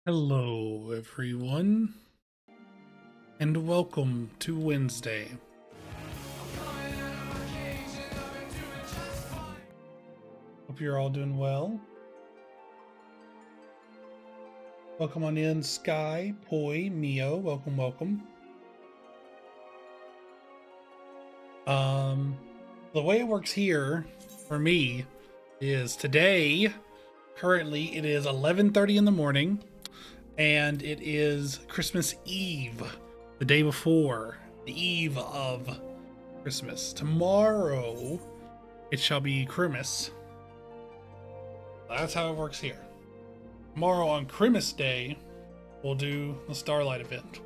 Hello, everyone, and welcome to Wednesday. Hope you're all doing well. Welcome on in, Sky, Poi, Mio. Welcome, welcome. The way it works here for me is today. Currently, it is 11:30 in the morning, and it is Christmas Eve, the day before, the eve of Christmas. Tomorrow, it shall be Christmas. That's how it works here. Tomorrow on Christmas Day, we'll do the Starlight event.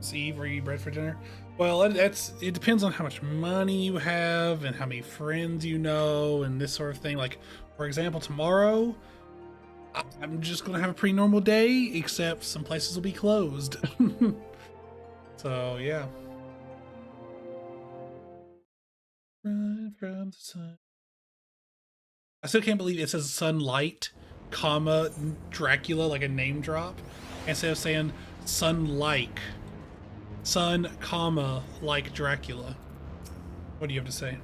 See, where you eat bread for dinner? Well, it depends on how much money you have and how many friends you know and this sort of thing. Like, for example, tomorrow, I'm just gonna have a pretty normal day, except some places will be closed. So yeah. Run from the sun. I still can't believe it says sunlight, comma, Dracula, like a name drop, instead of saying sun-like. Sun, comma, like Dracula. What do you have to say?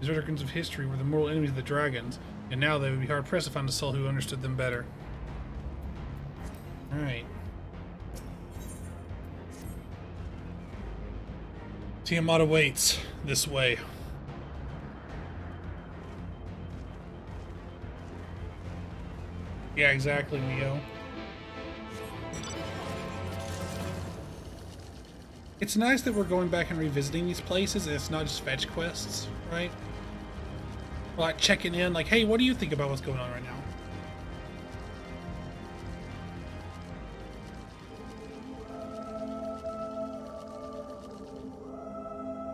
These veterans of history were the mortal enemies of the dragons, and now they would be hard-pressed to find a soul who understood them better. Alright. Tiamat awaits this way. Yeah, exactly, Neo. It's nice that we're going back and revisiting these places, and it's not just fetch quests, right? Like checking in, like, hey, what do you think about what's going on right now?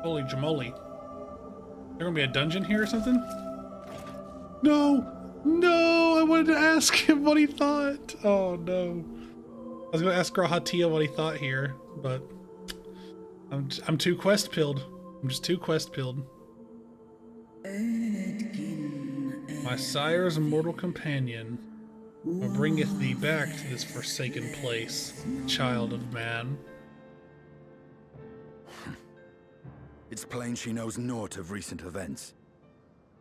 Holy jamoly. There gonna be a dungeon here or something? No! No! I wanted to ask him what he thought! Oh no. I was gonna ask Grahatia what he thought here, but I'm too quest pilled. I'm just too quest pilled. My sire's mortal companion bringeth thee back to this forsaken place, child of man. It's plain she knows naught of recent events.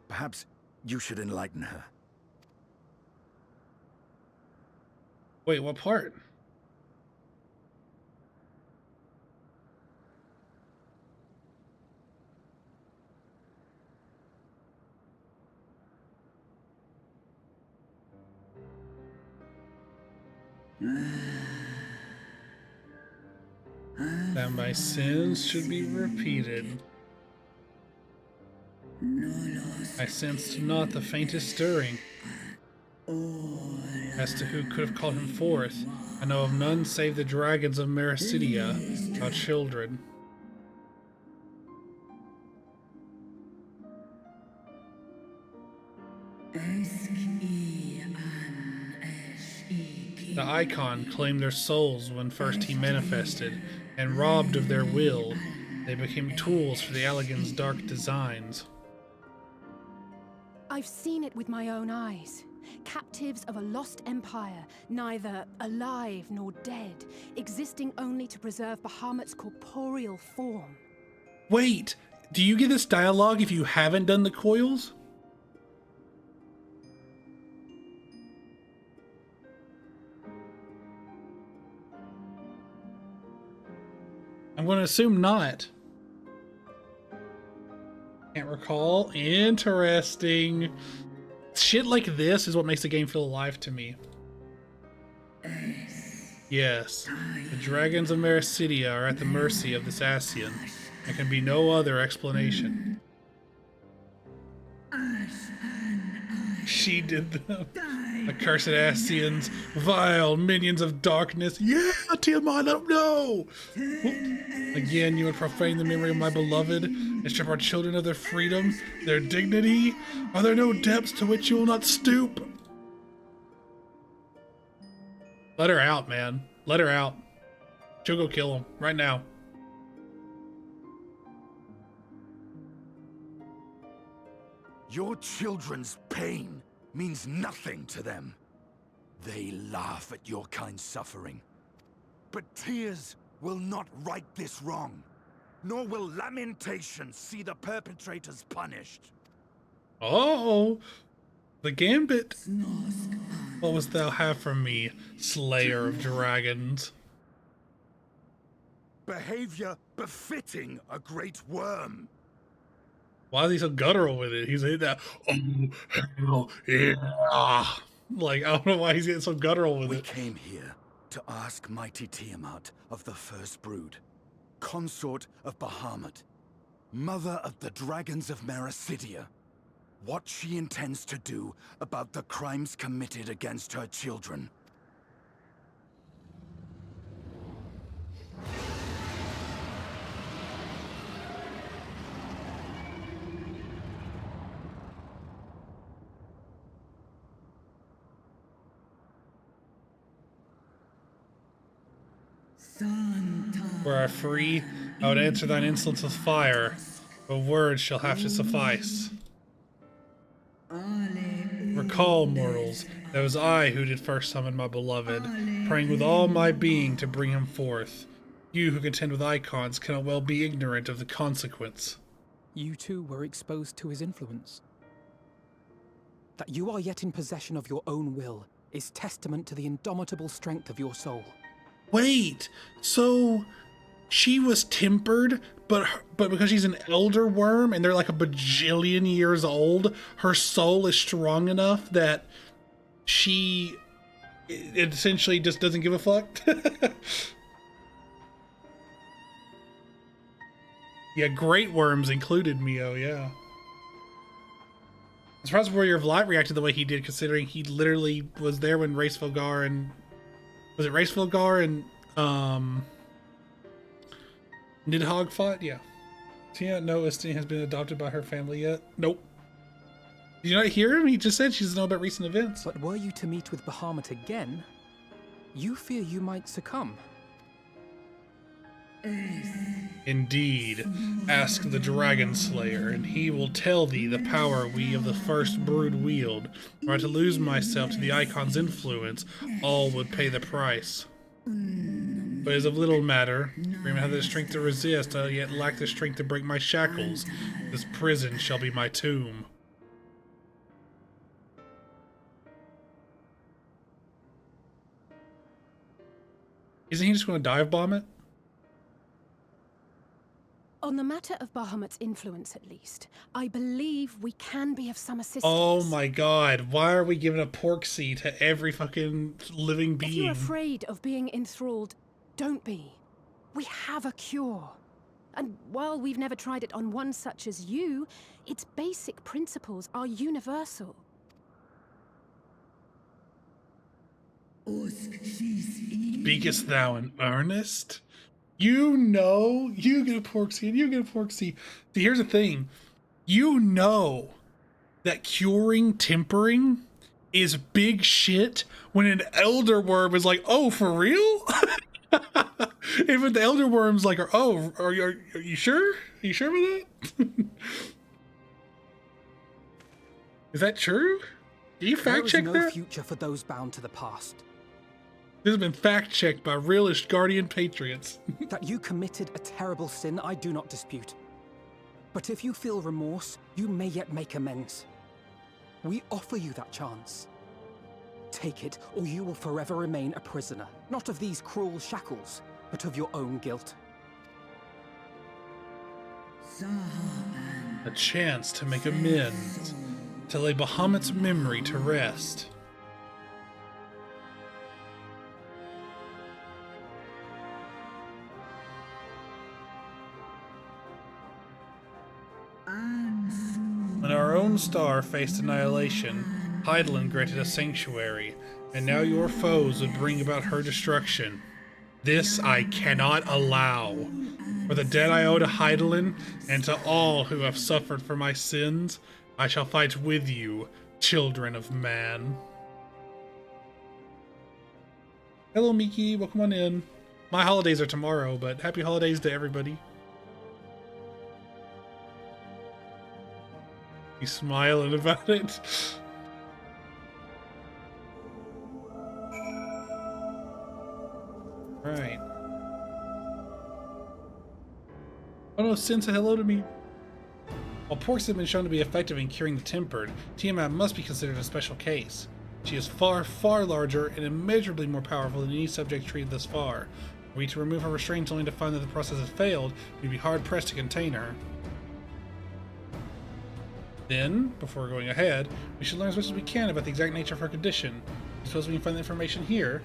Perhaps you should enlighten her. Wait, what part? That my sins should be repeated. I sensed not the faintest stirring. As to who could have called him forth, I know of none save the dragons of Mericidia, our children. The Icon claimed their souls when first he manifested, and robbed of their will, they became tools for the Allagan's dark designs. I've seen it with my own eyes. Captives of a lost empire, neither alive nor dead, existing only to preserve Bahamut's corporeal form. Wait, do you get this dialogue if you haven't done the coils? I'm going to assume not. Can't recall. Interesting. Shit like this is what makes the game feel alive to me. Yes, the dragons of Mericidia are at the mercy of this Ascian. There can be no other explanation. She did them. Accursed Ascians, vile minions of darkness. Yeah, Tiamat, let them know! Again, you would profane the memory of my beloved and strip our children of their freedom, their dignity. Are there no depths to which you will not stoop? Let her out, man. Let her out. She'll go kill him right now. Your children's pain means nothing to them. They laugh at your kind's suffering. But tears will not right this wrong, nor will lamentation see the perpetrators punished. Oh, the Gambit. What wouldst thou have from me, Slayer of Dragons? Behavior befitting a great worm. Why is he so guttural with it? He's hitting that, oh, hell yeah. Like, I don't know why he's getting so guttural with We it. came here to ask mighty Tiamat of the First Brood, consort of Bahamut, mother of the dragons of Meracidia, what she intends to do about the crimes committed against her children. Were I free, I would answer thine insolence with fire, but words shall have to suffice. Recall, mortals, that it was I who did first summon my beloved, praying with all my being to bring him forth. You who contend with icons cannot well be ignorant of the consequence. You too were exposed to his influence. That you are yet in possession of your own will is testament to the indomitable strength of your soul. Wait, so she was tempered, but because she's an elder worm and they're like a bajillion years old, her soul is strong enough that she it essentially just doesn't give a fuck. Yeah, great worms included Mio, yeah. I'm surprised Warrior of Light reacted the way he did, considering he literally was there when Race Volgar and... Was it Race Volgar and Nidhogg fought? Yeah. Tia, no, Estina has been adopted by her family yet. Nope. Did you not hear him? He just said she doesn't know about recent events. But were you to meet with Bahamut again, you fear you might succumb. Indeed. Ask the Dragon Slayer, and he will tell thee the power we of the First Brood wield. Were I to lose myself to the Icon's influence, all would pay the price. But it is of little matter. For I have the strength to resist, I yet lack the strength to break my shackles. This prison shall be my tomb. Isn't he just going to dive bomb it? On the matter of Bahamut's influence, at least, I believe we can be of some assistance. Oh my god, why are we giving a porksy to every fucking living being? If you're afraid of being enthralled, don't be. We have a cure. And while we've never tried it on one such as you, its basic principles are universal. Speakest thou in earnest? You know, you get a porksy and you get a porksy. See, here's the thing. You know that curing tempering is big shit when an elder worm is like, oh, for real? If the elder worm's like, oh, are you sure? Are you sure about that? Is that true? Do you fact check There is no that? future for those bound to the past. This has been fact checked by realist Guardian Patriots. That you committed a terrible sin, I do not dispute. But if you feel remorse, you may yet make amends. We offer you that chance. Take it, or you will forever remain a prisoner, not of these cruel shackles, but of your own guilt. A chance to make amends, to lay Bahamut's memory to rest. When our own star faced annihilation, Hydaelyn granted a sanctuary, and now your foes would bring about her destruction. This I cannot allow. For the debt I owe to Hydaelyn, and to all who have suffered for my sins, I shall fight with you, children of man. Hello, Miki. Welcome on in. My holidays are tomorrow, but happy holidays to everybody. He's smiling about it. Oh no, Sin said hello to me. While porks have been shown to be effective in curing the tempered, Tiamat must be considered a special case. She is far, far larger and immeasurably more powerful than any subject treated thus far. Were we to remove her restraints only to find that the process has failed, we'd be hard-pressed to contain her. Then, before going ahead, we should learn as much as we can about the exact nature of her condition. You suppose we can find the information here?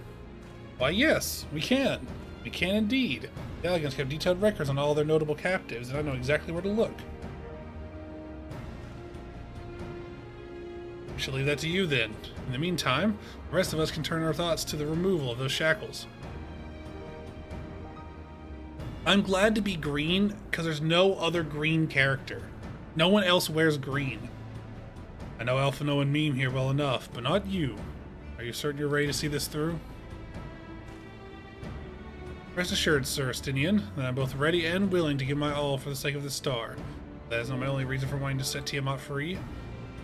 Why, yes, we can. We can indeed. The Elegants have detailed records on all their notable captives, and I know exactly where to look. We shall leave that to you then. In the meantime, the rest of us can turn our thoughts to the removal of those shackles. I'm glad to be green, because there's no other green character. No one else wears green. I know Alphinaud and Meme here well enough, but not you. Are you certain you're ready to see this through? Rest assured, Sir Estinian, that I'm both ready and willing to give my all for the sake of the star. That is not my only reason for wanting to set Tiamat free.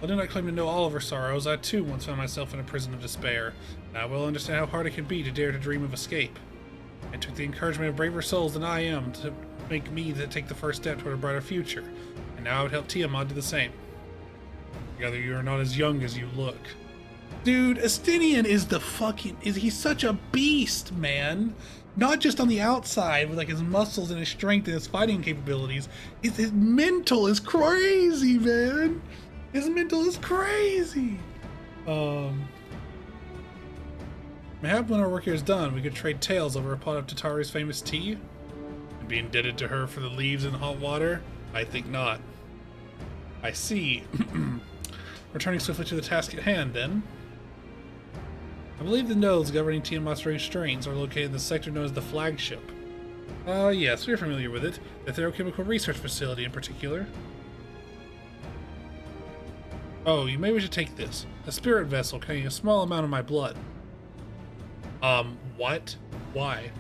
I do not claim to know all of her sorrows. I too once found myself in a prison of despair, and I well understand how hard it can be to dare to dream of escape. It took the encouragement of braver souls than I am to make me take the first step toward a brighter future, and now I would help Tiamat do the same. Together you are not as young as you look. Dude, Estinian is he's such a beast, man. Not just on the outside with like his muscles and his strength and his fighting capabilities. His mental is crazy, man. His mental is crazy. Mayhap when our work here is done, we could trade tales over a pot of Tatari's famous tea? And be indebted to her for the leaves and hot water? I think not. I see. Returning swiftly to the task at hand, then. I believe the nodes governing Tiamat's restraints are located in the sector known as the Flagship. Yes, we're familiar with it. The Therochemical Research Facility in particular. Oh, you may wish to take this. A spirit vessel containing a small amount of my blood. What? Why?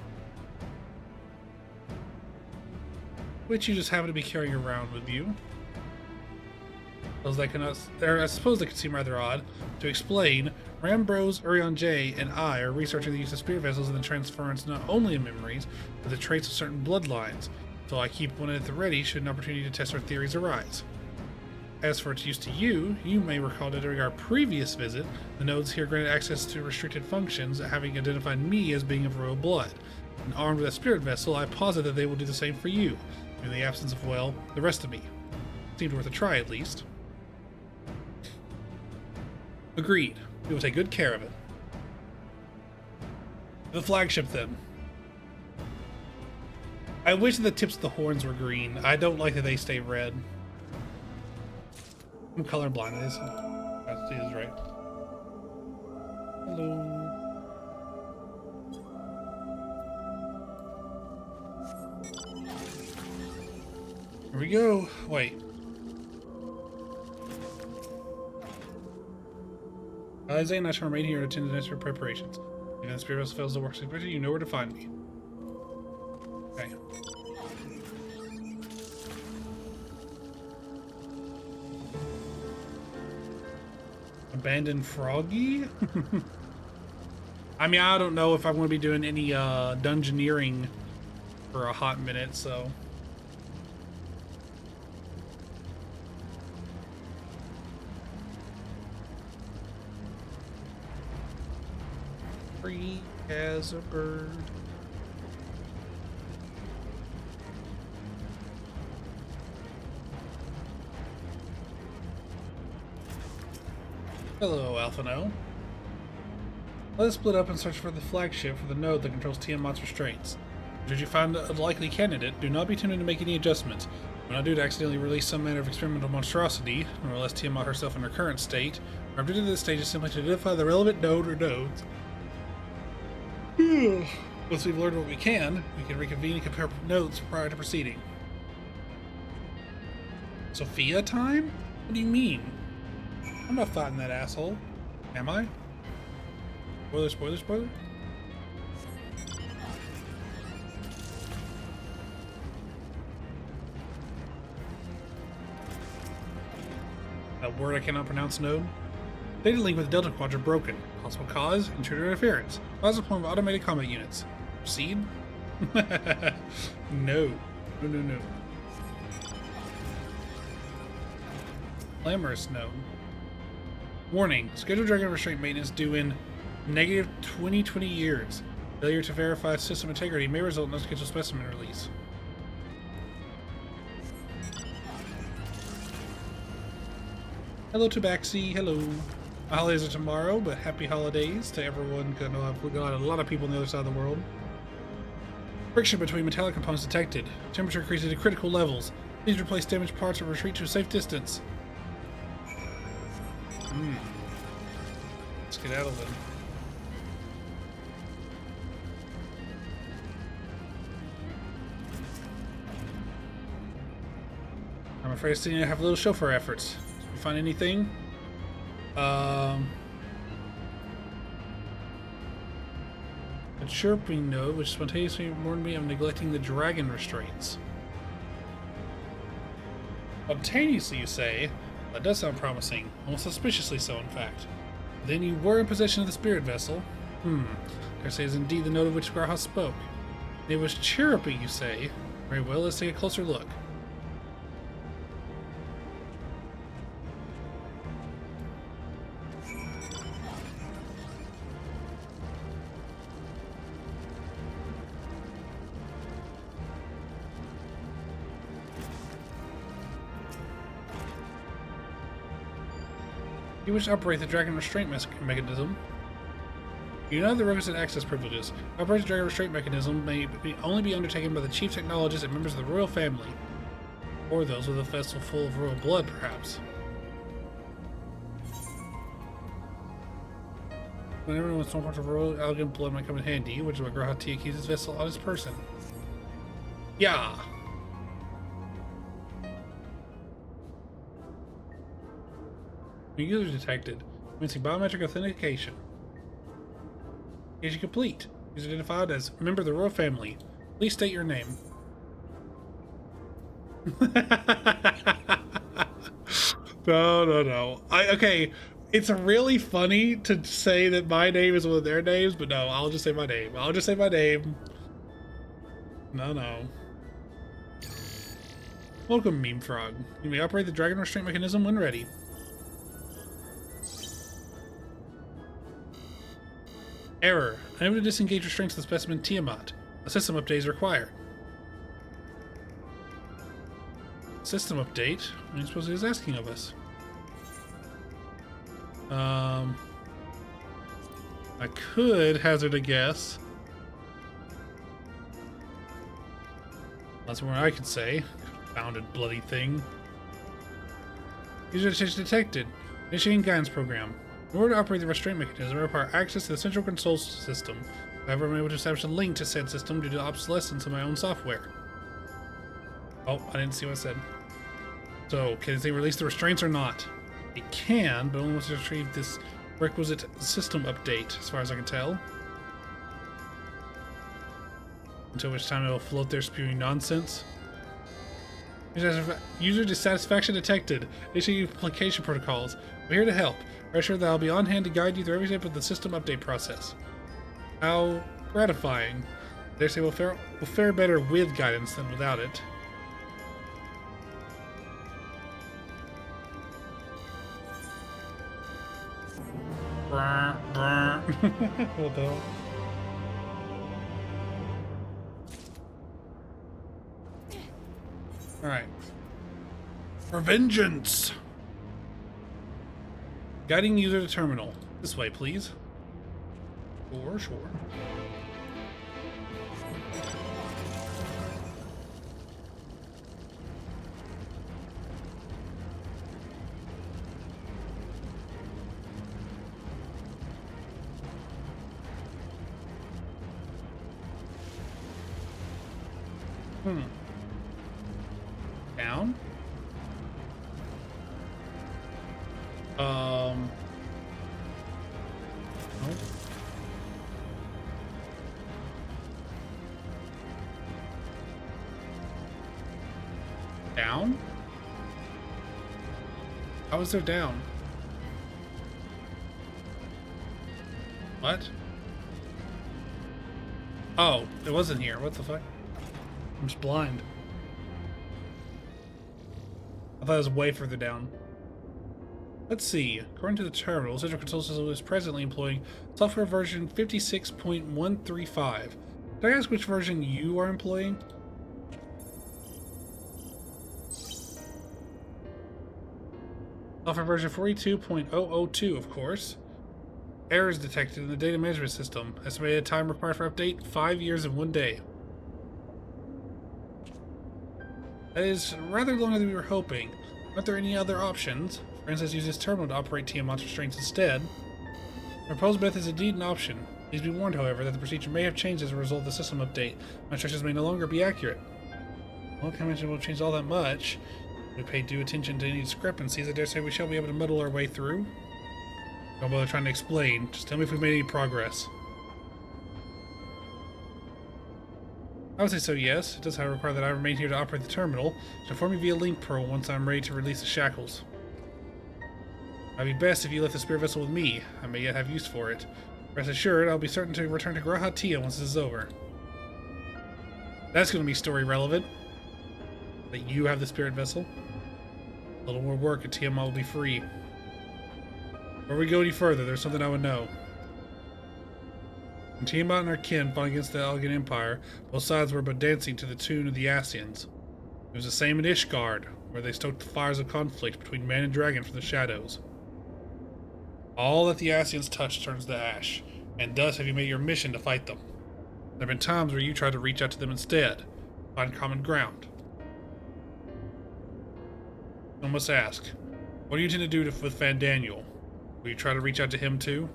Which you just happen to be carrying around with you. I suppose that could seem rather odd. To explain, Rambrose, Urion J, and I are researching the use of spirit vessels and the transference not only of memories, but the traits of certain bloodlines, so I keep one at the ready should an opportunity to test our theories arise. As for its use to you, you may recall that during our previous visit, the nodes here granted access to restricted functions, having identified me as being of royal blood. And armed with a spirit vessel, I posit that they will do the same for you, in the absence of, well, the rest of me. Seemed worth a try, at least. Agreed. We will take good care of it. The flagship, then. I wish that the tips of the horns were green. I don't like that they stay red. I'm colorblind. It is right. Hello. Here we go. Wait. Isaiah and I shall remain here to attend the necessary preparations. If the spirit vessel fails to work successfully, you know where to find me. Okay. Abandoned Froggy? I mean, I don't know if I'm going to be doing any dungeoneering for a hot minute, so... Free as a bird. Hello, Alphinaud. Let us split up and search for the flagship for the node that controls Tiamat's restraints. Should you find a likely candidate, do not be tempted to make any adjustments. Do not do to accidentally release some manner of experimental monstrosity, nor less Tiamat herself in her current state. Our objective at this stage is simply to identify the relevant node or nodes. Once we've learned what we can reconvene and compare notes prior to proceeding. Sophia time? What do you mean? I'm not fighting that asshole. Am I? Spoiler, spoiler, spoiler? That word I cannot pronounce, node. Data link with the Delta Quadrant broken. Possible cause, intruder interference. Cause form of automated combat units. Proceed? No. No, no, no. Glamorous gnome. Warning. Scheduled dragon restraint maintenance due in negative 20 years. Failure to verify system integrity may result in unscheduled specimen release. Hello, Tabaxi. Hello. My holidays are tomorrow, but happy holidays to everyone, because I know I've got a lot of people on the other side of the world. Friction between metallic components detected. Temperature increases to critical levels. Please replace damaged parts or retreat to a safe distance. Let's get out of them. I'm afraid I have a little show for our efforts. Did you find anything? A chirping note which spontaneously warned me of neglecting the dragon restraints. Spontaneously, you say? That does sound promising. Almost suspiciously so, in fact. Then you were in possession of the spirit vessel. Dare say is indeed the note of which Grauhaus spoke. It was chirrupy, you say? Very well, let's take a closer look. You wish to operate the dragon restraint mechanism. You don't have the requisite access privileges. Operating the dragon restraint mechanism may only be undertaken by the chief technologists and members of the royal family. Or those with a vessel full of royal blood, perhaps. When everyone with some part of royal elegant blood might come in handy, which is why G'raha Tia keeps his vessel on his person. Yeah! New user detected. Commencing biometric authentication. Is complete. User identified as a member of the royal family. Please state your name. No. Okay, it's really funny to say that my name is one of their names, but no, I'll just say my name. No. Welcome, Meme Frog. You may operate the dragon restraint mechanism when ready. Error. Unable to disengage restraints of the specimen Tiamat. A system update is required. System update? What do you suppose he was asking of us? I could hazard a guess. That's more I could say. Confounded bloody thing. User detected. Initiating guidance program. In order to operate the restraint mechanism, we require access to the central control system. However, I'm able to establish a link to said system due to the obsolescence of my own software. Oh, I didn't see what I said. So, can they release the restraints or not? It can, but only once to retrieve this requisite system update, as far as I can tell. Until which time it will float there spewing nonsense. User dissatisfaction detected. Issue application protocols. We're here to help. Rest assured that I'll be on hand to guide you through every step of the system update process. How gratifying. Dare say we'll fare better with guidance than without it. What the hell? Alright. For vengeance! Guiding user to terminal. This way, please. Sure. Down? Oh. Down? How is there down? What? Oh, it wasn't here. What the fuck? I'm just blind. I thought it was way further down. Let's see. According to the terminal, Central Control System is presently employing software version 56.135. Did I ask which version you are employing? Software version 42.002, of course. Errors detected in the data management system. Estimated time required for update, 5 years and 1 day. That is rather longer than we were hoping. Aren't there any other options? For instance, use this terminal to operate Tiamat's restraints instead. The proposed method is indeed an option. Please be warned, however, that the procedure may have changed as a result of the system update. My instructions may no longer be accurate. Well, I can't imagine it will change all that much. We pay due attention to any discrepancies. I dare say we shall be able to muddle our way through. Don't bother trying to explain. Just tell me if we've made any progress. I would say so, yes. It does, however, require that I remain here to operate the terminal. So inform me via link pearl once I'm ready to release the shackles. It'd be best if you left the spirit vessel with me. I may yet have use for it. Rest assured, I'll be certain to return to G'raha Tia once this is over. That's going to be story relevant. That you have the spirit vessel. A little more work and Tiamat will be free. Before we go any further, there's something I would know. When Tiamat and her kin fought against the Elgin Empire, both sides were but dancing to the tune of the Ascians. It was the same in Ishgard, where they stoked the fires of conflict between man and dragon from the shadows. All that the Ascians touch turns to ash, and thus have you made your mission to fight them. There have been times where you tried to reach out to them instead, find common ground. I must ask, what do you intend to do with Fandaniel? Will you try to reach out to him too?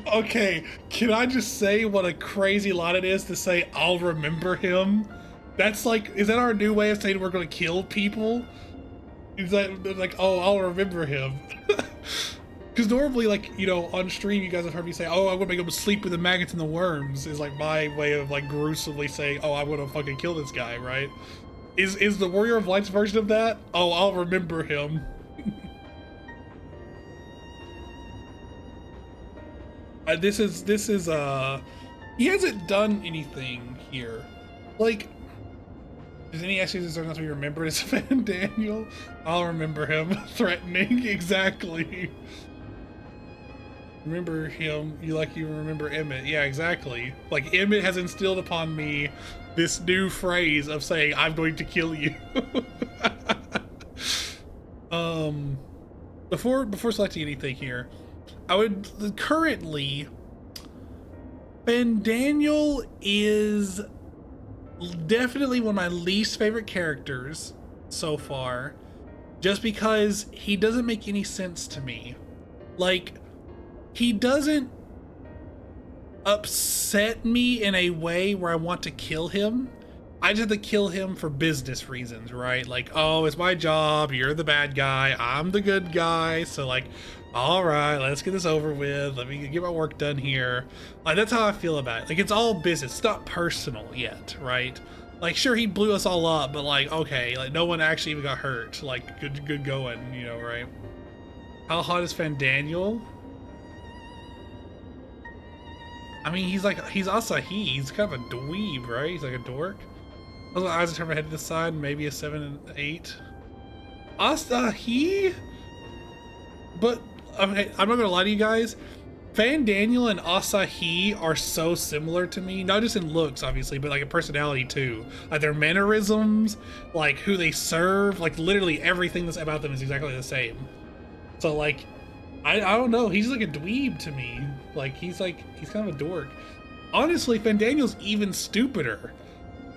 Okay, can I just say what a crazy line it is to say, I'll remember him? That's like, is that our new way of saying we're gonna kill people? Is that like, oh, I'll remember him? Because normally, like, you know, on stream you guys have heard me say, oh, I'm gonna make him sleep with the maggots and the worms, is like my way of like gruesomely saying, oh, I'm gonna fucking kill this guy, right? Is the Warrior of Light's version of that? Oh, I'll remember him. This is he hasn't done anything here. Like, does any actually deserve not to be remembered as Fandaniel? I'll remember him. Threatening, exactly. Remember him, you remember Emmett. Yeah, exactly. Like, Emmett has instilled upon me this new phrase of saying, I'm going to kill you. Before selecting anything here, I would currently, Fandaniel is definitely one of my least favorite characters so far, just because he doesn't make any sense to me. Like, he doesn't upset me in a way where I want to kill him. I just have to kill him for business reasons, right? Like, oh, it's my job, you're the bad guy, I'm the good guy, so like, all right, let's get this over with, let me get my work done here. Like, that's how I feel about it. Like, it's all business, it's not personal yet, right? Like, sure, he blew us all up, but like, okay, like, no one actually even got hurt. Like, good going, you know, right? How hot is Fandaniel? I mean, he's Asahi, he's kind of a dweeb, right? He's like a dork. Those eyes turn my head to the side, maybe a 7 and 8. Asahi? But, okay, I'm not gonna lie to you guys. Fandaniel and Asahi are so similar to me, not just in looks, obviously, but like in personality too. Like their mannerisms, like who they serve, like literally everything that's about them is exactly the same. So like, I don't know, he's like a dweeb to me. Like he's kind of a dork. Honestly, Fandaniel's even stupider.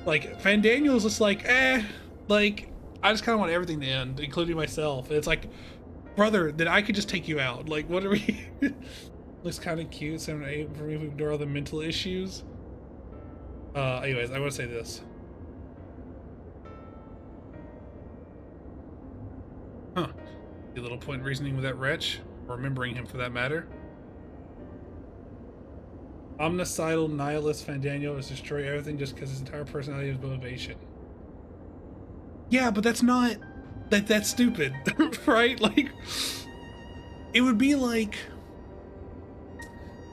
Like Fandaniel's just like, like I just kind of want everything to end, including myself. And it's like, brother, then I could just take you out. Like, what are we? Looks kind of cute, 7 or 8 for me if we ignore all the mental issues. Anyways, I want to say this. Huh. A little point in reasoning with that wretch, or remembering him for that matter. Omnicidal nihilist Fandaniel is destroy everything just because his entire personality is motivation. Yeah, but that's not... That's stupid, right? Like, it would be like...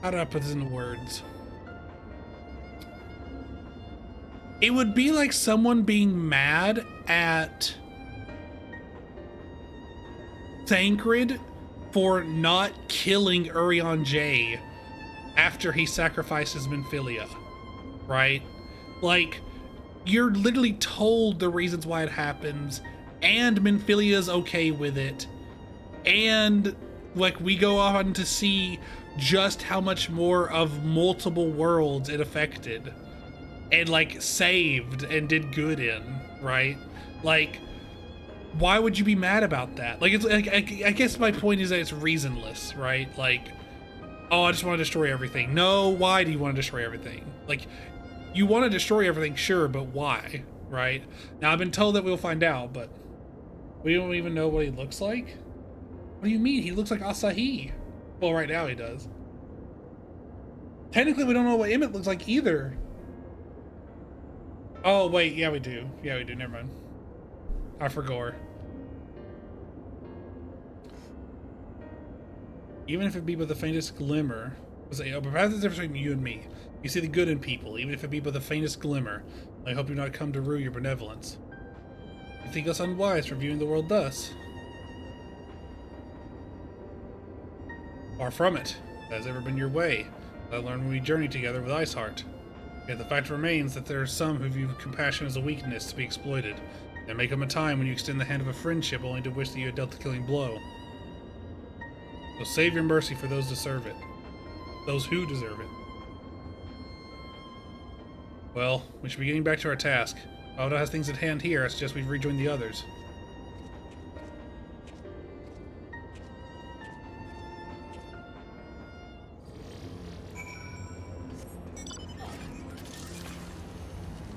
How do I put this into words? It would be like someone being mad at Thancred for not killing Urianger after he sacrifices Minfilia, right? Like, you're literally told the reasons why it happens, and Minfilia's okay with it, and like we go on to see just how much more of multiple worlds it affected and like saved and did good in, right? Like, why would you be mad about that? Like, it's like, I guess my point is that it's reasonless, right? Like, oh, I just want to destroy everything. No, why do you want to destroy everything? Like, you want to destroy everything, sure, but why, right? Now, I've been told that we'll find out, but we don't even know what he looks like. What do you mean? He looks like Asahi. Well, right now he does. Technically, we don't know what Emmett looks like either. Oh, wait, yeah, we do. Yeah, we do. Never mind. I forgot. Even if it be but the faintest glimmer, but perhaps the difference between you and me. You see the good in people, even if it be but the faintest glimmer. I hope you not come to rue your benevolence. You think us unwise for viewing the world thus? Far from it. That has ever been your way. I learned when we journeyed together with Iceheart. Yet the fact remains that there are some who view compassion as a weakness to be exploited. There may come a time when you extend the hand of a friendship only to wish that you had dealt the killing blow. So save your mercy for those who deserve it. Those who deserve it. Well, we should be getting back to our task. Oda has things at hand here, I suggest we rejoin the others.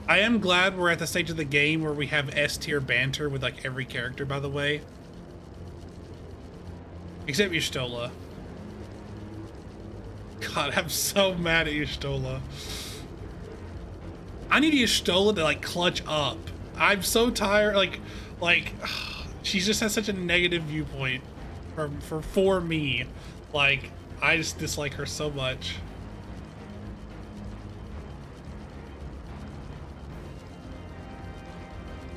I am glad we're at the stage of the game where we have S-tier banter with like every character, by the way. Except Y'shtola. God, I'm so mad at Y'shtola. I need Y'shtola to like clutch up. I'm so tired, like she just has such a negative viewpoint for me. Like, I just dislike her so much.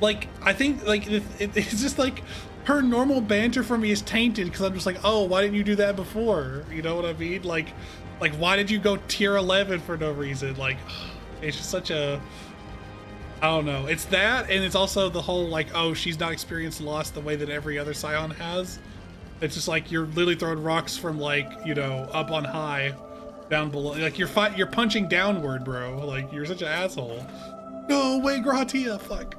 Like, I think, like, it's just, like, her normal banter for me is tainted, because I'm just like, oh, why didn't you do that before? You know what I mean? Like, why did you go tier 11 for no reason? Like, it's just such a, I don't know. It's that, and it's also the whole, like, oh, she's not experienced loss the way that every other Scion has. It's just like, you're literally throwing rocks from, like, you know, up on high, down below. Like, you're punching downward, bro. Like, you're such an asshole. No way, Gratia, fuck.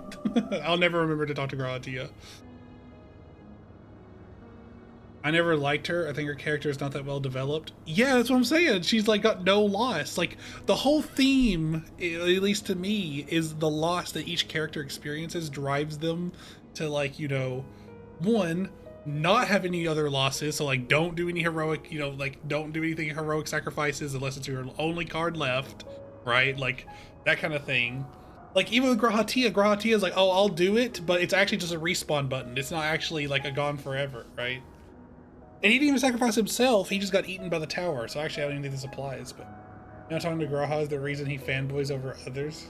I'll never remember to talk to Gratia. I never liked her. I think her character is not that well developed. Yeah, that's what I'm saying. She's like got no loss. Like, the whole theme, at least to me, is the loss that each character experiences drives them to, like, you know, one, not have any other losses. So, like, don't do any heroic, you know, like, don't do anything heroic sacrifices unless it's your only card left, right? Like, that kind of thing. Like, even with Grahatia is like, oh, I'll do it, but it's actually just a respawn button. It's not actually, like, a gone forever, right? And he didn't even sacrifice himself. He just got eaten by the tower. So actually, I don't even think this applies, but... You know, talking to Graha is the reason he fanboys over others.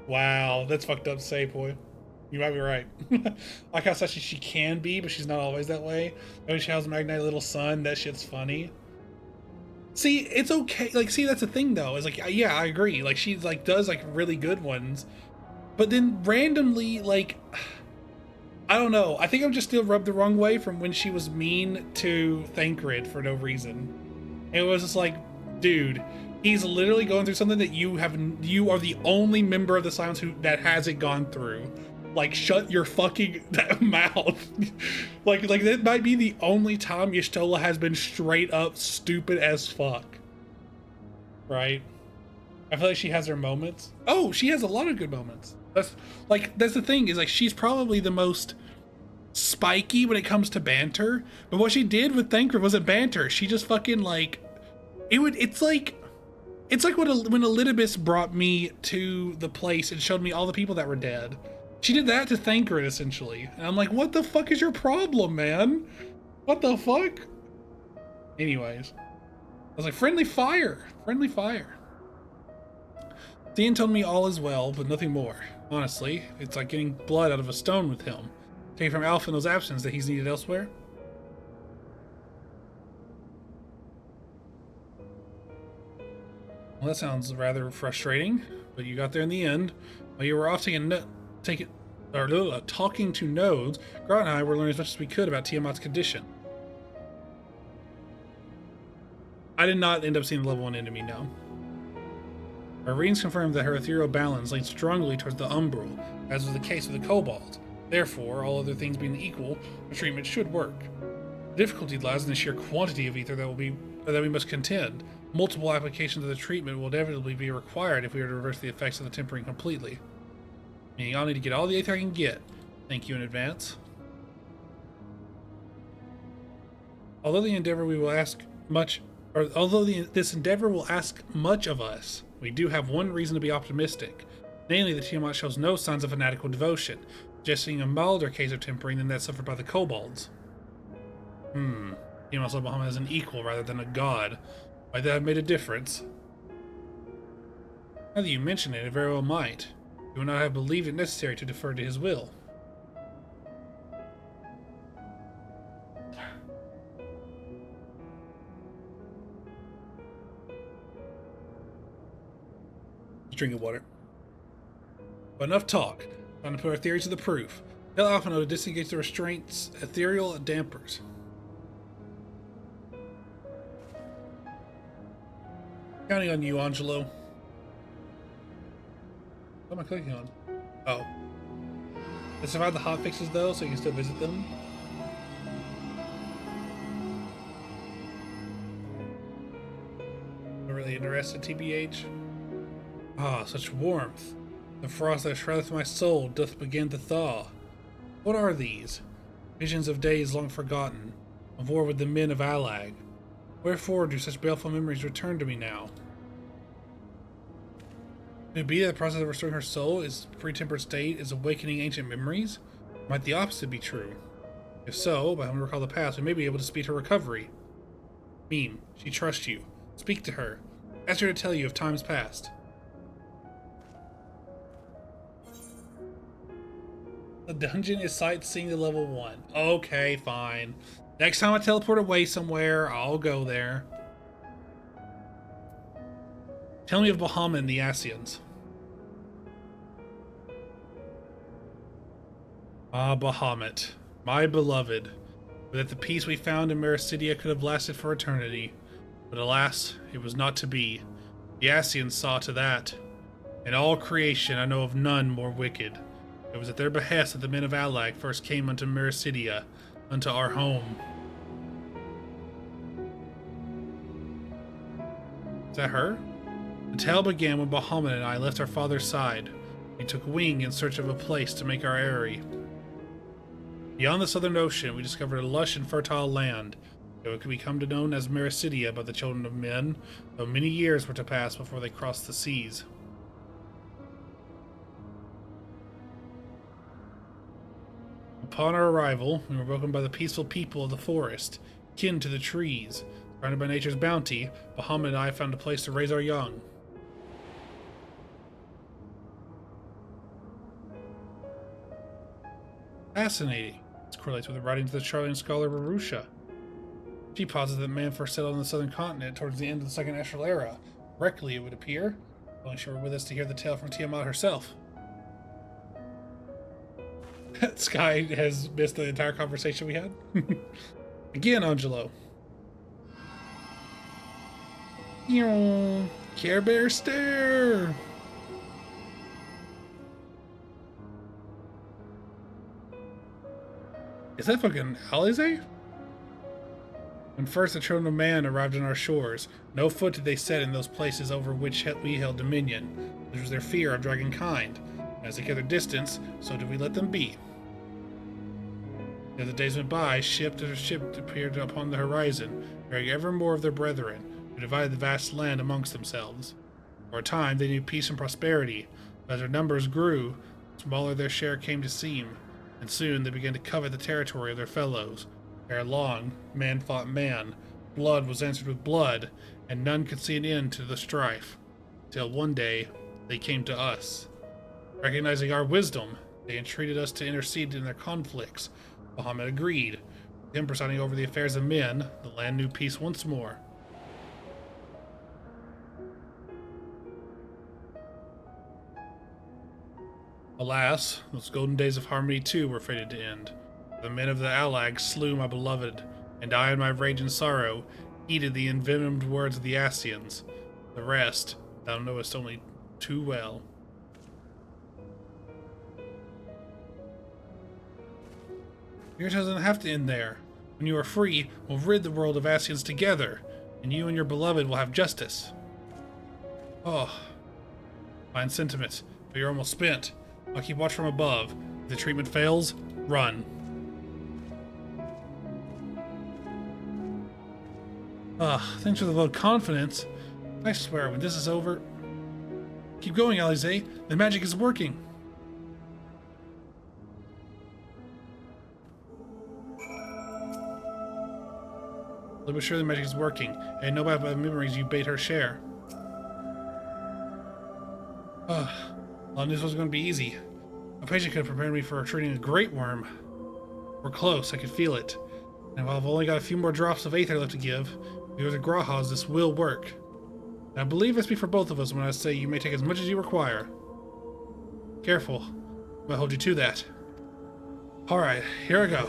Wow, that's fucked up to say, boy. You might be right. Like how such she can be, but she's not always that way. When she has a Magnite little son, that shit's funny. See, it's okay. Like, see, that's the thing, though. Is like, yeah, I agree. Like, she like does like really good ones, but then randomly, like, I don't know. I think I'm just still rubbed the wrong way from when she was mean to Thancred for no reason. It was just like, dude, he's literally going through something that you are the only member of the Scions that hasn't gone through. Like, shut your fucking mouth. like that might be the only time Y'shtola has been straight up stupid as fuck. Right? I feel like she has her moments. Oh, she has a lot of good moments. That's the thing, is like, she's probably the most spiky when it comes to banter. But what she did with Thancred wasn't banter. She just fucking, like, it's like when Elidibus brought me to the place and showed me all the people that were dead. She did that to Thancred, essentially. And I'm like, what the fuck is your problem, man? What the fuck? Anyways. I was like, friendly fire. Friendly fire. Dean told me all is well, but nothing more. Honestly, it's like getting blood out of a stone with him. Taking from Alphinaud's absence that he's needed elsewhere. Well, that sounds rather frustrating, but you got there in the end. While you were off talking to nodes, Grot and I were learning as much as we could about Tiamat's condition. I did not end up seeing the level 1 enemy, no. Our readings confirmed that her ethereal balance leaned strongly towards the umbral, as was the case with the kobolds. Therefore, all other things being equal, the treatment should work. The difficulty lies in the sheer quantity of ether that we must contend. Multiple applications of the treatment will inevitably be required if we are to reverse the effects of the tempering completely. Meaning I'll need to get all the ether I can get. Thank you in advance. Although this endeavor will ask much of us, we do have one reason to be optimistic. Namely, that Tiamat shows no signs of fanatical devotion, suggesting a milder case of tempering than that suffered by the kobolds. Tiamat saw Bahamut as an equal rather than a god. Might that have made a difference? Now that you mention it, it very well might. You would not have believed it necessary to defer to his will. Drink of water. But enough talk. Time to put our theories to the proof. Tell Alphinaud to disengage the restraints, ethereal dampers. Counting on you, Angelo. What am I clicking on? Oh. They survived the hotfixes though, so you can still visit them. Not really interested, TBH. Ah, such warmth. The frost that shroudeth my soul doth begin to thaw. What are these? Visions of days long forgotten, of war with the men of Allag. Wherefore do such baleful memories return to me now? Could it be that the process of restoring her soul, its pre-tempered state, is awakening ancient memories? Might the opposite be true? If so, by helping recall the past, we may be able to speed her recovery. Meme, she trusts you. Speak to her. Ask her to tell you if time's past. The dungeon is sightseeing to level 1. Okay, fine. Next time I teleport away somewhere, I'll go there. Tell me of Bahamut and the Ascians. Ah, Bahamut, my beloved. But that the peace we found in Mericidia could have lasted for eternity. But alas, it was not to be. The Ascians saw to that. In all creation I know of none more wicked. It was at their behest that the men of Allag first came unto Mericidia, unto our home. Is that her? The tale began when Bahamut and I left our father's side. We took wing in search of a place to make our eyrie. Beyond the southern ocean, we discovered a lush and fertile land, though it could become known as Mericidia by the children of men, though many years were to pass before they crossed the seas. Upon our arrival, we were welcomed by the peaceful people of the forest, kin to the trees. Surrounded by nature's bounty, Bahamut and I found a place to raise our young. Fascinating. This correlates with the writings of the Charlian scholar Marusha. She posits that man first settled on the southern continent towards the end of the Second Astral Era. Correctly, it would appear. Only she were with us to hear the tale from Tiamat herself. Sky has missed the entire conversation we had. Again, Angelo. Care Bear stare. Is that fucking Alize? When first the children of man arrived on our shores, no foot did they set in those places over which we held dominion, which was their fear of dragonkind. As they kept their distance, so did we let them be. As the days went by, ship after ship appeared upon the horizon, bearing ever more of their brethren, who divided the vast land amongst themselves. For a time they knew peace and prosperity, but as their numbers grew, smaller their share came to seem, and soon they began to covet the territory of their fellows. Ere long, man fought man, blood was answered with blood, and none could see an end to the strife. Till one day, they came to us. Recognizing our wisdom, they entreated us to intercede in their conflicts. Bahamut agreed. With him presiding over the affairs of men, the land knew peace once more. Alas, those golden days of harmony too were fated to end. The men of the Alag slew my beloved, and I in my rage and sorrow heeded the envenomed words of the Ascians. The rest thou knowest only too well. Yours doesn't have to end there. When you are free, we'll rid the world of Ascians together, and you and your beloved will have justice. Oh, fine sentiment, but you're almost spent. I'll keep watch from above. If the treatment fails, run. Thanks for the vote of confidence. I swear, when this is over... Keep going, Alisaie. The magic is working. Let me sure the magic is working. And know by the memories you bade her share. I knew this wasn't going to be easy. A patient could have prepared me for treating a great worm. We're close, I can feel it. And while I've only got a few more drops of aether left to give, with the Grahas, this will work. And I believe I speak for both of us when I say you may take as much as you require. Careful. I might hold you to that. Alright, here I go.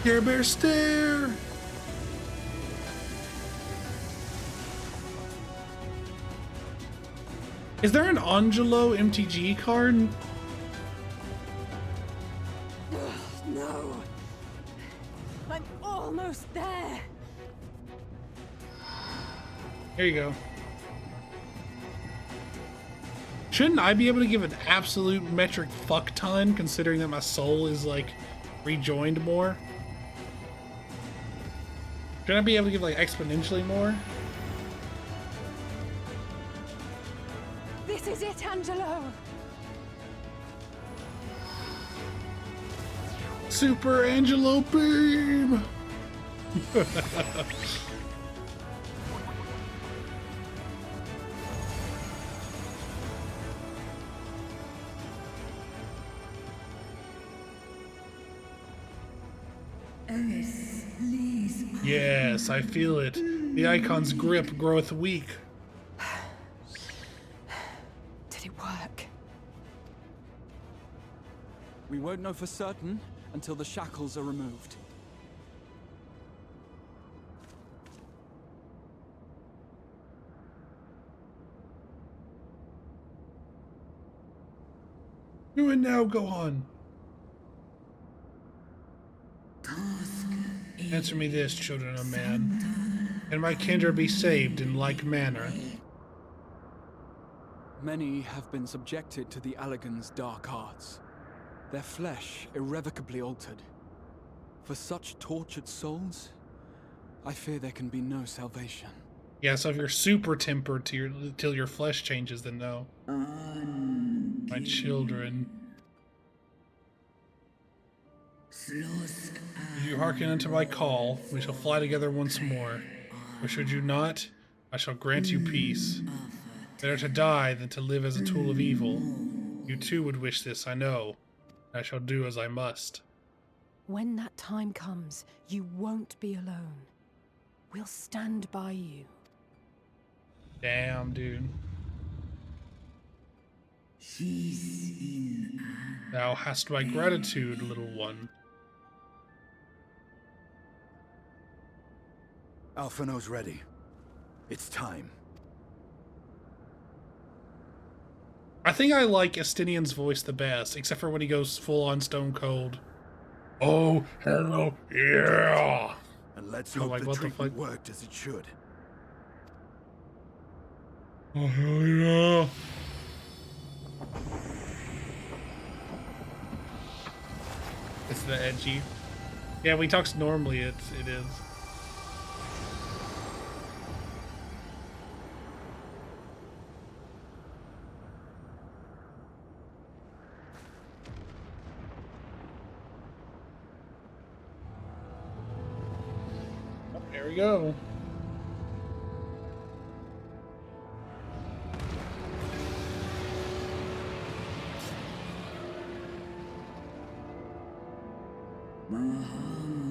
Care Bear stare. Is there an Angelo MTG card? No. I'm almost there. Here you go. Shouldn't I be able to give an absolute metric fuck ton, considering that my soul is like rejoined more? Shouldn't I be able to give like exponentially more? This is it, Angelo. Super Angelo Beam! Yes, I feel it. The icon's grip groweth weak. Did it work? We won't know for certain until the shackles are removed. Do it now, go on. Answer me this, children of man. Can my kindred be saved in like manner? Many have been subjected to the Allagan's dark arts, their flesh irrevocably altered. For such tortured souls, I fear there can be no salvation. Yeah, so if you're super tempered till your flesh changes, then no. My children. If you hearken unto my call, we shall fly together once more. Or should you not, I shall grant you peace. Better to die than to live as a tool of evil. You too would wish this, I know. I shall do as I must. When that time comes, you won't be alone. We'll stand by you. Damn, dude. Thou hast my gratitude, little one. Alphino's ready. It's time. I think I like Estinian's voice the best, except for when he goes full on stone cold. Oh, hello, yeah. And let's hope like, the what the treatment fuck? worked as it should. Oh, hell yeah. instead of edgy. Yeah, when he talks normally, it is. Oh, there we go.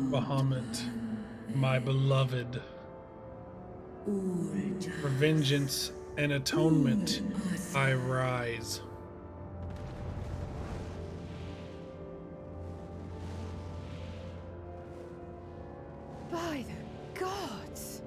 Bahamut, my beloved. For vengeance and atonement, I rise. By the gods!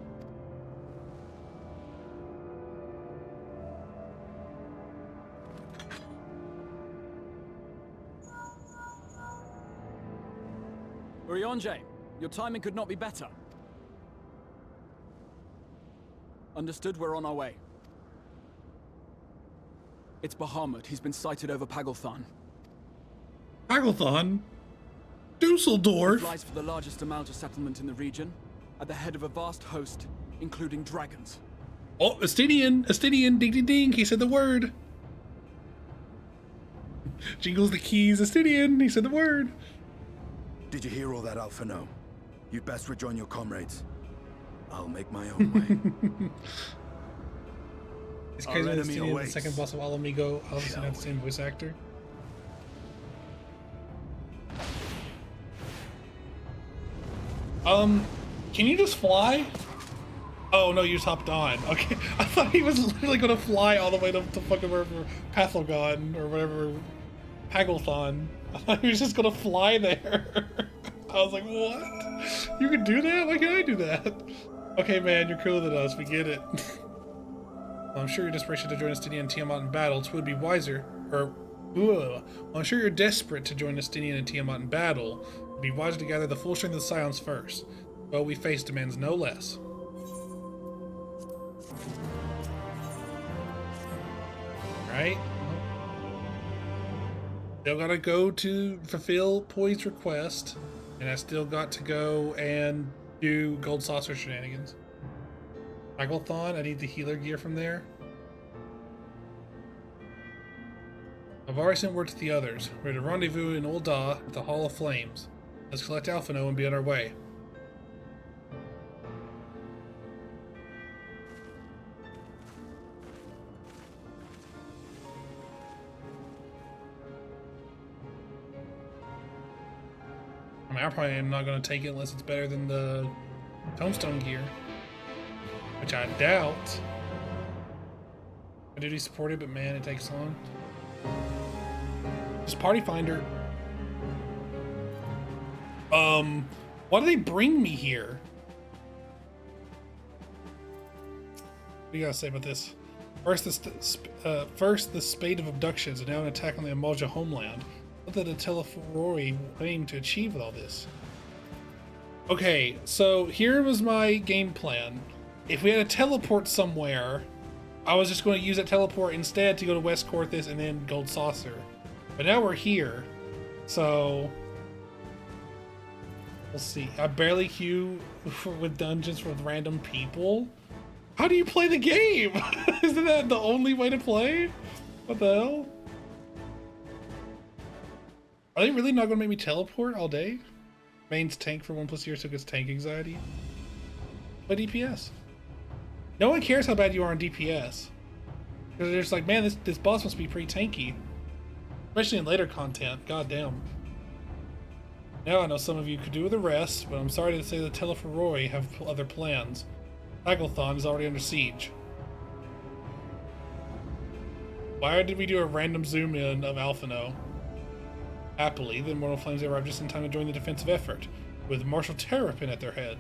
Urianger, your timing could not be better. Understood, we're on our way. It's Bahamut. He's been sighted over Pagelthan. Pagelthan? He Dusseldorf? flies for the largest Amalja settlement in the region, at the head of a vast host, including dragons. Oh, Estinian, ding ding ding, he said the word. Jingles the keys, Estinian, he said the word. Did you hear all that, Alphino? You'd best rejoin your comrades. I'll make my own way. It's Our crazy that enemy Estinian, the awaits. second boss of Alamigo, obviously Shall not the same voice actor. Can you just fly? Oh no, you just hopped on. Okay, I thought he was literally gonna fly all the way to fucking wherever Pathelgon or whatever, Pagelthon. I thought he was just gonna fly there. I was like, what? You can do that? Why can't I do that? Okay, man, you're cooler than us. We get it. I'm sure your desperation to join Estinian and Tiamat in battle, it would be wiser, or I'm sure you're desperate to join Estinian and Tiamat in battle. It would be wiser to gather the full strength of the Scions first. But we face demands no less. Right? Still gotta go to fulfill Poi's request, and I still got to go and do Gold Saucer shenanigans. Pagelthon, I need the healer gear from there. I've already sent word to the others. We're to rendezvous in Ul'dah at the Hall of Flames. Let's collect Alphino and be on our way. I mean, I probably am not going to take it unless it's better than the Tombstone gear. Which I doubt. I do support it, but man, it takes long. Just Party Finder. Why do they bring me here? What do you gotta say about this? First, the spate of abductions, and now an attack on the Amalja homeland. What did the Telephoroi aim to achieve with all this? Okay, so here was my game plan. If we had a teleport somewhere, I was just going to use that teleport instead to go to West Korthis and then Gold Saucer. But now we're here, so we'll see. I barely queue with dungeons with random people. How do you play the game? Isn't that the only way to play? What the hell? Are they really not going to make me teleport all day? Main's tank for 1+ years, so gets tank anxiety. Play DPS. No one cares how bad you are on DPS. Because they're just like, man, this boss must be pretty tanky. Especially in later content, goddamn. Now I know some of you could do with the rest, but I'm sorry to say the Telephoroi have other plans. Pagelthon is already under siege. Why did we do a random zoom in of Alphino? Happily, the Immortal Flames arrived just in time to join the defensive effort, with Marshal Terrapin at their head.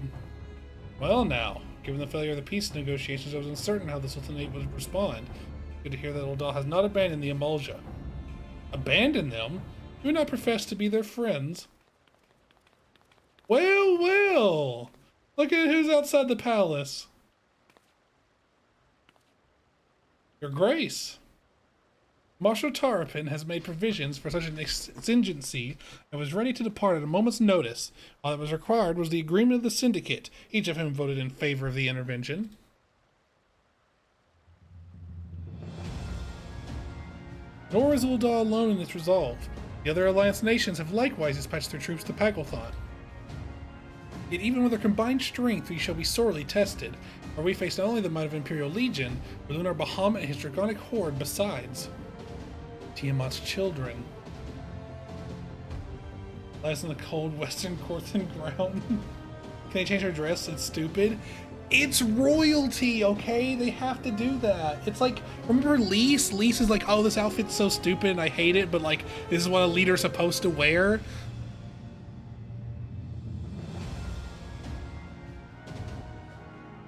Well now, given the failure of the peace negotiations, I was uncertain how the Sultanate would respond. Good to hear that Ul'dah has not abandoned the Amalja. Abandon them? You do not profess to be their friends. Well, well! Look at who's outside the palace. Your Grace. Marshal Tarapin has made provisions for such an exigency and was ready to depart at a moment's notice. All that was required was the agreement of the syndicate, each of whom voted in favor of the intervention. Nor is Ul'dah alone in its resolve. The other Alliance nations have likewise dispatched their troops to Pagl'thon. Yet even with our combined strength, we shall be sorely tested, for we face not only the might of Imperial Legion, but Lunar Bahamut and his draconic horde besides. Tiamat's children. Lies in the cold western Korthan ground. Can they change their dress? It's stupid. It's royalty, okay? They have to do that. It's like, remember Lise? Lise is like, oh, this outfit's so stupid and I hate it, but like, this is what a leader's supposed to wear.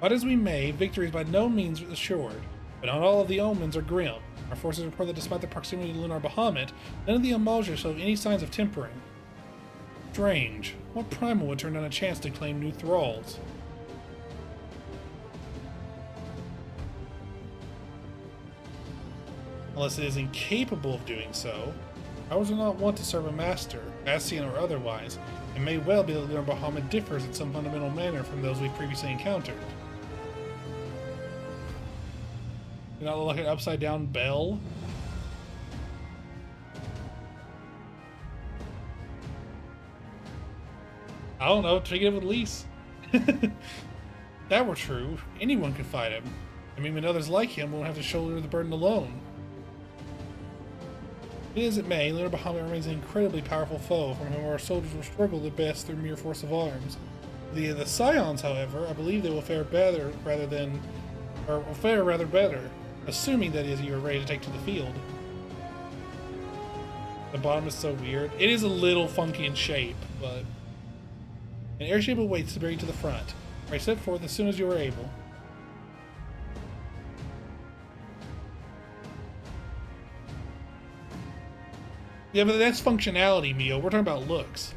But as we may, victory is by no means assured, but not all of the omens are grim. Our forces report that despite the proximity to Lunar Bahamut, none of the Amalj'aa show any signs of tempering. Strange. What primal would turn down a chance to claim new thralls? Unless it is incapable of doing so, ours do not want to serve a master, Ascian or otherwise. It may well be that Lunar Bahamut differs in some fundamental manner from those we've previously encountered. Do not look like an upside-down bell? I don't know, take it with Lise. If that were true, anyone could fight him. I mean, when others like him won't have to shoulder the burden alone. Be as it may, Lunar Bahamut remains an incredibly powerful foe from whom our soldiers will struggle the best through mere force of arms. The Scions, however, I believe they will fare better better, assuming that is you are ready to take to the field. The bottom is so weird. It is a little funky in shape, but an airship awaits to bring you to the front. Right, set forth as soon as you are able. Yeah, but that's functionality, Mio. We're talking about looks.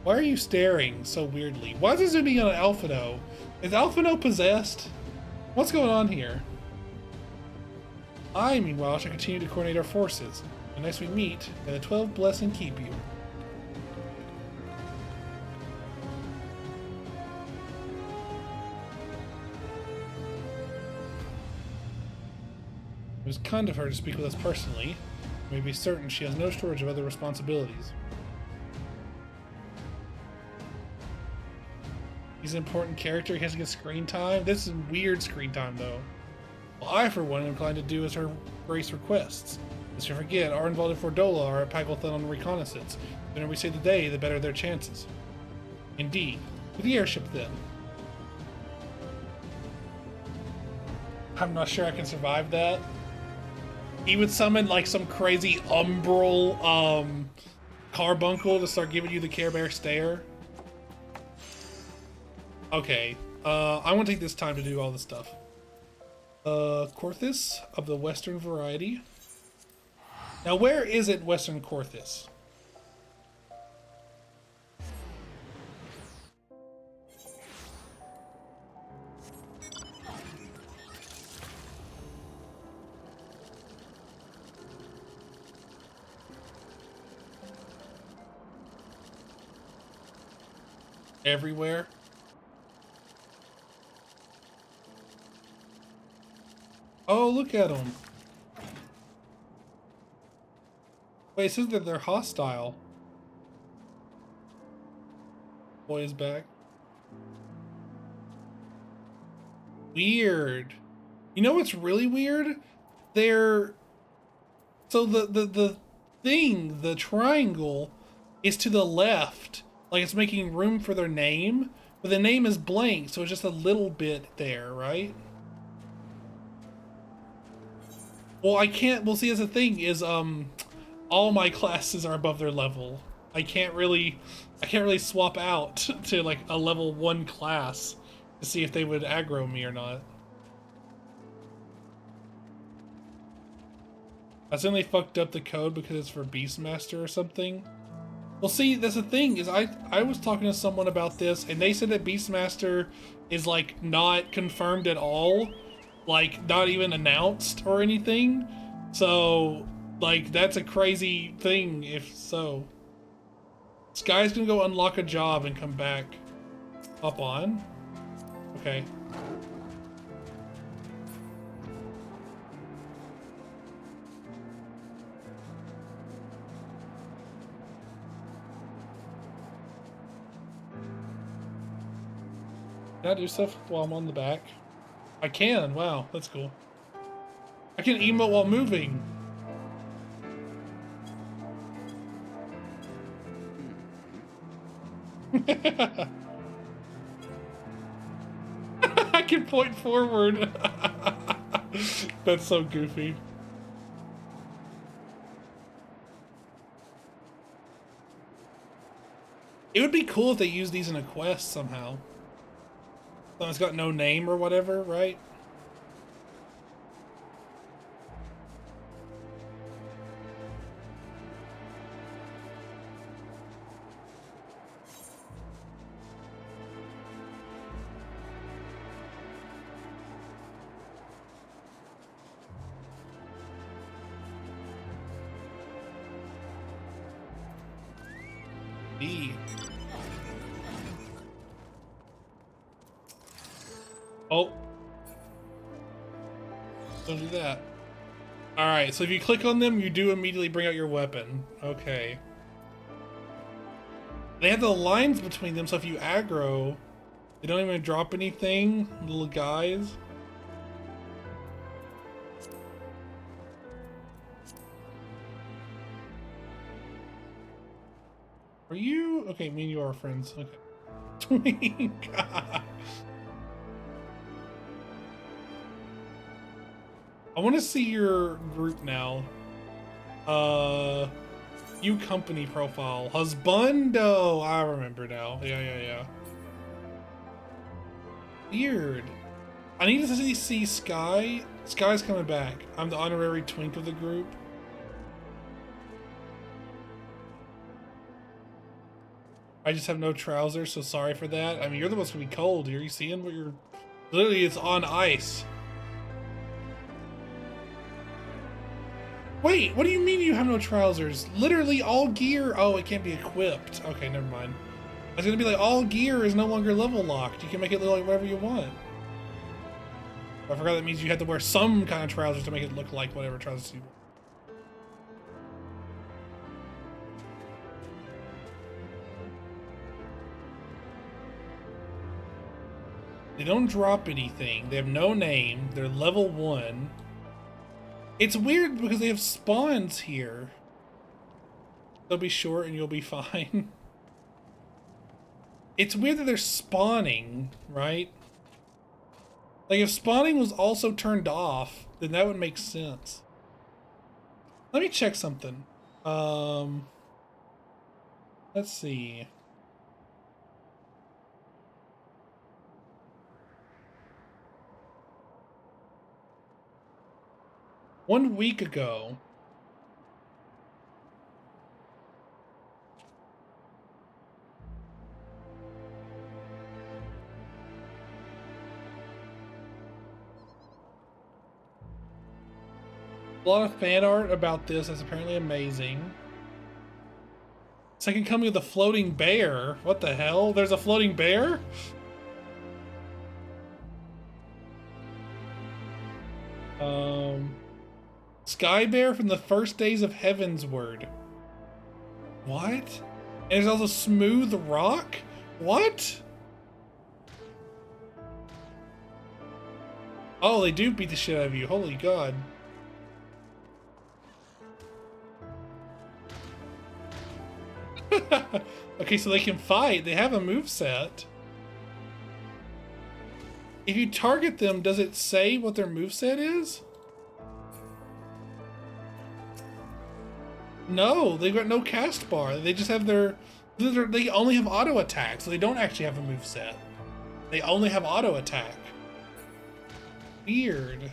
Why are you staring so weirdly? Why is it zooming on Alphinaud? Is Alphinaud possessed? What's going on here? I, meanwhile, shall continue to coordinate our forces. The next we meet, may the 12 bless and keep you. It was kind of her to speak with us personally. You may be certain she has no shortage of other responsibilities. He's an important character. He has to get screen time. This is weird screen time, though. Well, I, for one, am inclined to do as her grace requests. Lest you forget, Arnvald and Fordola are at Pagl'thon on reconnaissance. The sooner we save the day, the better their chances. Indeed. With the airship, then. I'm not sure I can survive that. He would summon like some crazy umbral carbuncle to start giving you the Care Bear stare. Okay, I want to take this time to do all this stuff. Korthis of the Western variety. Now, where is it, Western Korthis? Everywhere. Oh, look at them. Wait, it says that they're hostile. Boy is back. Weird. You know what's really weird? They're... So the thing, the triangle, is to the left. Like it's making room for their name, but the name is blank, so it's just a little bit there, right? Well, I can't, well see, that's the thing, is, all my classes are above their level. I can't really swap out to, like, a level 1 class to see if they would aggro me or not. I certainly fucked up the code because it's for Beastmaster or something. Well, see, that's the thing, is I was talking to someone about this, and they said that Beastmaster is, like, not confirmed at all. Like, not even announced or anything. So, like, that's a crazy thing if so. Sky's gonna go unlock a job and come back. Up on? Okay. Can I do stuff while I'm on the back? I can. Wow, that's cool. I can emote while moving. I can point forward. That's so goofy. It would be cool if they used these in a quest somehow. Someone's got no name or whatever, right? E. Oh. Don't do that. Alright, so if you click on them, you do immediately bring out your weapon. Okay. They have the lines between them, so if you aggro, they don't even drop anything, little guys. Are you? Okay, me and you are friends. Okay. Twink. I want to see your group now. You company profile. Husbando! I remember now. Yeah. Weird. I need to see Sky. Sky's coming back. I'm the honorary twink of the group. I just have no trousers, so sorry for that. I mean, you're the one's gonna be cold. Are you seeing what you're... Literally, it's on ice. Wait, what do you mean you have no trousers? Literally all gear... Oh, it can't be equipped. Okay, never mind. I was gonna be like, all gear is no longer level locked. You can make it look like whatever you want. I forgot that means you have to wear some kind of trousers to make it look like whatever trousers you want. They don't drop anything. They have no name. They're level 1. It's weird because they have spawns here. They'll be short and you'll be fine. It's weird that they're spawning, right? Like, if spawning was also turned off, then that would make sense. Let me check something. Let's see. One week ago, a lot of fan art about this that's apparently amazing. Second coming of the floating bear. What the hell? There's a floating bear? Sky Bear from the first days of Heavensward. What? And there's also Smooth Rock? What? Oh, they do beat the shit out of you. Holy God. Okay, so they can fight. They have a moveset. If you target them, does it say what their moveset is? No, they've got no cast bar. They just have they only have auto attack, so they don't actually have a moveset. They only have auto attack. Weird.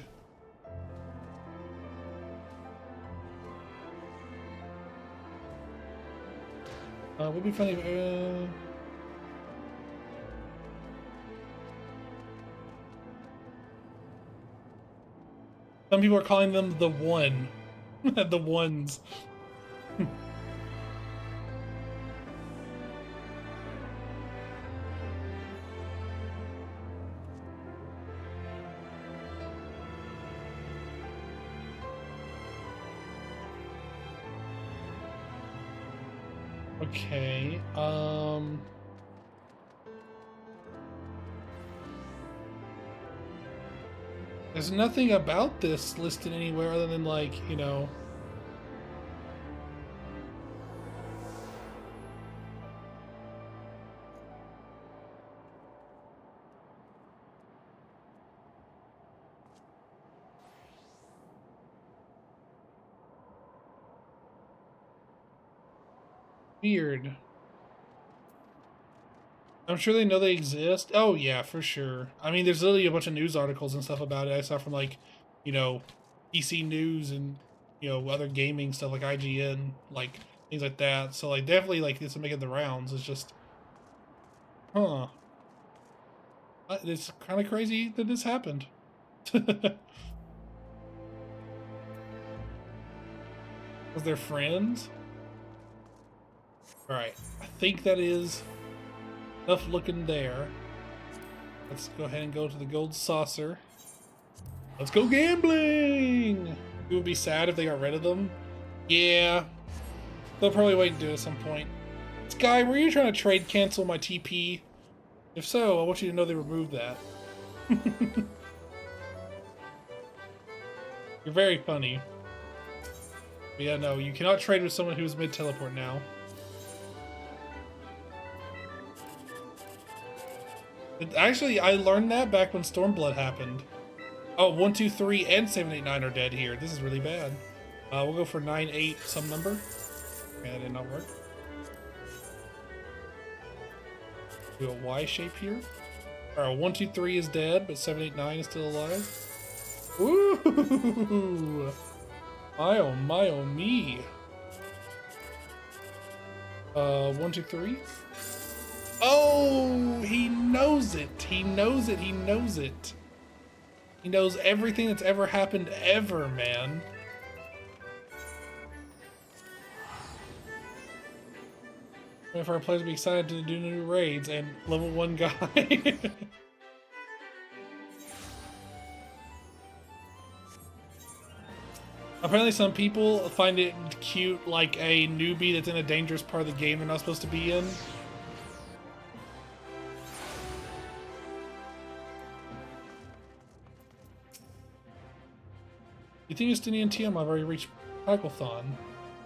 Would be funny if, some people are calling them the One. The ones. Okay, there's nothing about this listed anywhere other than, like, you know... Weird. I'm sure they know they exist. Oh, yeah, for sure. I mean, there's literally a bunch of news articles and stuff about it. I saw from, like, you know, PC News and, you know, other gaming stuff like IGN, like, things like that. So, like, definitely, like, this is making the rounds. It's just... Huh. It's kind of crazy that this happened. Was they're friends? Alright, I think that is enough looking there. Let's go ahead and go to the gold saucer. Let's go gambling! It would be sad if they got rid of them. Yeah. They'll probably wait and do it at some point. Sky, were you trying to trade cancel my TP? If so, I want you to know they removed that. You're very funny. But yeah, no, you cannot trade with someone who's mid-teleport now. Actually, I learned that back when Stormblood happened. Oh, 1, 2, 3, and 7, 8, 9 are dead here. This is really bad. We'll go for 9, 8, some number. Okay, that did not work. Do a Y shape here. Alright, 1, 2, 3 is dead, but 7, 8, 9 is still alive. Ooh! My oh me. 1, 2, 3. Oh, he knows it. He knows it. He knows it. He knows everything that's ever happened ever, man. Wait for our players to be excited to do new raids and level 1 guy. Apparently some people find it cute, like a newbie that's in a dangerous part of the game they're not supposed to be in. You think Justinian TM I've already reached Packlethon?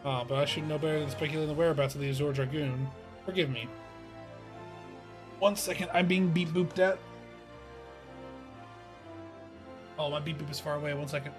But I should know better than speculating the whereabouts of the Azure Dragoon. Forgive me. 1 second, I'm being beep booped at. Oh, my beep boop is far away. 1 second.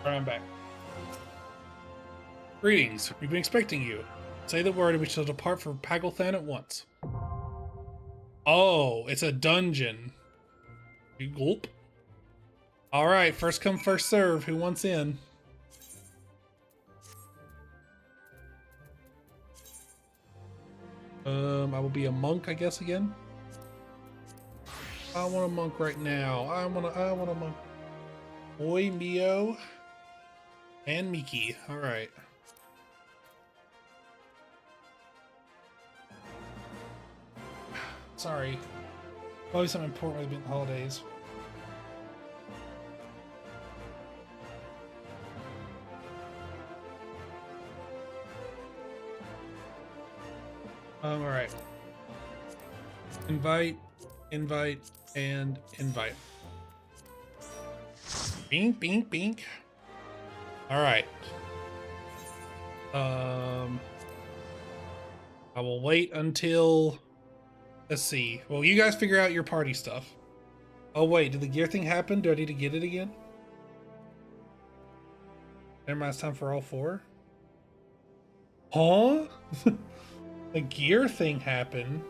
I'm back. Greetings. We've been expecting you. Say the word and we shall depart for Pagulthan at once. Oh, it's a dungeon. Gulp. Alright, first come, first serve. Who wants in? I will be a monk, I guess, again. I want a monk right now. I want a monk. Oi, Mio. And Miki. Alright. Sorry. Probably something important with the holidays. Alright. Invite, invite, and invite. Bink, bink, bink. Alright. I will wait until... Let's see. Well, you guys figure out your party stuff. Oh, wait. Did the gear thing happen? Do I need to get it again? Never mind. It's time for all 4. Huh? The gear thing happened.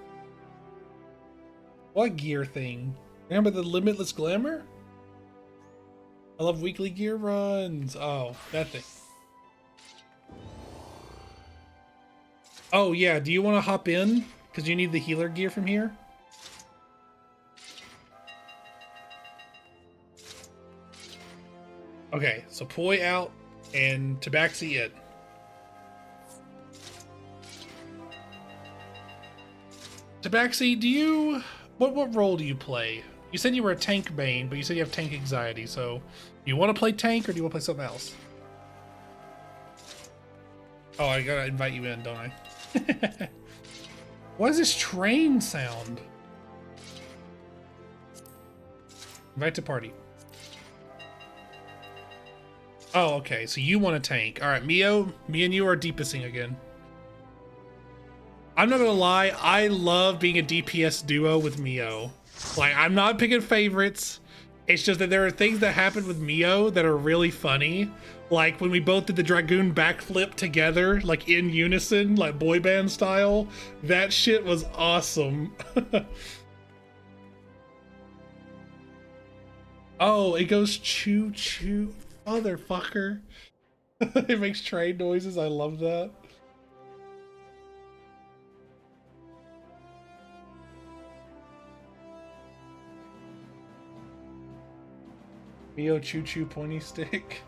What gear thing? Remember the Limitless Glamour? I love weekly gear runs. Oh, that thing. Oh yeah, do you want to hop in? Because you need the healer gear from here? Okay, so Poi out and Tabaxi in. Tabaxi, do you... What role do you play? You said you were a tank main, but you said you have tank anxiety, so... Do you want to play tank, or do you want to play something else? Oh, I gotta invite you in, don't I? What is this train sound? Invite to party. Oh, okay, so you want a tank. Alright, Mio, me and you are DPSing again. I'm not gonna lie, I love being a DPS duo with Mio. Like, I'm not picking favorites. It's just that there are things that happen with Mio that are really funny. Like when we both did the Dragoon backflip together, like in unison, like boy band style. That shit was awesome. Oh, it goes choo choo. Motherfucker. It makes train noises. I love that. Mio choo choo pointy stick.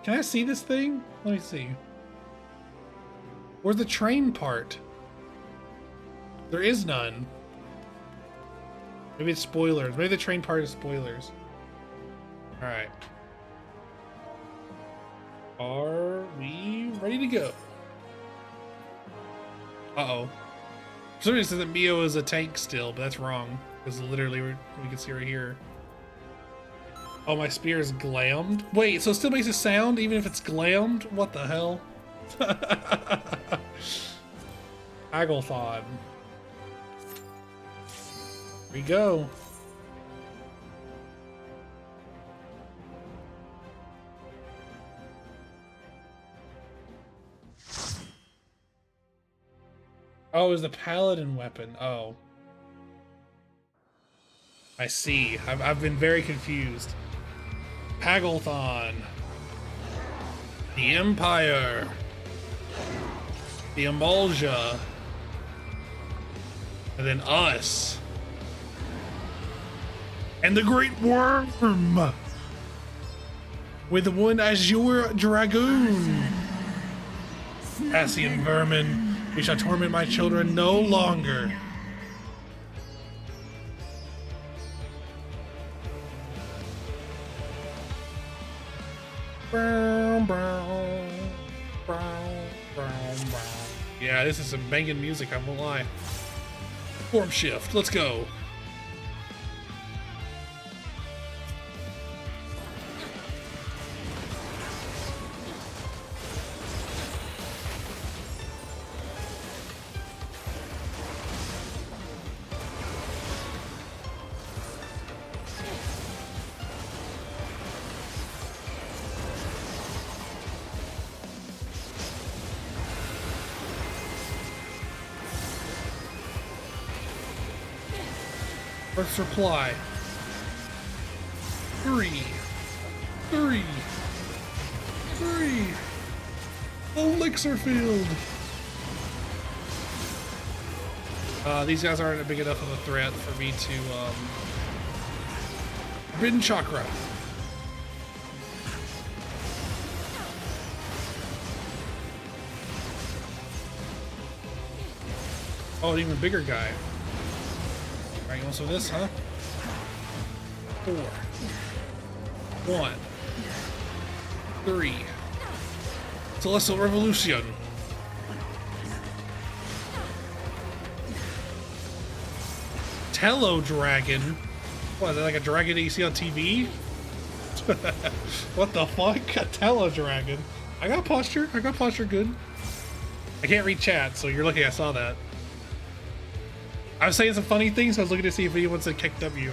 Can I see this thing? Let me see. Where's the train part? There is none. Maybe it's spoilers. Maybe the train part is spoilers. Alright. Are we ready to go? Uh-oh. For some reason it says that Mio is a tank still, but that's wrong. Because literally we can see right here. Oh, my spear is glammed? Wait, so it still makes a sound even if it's glammed? What the hell? Aglethon. Here we go. Oh, is the paladin weapon? Oh. I see. I've been very confused. Paglethon. The Empire. The Emulsia. And then us. And the Great Worm. With one Azure Dragoon. Ascian vermin, we shall torment my children no longer. Yeah, this is some banging music, I won't lie. Form shift, let's go. Let's reply. 3. Elixir field. These guys aren't big enough of a threat for me to Ridden Chakra. Oh, an even bigger guy. Alright, you want some of this, huh? 4. 1. 3. Celestial Revolution. Tello Dragon? What, is that like a dragon that you see on TV? What the fuck? A Tello Dragon. I got posture good. I can't read chat, so you're lucky I saw that. I was saying some funny things, so I was looking to see if anyone said kick W.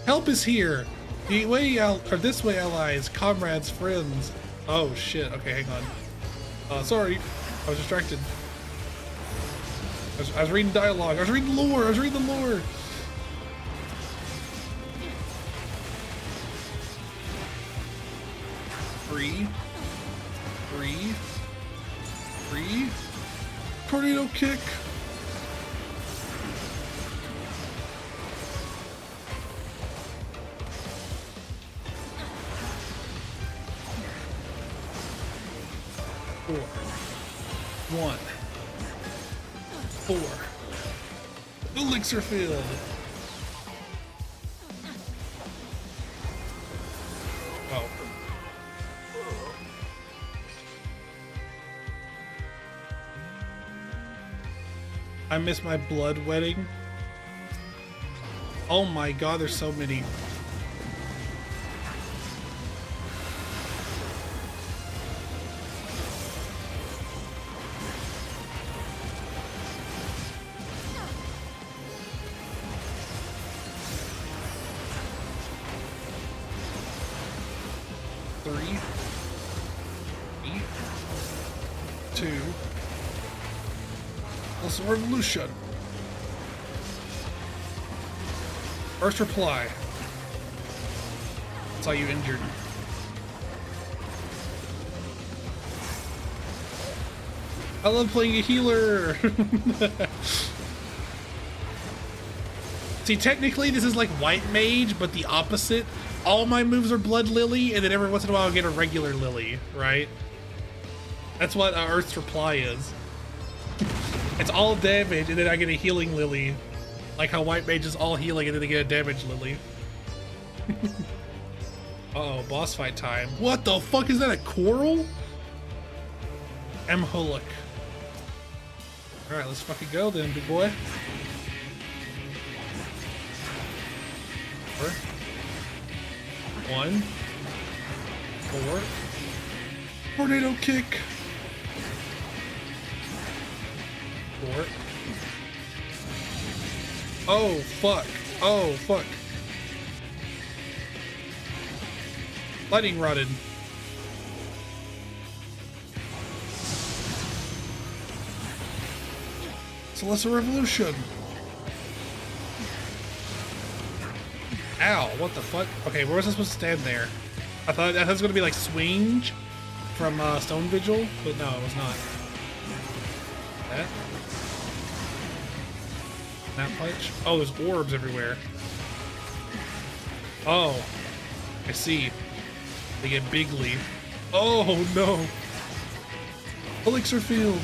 Help is here. Or this way, allies, comrades, friends. Oh shit. Okay, hang on. Sorry, I was distracted. I was reading dialogue. I was reading lore. I was reading the lore. Three. Tornado kick. Four. One. Four. Elixir field. Oh. I miss my blood wedding. Oh my god, there's so many. Three. 2. Also revolution. First reply. That's how you injured. I love playing a healer. See, technically this is like White Mage, but the opposite. All my moves are Blood Lily, and then every once in a while I get a regular Lily, right? That's what Earth's reply is. It's all damage, and then I get a healing Lily. Like how White Mage is all healing, and then they get a damage Lily. Uh-oh, boss fight time. What the fuck is that, a Coral? Amholic. Alright, let's fucking go then, big boy. 4. 1. 4. Tornado kick. 4. Oh fuck. Oh fuck. Lightning rodded. Celestial Revolution. Ow, what the fuck? Okay, where was I supposed to stand there? I thought it was gonna be like Swing from Stone Vigil, but no, it was not. That? Snap punch? Oh, there's orbs everywhere. Oh, I see. They get bigly. Oh no! Elixir field!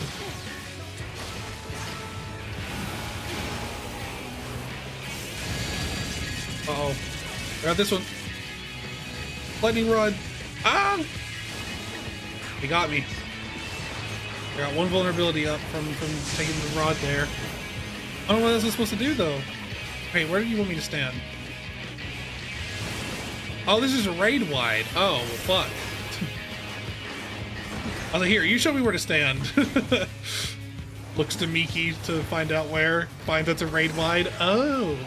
Uh-oh. I got this one. Lightning rod. Ah! He got me. I got one vulnerability up from taking the rod there. I don't know what this is supposed to do though. Wait, where do you want me to stand? Oh, this is raid wide. Oh, well, fuck. I was like, here, you show me where to stand. Looks to Miki to find out where. Finds it's a raid wide. Oh.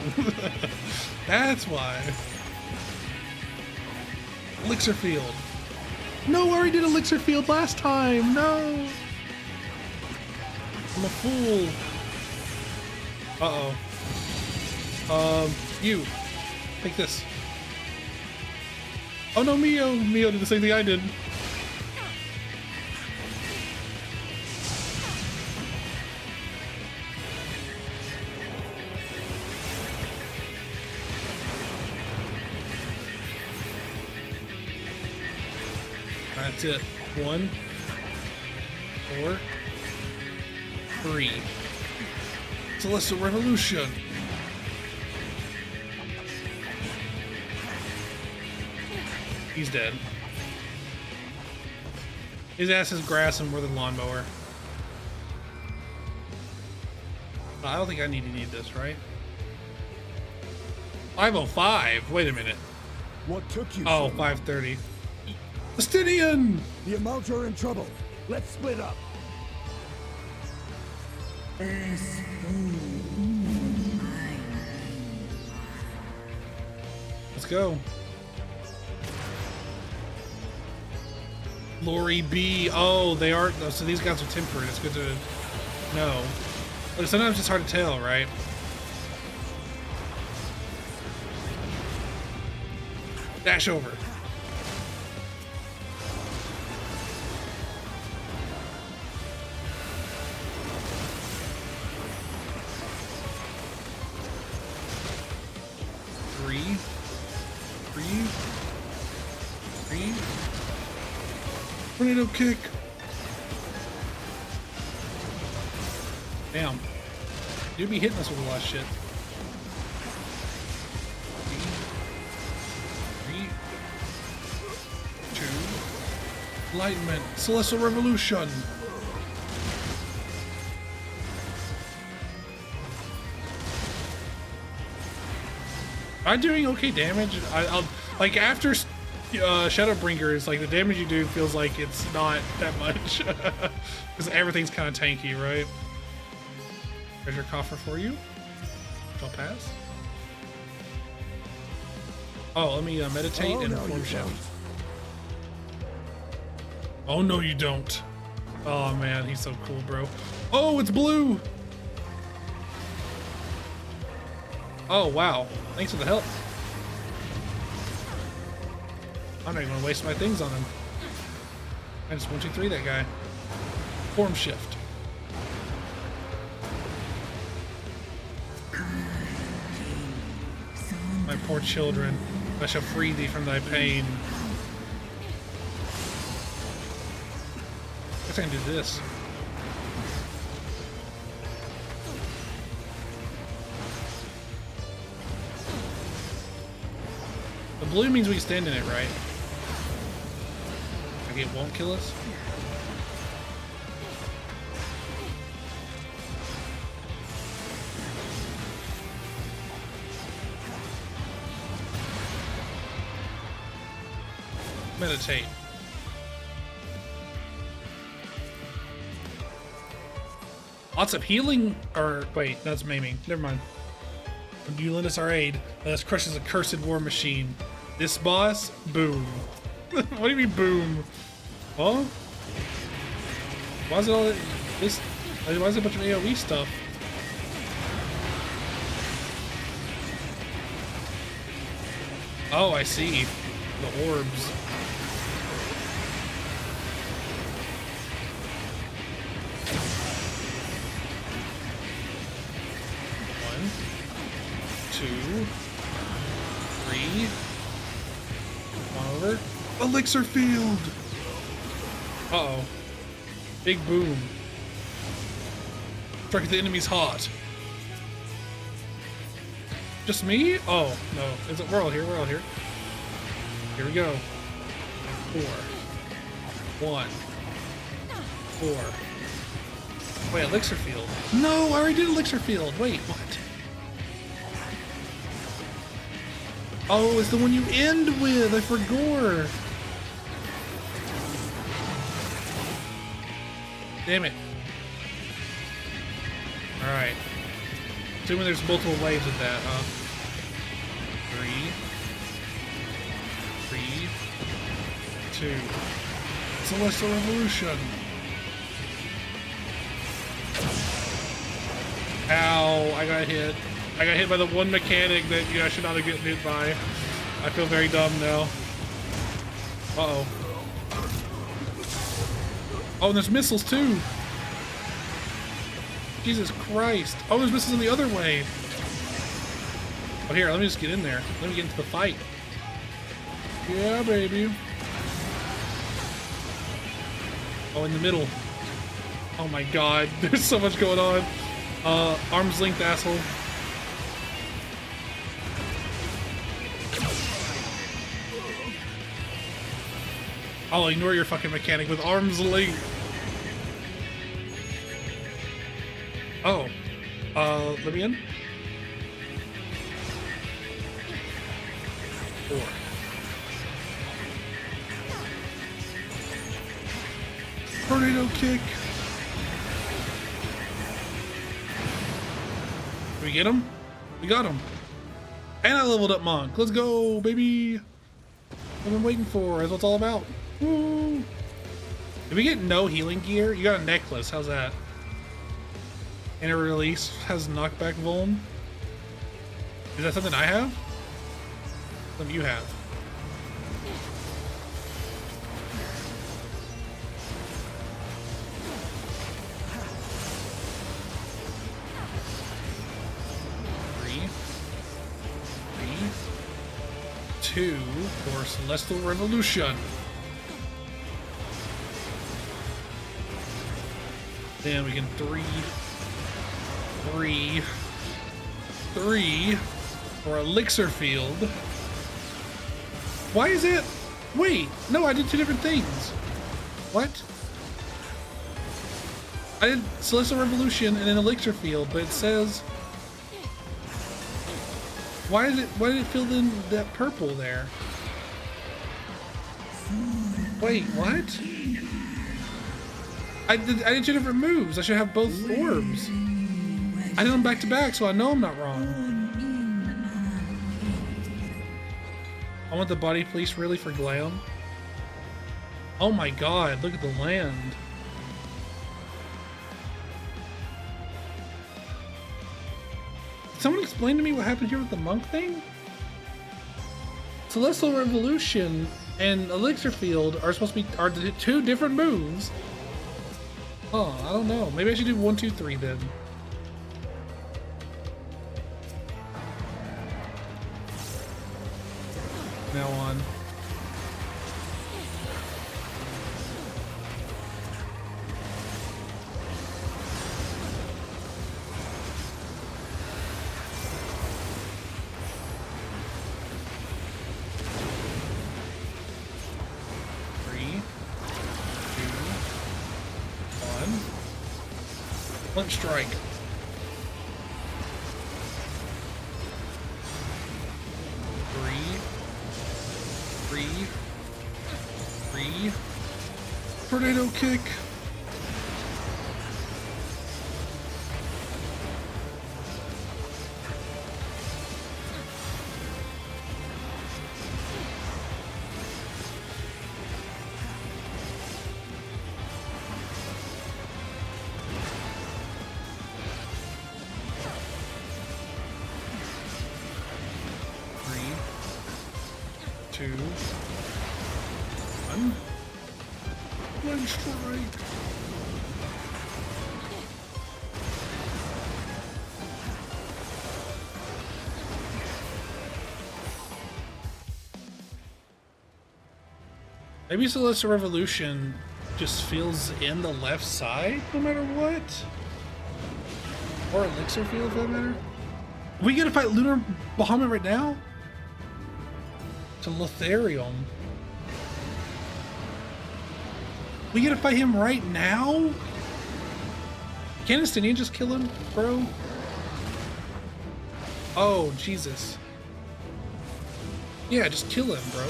That's why. Elixir field. No, I already did Elixir field last time. No. I'm a fool. Uh-oh. You. Take this. Oh no, Mio! Mio did the same thing I did. That's it. 1, 4, 3. Celestial Revolution. He's dead. His ass is grass and more than lawnmower. I don't think I need this, right? 5:05. Wait a minute. What took you? Oh, so 5:30. Justinian! The Amount are in trouble. Let's split up. Let's go. Lori B. Oh, they are. Oh, so these guys are tempered. It's good to know. But sometimes it's hard to tell, right? Dash over. Three. Tornado kick. Damn. You'd be hitting us with a lot of shit. Three. Two. Enlightenment. Celestial Revolution. I'm doing okay damage. I'll like after Shadowbringers, like the damage you do feels like it's not that much because everything's kind of tanky, right? Treasure coffer for you. I'll pass. Oh, let me meditate and form shift. Oh no, you don't. Oh man, he's so cool, bro. Oh, it's blue. Oh wow, thanks for the help. I'm not even gonna waste my things on him. I just 1, 2, 3 that guy. Form shift. My poor children, I shall free thee from thy pain. I guess I can do this. The blue means we can stand in it, right? Okay, it won't kill us? Meditate. Lots of healing, or wait, that's maiming. Never mind. When you lend us our aid, let us crush this accursed war machine. This boss, boom. What do you mean, boom? Huh? Why is it all this? Why is it a bunch of AoE stuff? Oh, I see. The orbs. One, two, three. One over. Elixir field. Uh-oh. Big boom. Strike the enemy's heart. Just me? Oh, no. Is it? We're all here. We're all here. Here we go. 4. 1. 4. Wait, elixir field. No, I already did elixir field. Wait, what? Oh, it's the one you end with. I forgot. Damn it. Alright. Assuming there's multiple waves of that, huh? 3, 2. Celestial Revolution. Ow, I got hit. I got hit by the one mechanic that I should not have gotten hit by. I feel very dumb now. Uh-oh. Oh, and there's missiles too. Jesus Christ. Oh, there's missiles in the other way. Oh, here, let me just get in there. Let me get into the fight. Yeah, baby. Oh, in the middle. Oh my god, there's so much going on. Arm's length, asshole. I'll ignore your fucking mechanic with arm's length. Oh. Let me in. 4. Tornado kick. Did we get him? We got him. And I leveled up Monk. Let's go, baby. I've been waiting for. That's what it's all about. Woo. Did we get no healing gear? You got a necklace. How's that? And a release has knockback vuln. Is that something I have? Something you have? Two for Celestial Revolution. Then we can three for Elixir Field. Why is it? Wait, no, I did two different things. What? I did Celestial Revolution and then Elixir Field, but it says. Why did it fill in that purple there? Wait, what? I did two different moves. I should have both orbs. I did them back to back, so I know I'm not wrong. I want the body police really for glam. Oh my god, look at the land. Someone explain to me what happened here with the monk thing? Celestial Revolution and Elixir Field are supposed to be the two different moves. Oh, I don't know. Maybe I should do 1, 2, 3 then. Now on. Flint strike. Three. Tornado kick. Two, one strike. Maybe Celestial Revolution just fills in the left side no matter what? Or Elixir Field for that matter? We gotta fight Lunar Bahamut right now? To Lotharium. We gotta fight him right now? Can't Estinian just kill him, bro? Oh, Jesus. Yeah, just kill him, bro.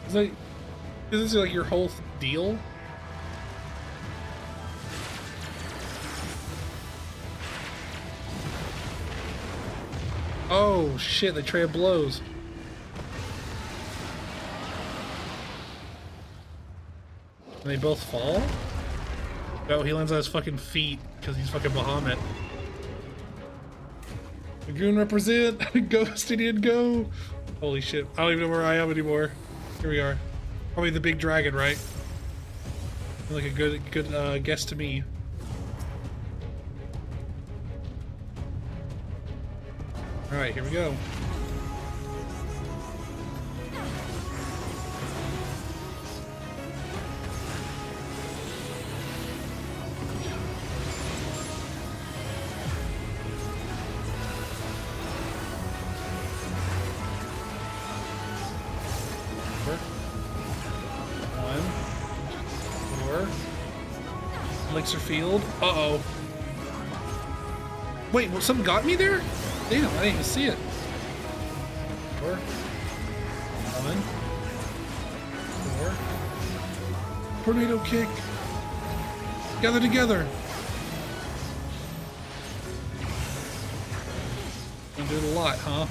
Is this like your whole deal? Oh shit, they trade blows. And they both fall? Oh, he lands on his fucking feet because he's fucking Bahamut. Lagoon represent! Go, Estinian, go! Holy shit, I don't even know where I am anymore. Here we are. Probably the big dragon, right? Like a good guess to me. Alright, here we go. Elixir Field. Uh-oh. Wait, well, something got me there? Damn, I didn't even see it. 4. 1. 4. Tornado kick. Gather together. I'm doing a lot, huh?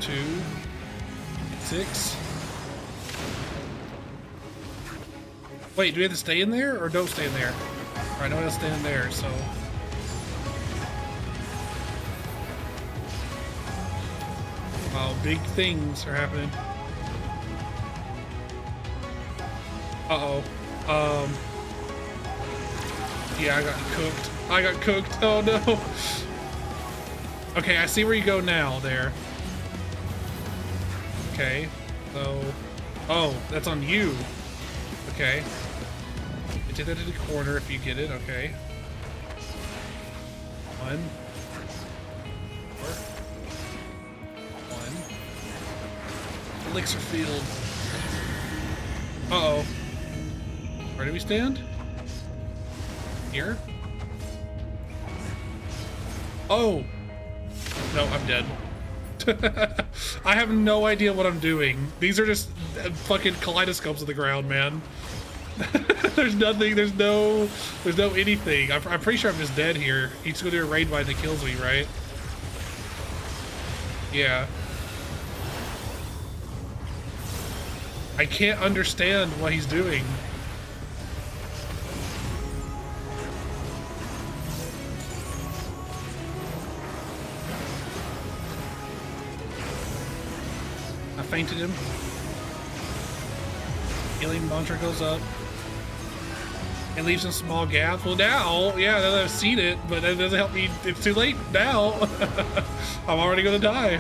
2, 6. Wait, do we have to stay in there or don't stay in there? All right, no, I have to stay in there, so. Oh, big things are happening. Uh-oh. Yeah, I got cooked. I got cooked. Oh, no. Okay, I see where you go now, there. Okay, so... Oh, that's on you. Okay. You take that to the corner if you get it, okay. 1. 4. 1. Elixir field. Uh-oh. Where do we stand? Here? Oh! No, I'm dead. I have no idea what I'm doing. These are just fucking kaleidoscopes on the ground, man. There's nothing, there's no anything. I'm pretty sure I'm just dead here. He's gonna do a raid bind that kills me, right? Yeah. I can't understand what he's doing. I fainted him. Healing mantra goes up. It leaves some small gaps. Well, now, yeah, now that I've seen it, but that doesn't help me. It's too late now. I'm already gonna die.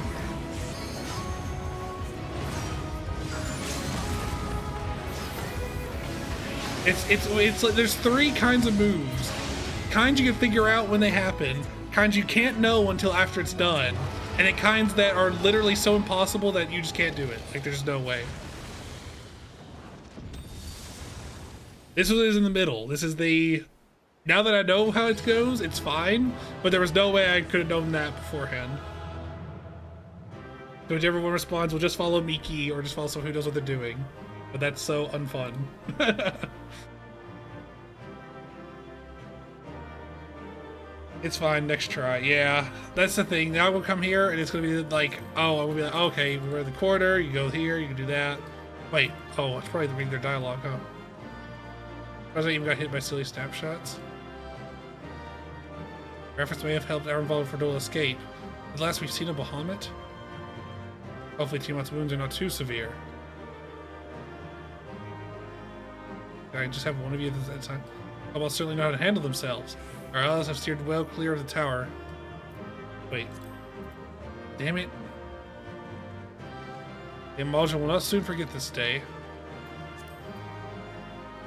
It's like there's 3 kinds of moves. Kinds you can figure out when they happen. Kinds you can't know until after it's done. And then kinds that are literally so impossible that you just can't do it. Like, there's no way. This is in the middle. This is the... Now that I know how it goes, it's fine. But there was no way I could have known that beforehand. So whichever one responds, will just follow Miki or just follow someone who knows what they're doing. But that's so unfun. It's fine, next try. Yeah, that's the thing. Now we'll come here and it's gonna be like, oh, I'm gonna be like, okay, we're in the corner, you go here, you can do that. Wait, oh, it's probably reading their dialogue, huh? I even got hit by silly snapshots. Reference may have helped our involved for dual escape. At last we've seen a Bahamut. Hopefully Tiamat's wounds are not too severe. Can I just have one of you at a time? I'll certainly know how to handle themselves. Our allies have steered well clear of the tower. Wait. Damn it. The Emulsion will not soon forget this day.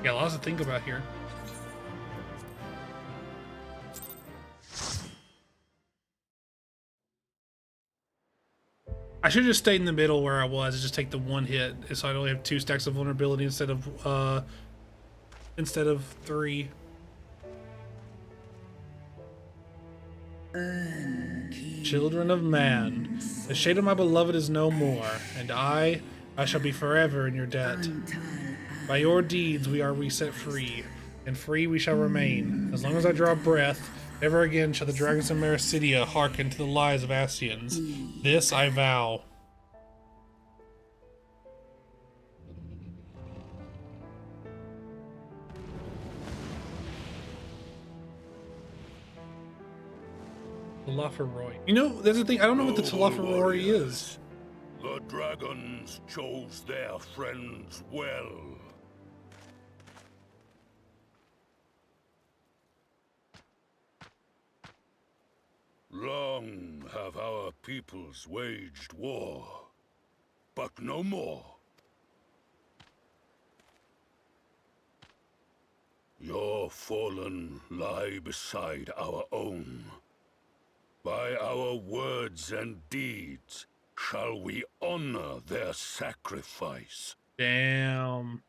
Got lots to think about here. I should have just stayed in the middle where I was and just take the 1 hit, so I'd only have 2 stacks of vulnerability instead of 3. Children of man, the shade of my beloved is no more, and I shall be forever in your debt. By your deeds we are reset free, and free we shall remain. As long as I draw breath, never again shall the dragons of Mericidia hearken to the lies of Ascians. This I vow. Telophoroi. You know, there's a thing, I don't know what the Telophoroi is. The dragons chose their friends well. Long have our peoples waged war, but no more. Your fallen lie beside our own. By our words and deeds shall we honor their sacrifice. Damn.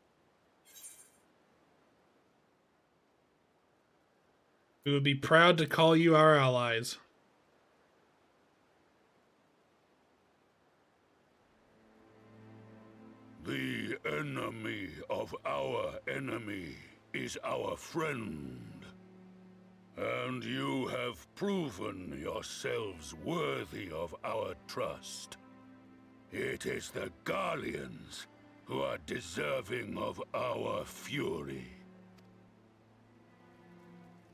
We would be proud to call you our allies. The enemy of our enemy is our friend. And you have proven yourselves worthy of our trust. It is the Garleans who are deserving of our fury.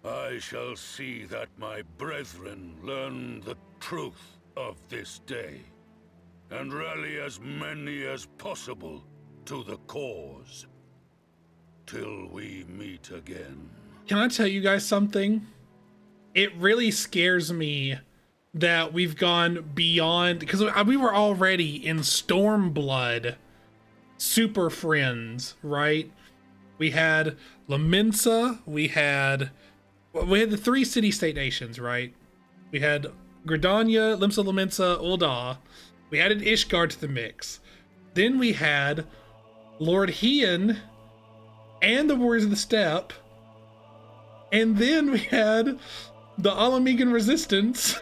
I shall see that my brethren learn the truth of this day, and rally as many as possible to the cause, till we meet again. Can I tell you guys something? It really scares me that we've gone beyond, because we were already in Stormblood super friends, right? We had Lamensa, we had the 3 city-state nations, right? We had Gridania, Limsa, Lamensa, Ul'dah. We added Ishgard to the mix. Then we had Lord Hien and the Warriors of the Steppe. And then we had the Alamegan Resistance.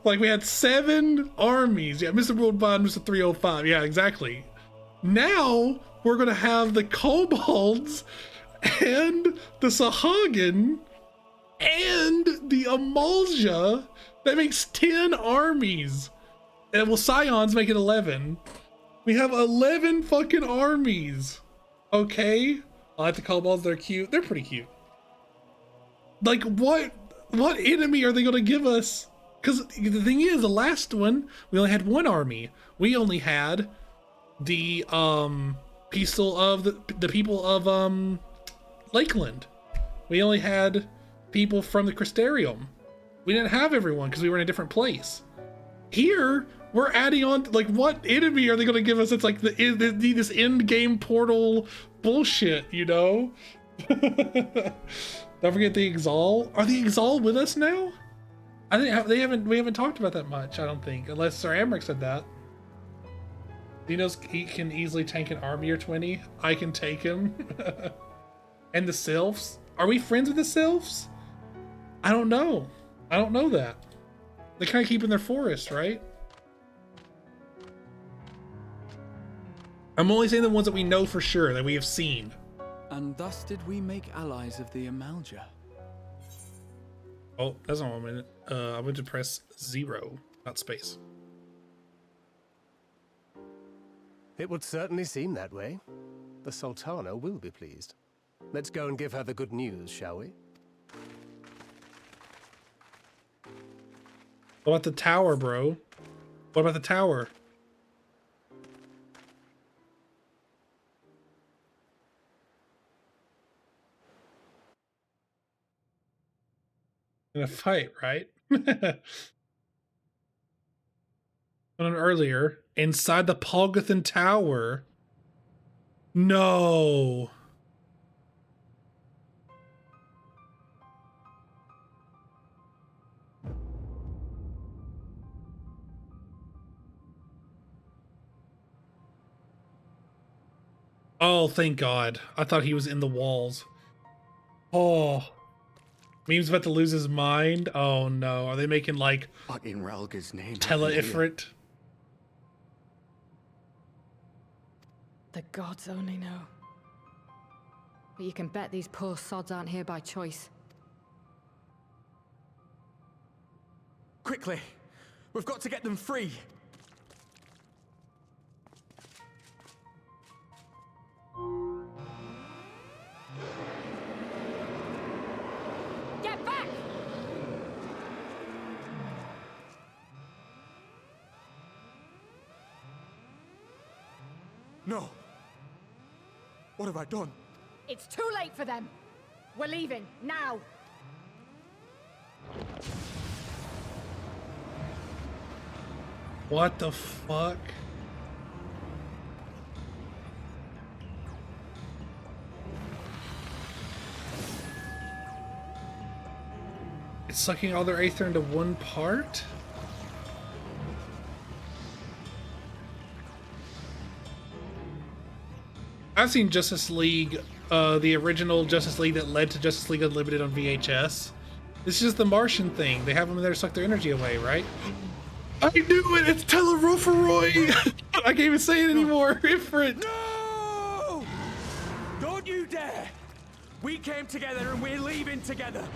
Like, we had 7 armies. Yeah, Mr. Worldwide, Mr. 305. Yeah, exactly. Now, we're going to have the Kobolds and the Sahagin and the Amalja. That makes 10 armies. And well, Scions make it 11. We have 11 fucking armies. Okay? I like the Kobolds. They're cute. They're pretty cute. Like, what enemy are they going to give us? Because the thing is, the last one, we only had 1 army. We only had the people of the people of Lakeland. We only had people from the Crystarium. We didn't have everyone because we were in a different place. Here, we're adding on, like, what enemy are they going to give us? It's like this end game portal bullshit, you know? Don't forget the Exal. Are the Exal with us now? We haven't talked about that much, I don't think, unless Sir Amric said that. He knows he can easily tank an army or 20. I can take him. And the Sylphs? Are we friends with the Sylphs? I don't know. I don't know that. They kind of keep in their forest, right? I'm only saying the ones that we know for sure, that we have seen. And thus did we make allies of the Amalja. Oh, that's not 1 minute. I went to press 0, not space. It would certainly seem that way. The Sultana will be pleased. Let's go and give her the good news, shall we? What about the tower, bro? What about the tower? In a fight, right? Earlier, inside the Polgathan Tower. No. Oh, thank God. I thought he was in the walls. Oh. Meme's about to lose his mind. Oh no. Are they making like But in Ralga's name, Tela Ifrit? The gods only know. But you can bet these poor sods aren't here by choice. Quickly! We've got to get them free! Get back! No! What have I done? It's too late for them. We're leaving, now. What the fuck? It's sucking all their aether into one part? I've seen Justice League, the original Justice League that led to Justice League Unlimited on VHS. This is just the Martian thing. They have them in there to suck their energy away, right? I knew it! It's Teleroferoi! I can't even say it anymore. Ifrit! No! Don't you dare! We came together and we're leaving together!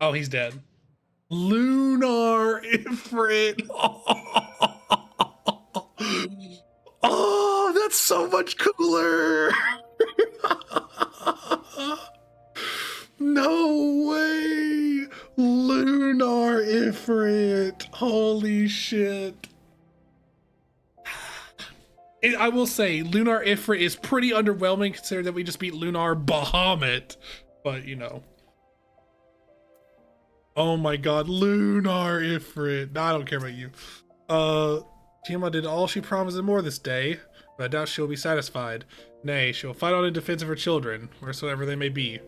Oh, he's dead. Lunar Ifrit! so much cooler. No way. Lunar Ifrit. Holy shit. I will say, Lunar Ifrit is pretty underwhelming considering that we just beat Lunar Bahamut. But, you know. Oh my god, Lunar Ifrit. No, I don't care about you. Tiamat did all she promised and more this day, but I doubt she'll be satisfied. Nay, she'll fight on in defense of her children, wheresoever they may be.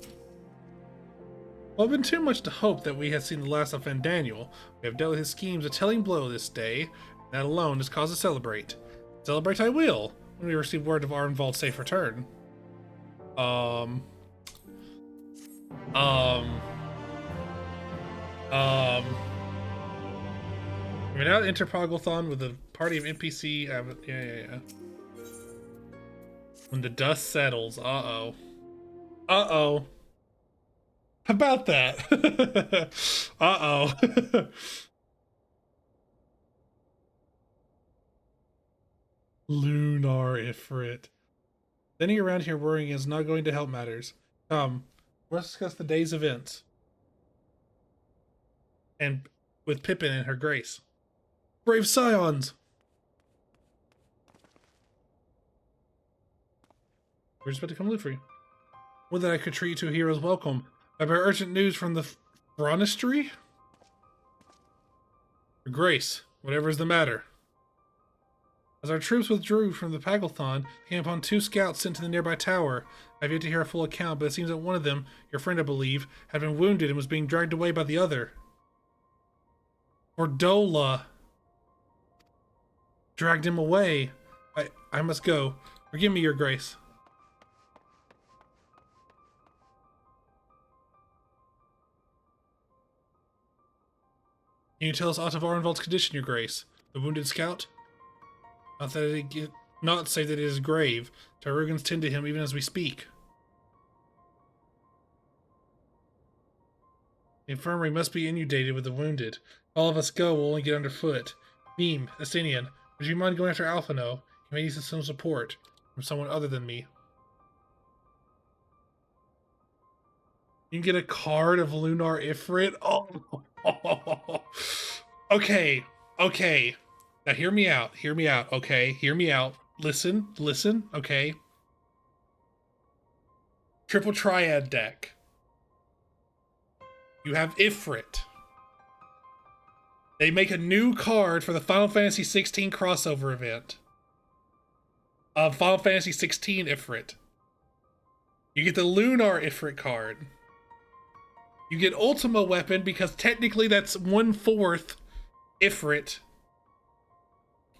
Well, it'd been too much to hope that we had seen the last of Fandaniel. We have dealt with his schemes a telling blow this day, and that alone is cause to celebrate. Celebrate I will, when we receive word of Arnvald's safe return. We're now enter Pogglethon with a party of NPC. Yeah. When the dust settles. Uh-oh. Uh-oh. How about that? Uh-oh. Lunar Ifrit. Standing around here worrying is not going to help matters. Let's discuss the day's events. And with Pippin and her grace. Brave Scions! We're just about to come loot for you. Would that I could treat you to a hero's welcome. I bear urgent news from the Fronistry? Your grace, whatever is the matter. As our troops withdrew from the Pagglethon, came upon 2 scouts sent to the nearby tower. I have yet to hear a full account, but it seems that one of them, your friend I believe, had been wounded and was being dragged away by the other. Ordola dragged him away. I must go. Forgive me, your grace. Can you tell us aught of Arnvald's condition, your grace? The wounded scout? Not say that it is grave. Tarugans tend to him even as we speak. The infirmary must be inundated with the wounded. All of us go, we'll only get underfoot. Beam, Estinian, would you mind going after Alphino? He may need some support from someone other than me. You can get a card of Lunar Ifrit? Oh. Okay. Now hear me out, okay? Hear me out. Listen, okay? Triple Triad deck. You have Ifrit. They make a new card for the Final Fantasy XVI crossover event. Final Fantasy XVI Ifrit. You get the Lunar Ifrit card. You get Ultima Weapon because technically that's 1/4 Ifrit.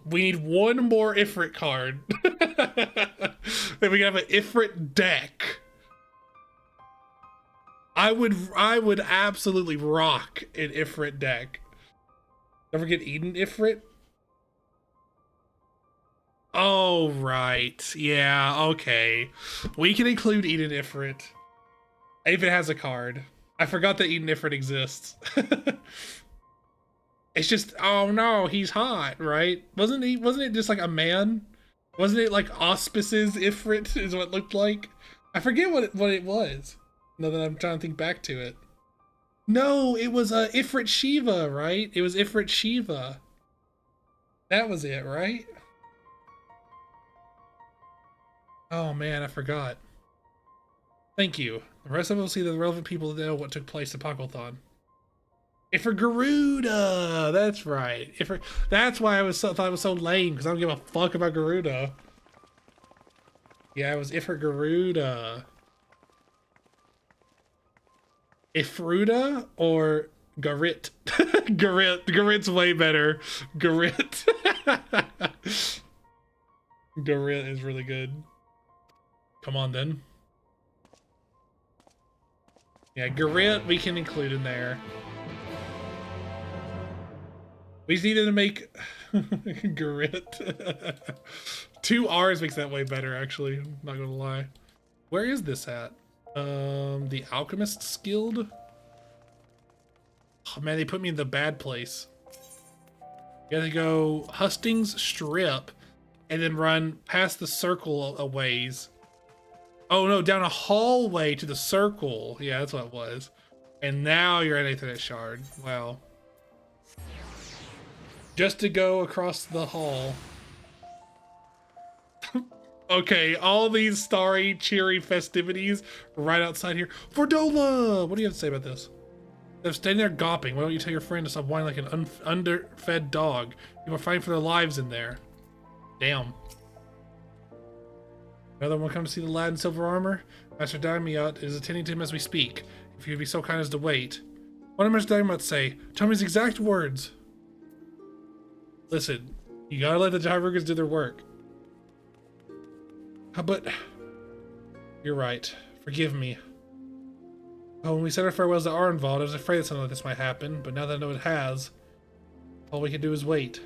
We need one more Ifrit card. Then we can have an Ifrit deck. I would absolutely rock an Ifrit deck. Don't forget Eden Ifrit. Oh, right. Yeah, okay. We can include Eden Ifrit. If it has a card. I forgot that Eden Ifrit exists. It's just, oh no, he's hot, right? Wasn't it just like a man? Wasn't it like Auspices Ifrit is what it looked like? I forget what it was. Now that I'm trying to think back to it. No, it was Ifrit Shiva, right? It was Ifrit Shiva. That was it, right? Oh man, I forgot. Thank you. The rest of us will see the relevant people that know what took place at Pogglethon. Ifrit Garuda! That's right. That's why I thought it was so lame, because I don't give a fuck about Garuda. Yeah, it was Ifrit Garuda. Ifruda or Garit? Garit's way better. Garit. Garit is really good. Come on then. Yeah, Garit we can include in there. We just needed to make Garit. 2 R's makes that way better, actually. I'm not gonna lie. Where is this at? The Alchemist's Guild? Oh man, they put me in the bad place. You gotta go Hustings Strip, and then run past the circle a ways. Oh no, down a hallway to the circle. Yeah, that's what it was. And now you're at Aethernet Shard. Wow. Just to go across the hall. Okay, all these starry, cheery festivities right outside here. Fordola! What do you have to say about this? They're standing there gawping. Why don't you tell your friend to stop whining like an underfed dog? People are fighting for their lives in there. Damn. Another one come to see the lad in silver armor? Master Daimiot is attending to him as we speak. If you'd be so kind as to wait. What did Master Daimiot say? Tell me his exact words. Listen, you gotta let the Jaivergas do their work. But you're right. Forgive me. Oh, when we said our farewells to Arenvald, I was afraid that something like this might happen, but now that I know it has, all we can do is wait.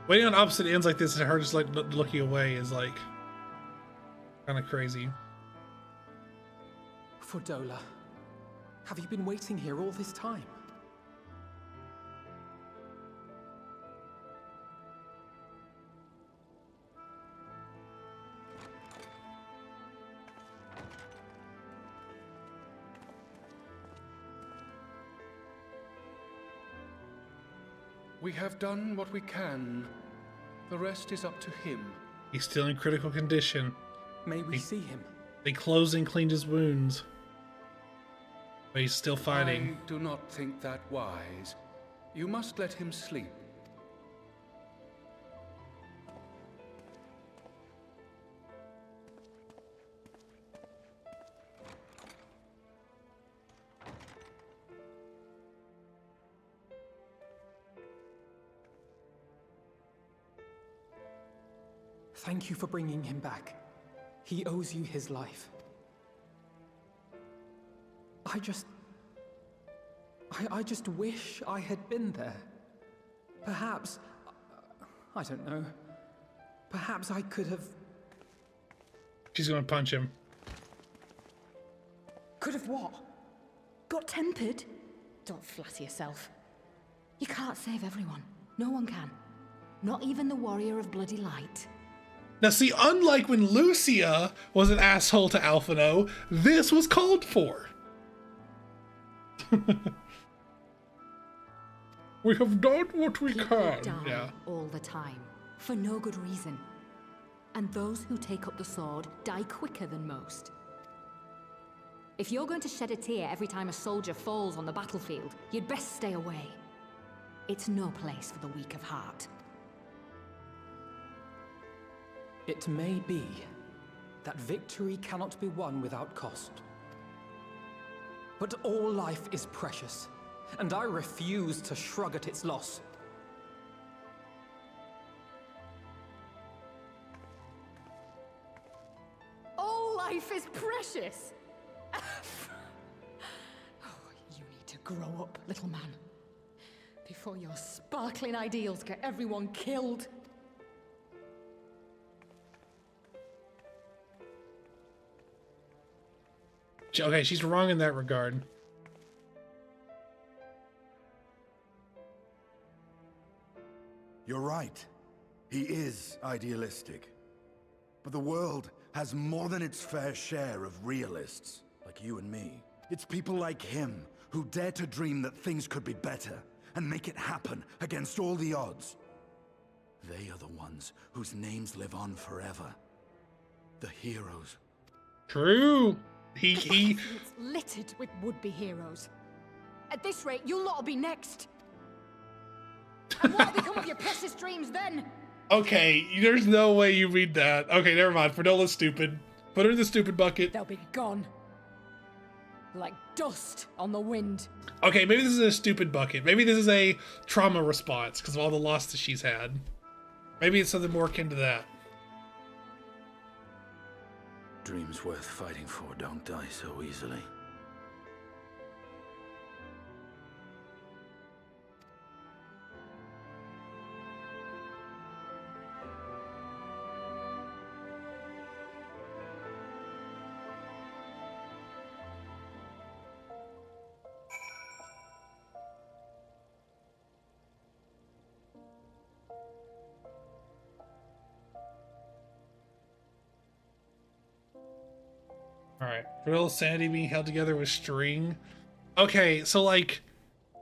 Waiting on opposite ends like this and her just like looking away is like kind of crazy. Fordola, have you been waiting here all this time? We have done what we can. The rest is up to him. He's still in critical condition. May we see him? They closed and cleaned his wounds. But he's still fighting. I do not think that wise. You must let him sleep. Thank you for bringing him back. He owes you his life. I just wish I had been there. Perhaps, I don't know. Perhaps I could have... She's gonna punch him. Could have what? Got tempered? Don't flatter yourself. You can't save everyone. No one can. Not even the warrior of bloody light. Now see, unlike when Lucia was an asshole to Alphino, this was called for. We have done what we People can. die Yeah. all the time, for no good reason. And those who take up the sword die quicker than most. If you're going to shed a tear every time a soldier falls on the battlefield, you'd best stay away. It's no place for the weak of heart. It may be that victory cannot be won without cost. But all life is precious, and I refuse to shrug at its loss. All life is precious! Oh, you need to grow up, little man. Before your sparkling ideals get everyone killed. Okay, she's wrong in that regard. You're right. He is idealistic. But the world has more than its fair share of realists, like you and me. It's people like him who dare to dream that things could be better and make it happen against all the odds. They are the ones whose names live on forever. The heroes. True. He It's littered with would-be heroes. At this rate, you lot'll be next. And what'll become of your precious dreams then? Okay, there's no way you read that. Okay, never mind. Ferdola's stupid. Put her in the stupid bucket. They'll be gone. Like dust on the wind. Okay, maybe this is a stupid bucket. Maybe this is a trauma response because of all the losses she's had. Maybe it's something more akin to that. Dreams worth fighting for don't die so easily. Alright. Drill sanity being held together with string. Okay, so like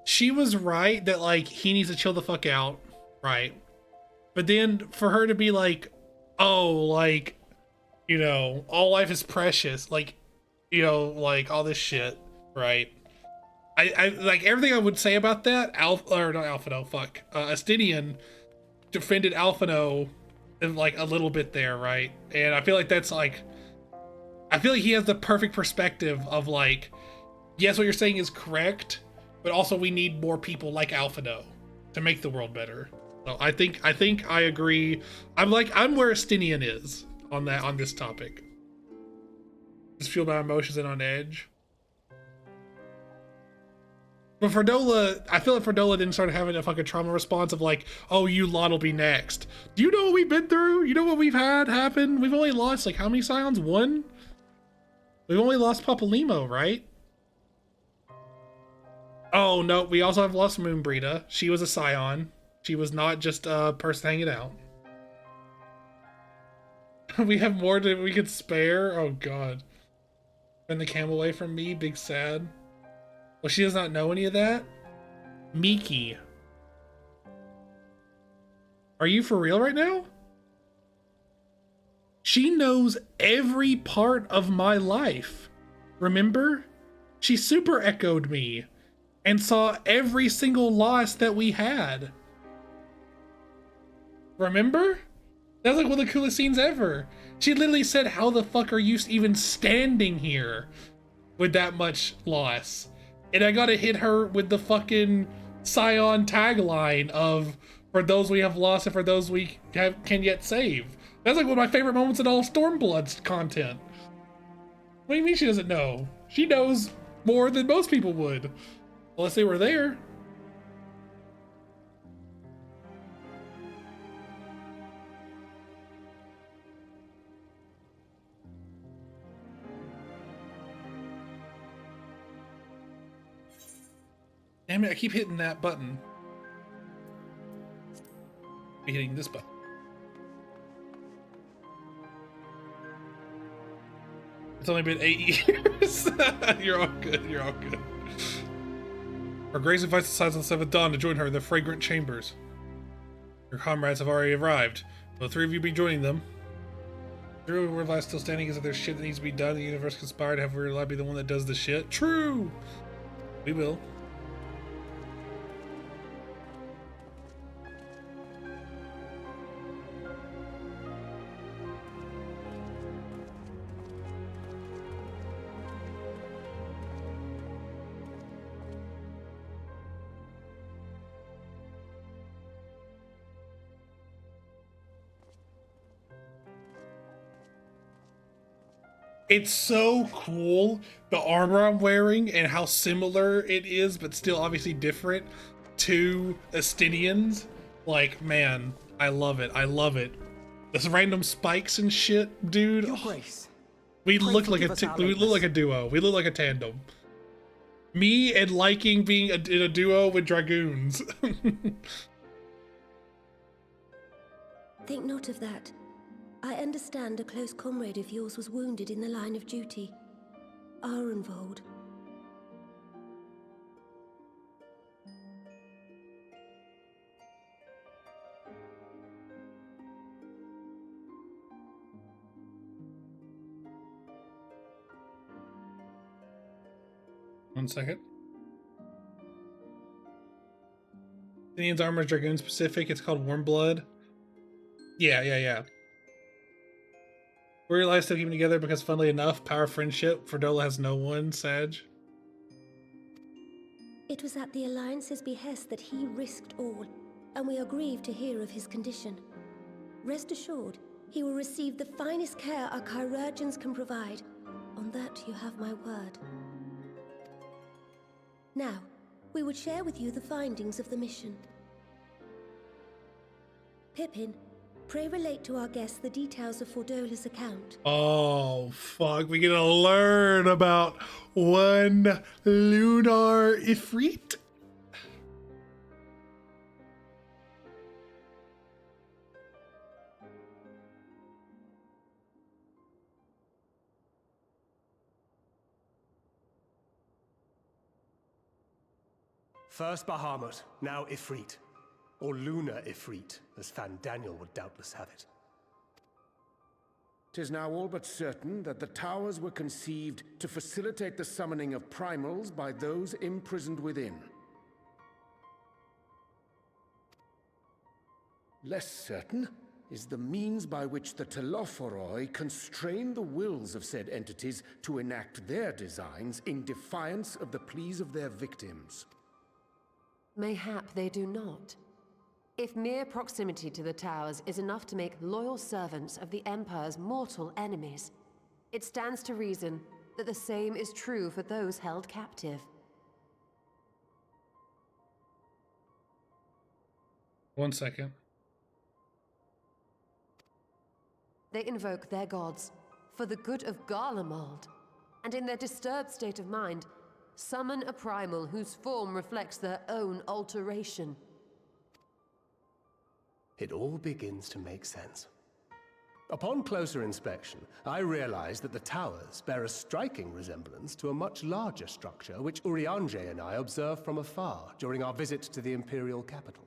she was right that like he needs to chill the fuck out, right? But then for her to be like, oh, like, you know, all life is precious, like, you know, like all this shit, right? I like everything I would say about that. Estinian defended Alphino in like a little bit there, right? And I feel like that's like, I feel like he has the perfect perspective of like, yes, what you're saying is correct, but also we need more people like Alphino to make the world better. So I think I agree. I'm where Estinian is on this topic. Just feel my emotions and on edge. But Ferdola, I feel like Ferdola didn't start having a fucking trauma response of like, oh, you lot will be next. Do you know what we've been through? You know what we've had happen? We've only lost like how many Scions? One? We've only lost Papalymo, right? Oh no, we also have lost Moonbreeda. She was a Scion. She was not just a person hanging out. We have more than we could spare. Oh god. Bring the camel away from me, big sad. Well, she does not know any of that. Miki. Are you for real right now? She knows every part of my life. Remember? She super echoed me and saw every single loss that we had. Remember? That was like one of the coolest scenes ever. She literally said, how the fuck are you even standing here with that much loss? And I gotta hit her with the fucking Scion tagline of, for those we have lost and for those we can yet save. That's like one of my favorite moments in all Stormblood's content. What do you mean she doesn't know? She knows more than most people would. Unless they were there. Damn it, I keep hitting that button. Be hitting this button. It's only been 8 years. You're all good, you're all good. Her grace invites the Scions of the Seventh Dawn to join her in the fragrant chambers. Your comrades have already arrived. Will the three of you be joining them? The true word lies still standing is that there's shit that needs to be done. The universe conspired to have Weird Light be the one that does the shit. True! We will. It's so cool, the armor I'm wearing and how similar it is, but still obviously different to Estinians. Like, man, I love it. I love it. This random spikes and shit, dude. Your Grace. We Pray look like forgive us our we look like a duo. We look like a tandem. Me and liking being in a duo with dragoons. Think not of that. I understand a close comrade of yours was wounded in the line of duty. Arenvold. One second. Indian's armor is dragoon specific. It's called Warm Blood. Yeah. We realize still keeping together because, funnily enough, power friendship. Ferdola has no one, Sag. It was at the Alliance's behest that he risked all, and we are grieved to hear of his condition. Rest assured, he will receive the finest care our chirurgeons can provide. On that you have my word. Now, we would share with you the findings of the mission. Pippin, pray relate to our guests the details of Fordola's account. Oh, fuck. We're gonna learn about one lunar Ifrit. First Bahamut, now Ifrit. Or Lunar Ifrit, as Fan Daniel would doubtless have it. 'Tis now all but certain that the towers were conceived to facilitate the summoning of primals by those imprisoned within. Less certain is the means by which the Telophoroi constrain the wills of said entities to enact their designs in defiance of the pleas of their victims. Mayhap they do not. If mere proximity to the towers is enough to make loyal servants of the Empire's mortal enemies, it stands to reason that the same is true for those held captive. One second. They invoke their gods for the good of Garlemald, and in their disturbed state of mind, summon a primal whose form reflects their own alteration. It all begins to make sense. Upon closer inspection, I realized that the towers bear a striking resemblance to a much larger structure which Urianger and I observed from afar during our visit to the Imperial capital.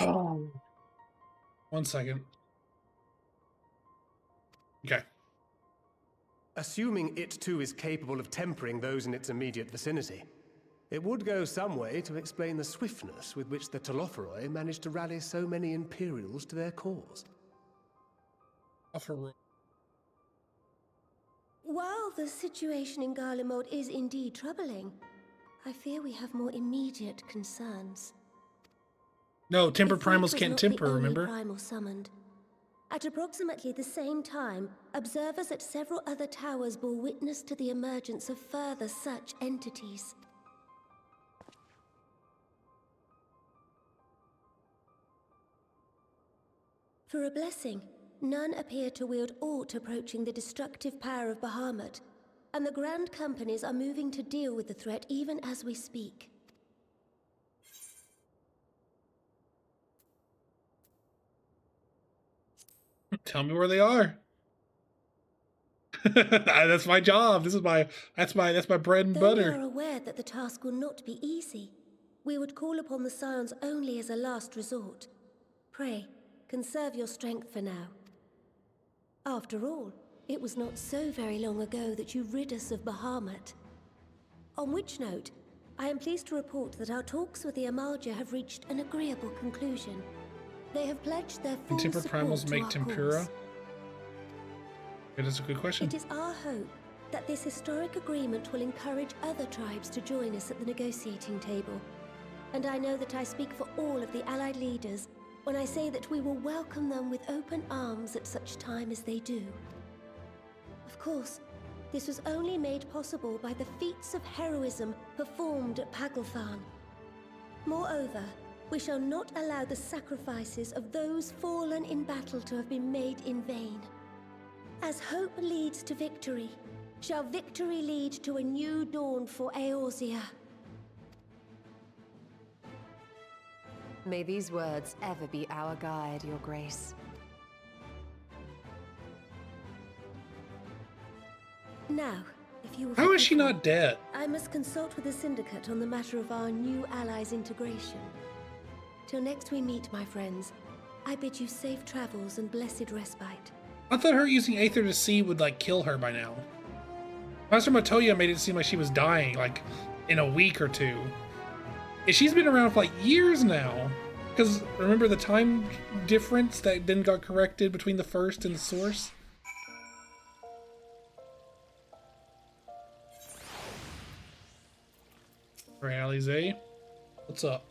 Oh. 1 second. Okay. Assuming it too is capable of tempering those in its immediate vicinity, it would go some way to explain the swiftness with which the Telophoroi managed to rally so many Imperials to their cause. While the situation in Garlemald is indeed troubling, I fear we have more immediate concerns. No, tempered Ifrit primals was can't not the temper, only remember? primal summoned. At approximately the same time, observers at several other towers bore witness to the emergence of further such entities. For a blessing, none appear to wield aught approaching the destructive power of Bahamut, and the Grand Companies are moving to deal with the threat even as we speak. Tell me where they are. That's my job. That's my bread and Though we butter. are aware that the task will not be easy, we would call upon the Scions only as a last resort. Pray, conserve your strength for now. After all, it was not so very long ago that you rid us of Bahamut. On which note, I am pleased to report that our talks with the Amalja have reached an agreeable conclusion. They have pledged their full Can tempered support primals to make our tempura? cause. It is a good question. It is our hope that this historic agreement will encourage other tribes to join us at the negotiating table. And I know that I speak for all of the Allied leaders when I say that we will welcome them with open arms at such time as they do. Of course, this was only made possible by the feats of heroism performed at Paglfan. Moreover, we shall not allow the sacrifices of those fallen in battle to have been made in vain. As hope leads to victory, shall victory lead to a new dawn for Eorzea. May these words ever be our guide, Your Grace. Now, if you will How is she forgive me, not dead? I must consult with the Syndicate on the matter of our new allies' integration. Till next we meet, my friends, I bid you safe travels and blessed respite. I thought her using Aether to See would like kill her by now. Master Matoya made it seem like she was dying like in a week or two. And she's been around for like years now. Because remember the time difference that then got corrected between the first and the source? Alright, Alize. What's up?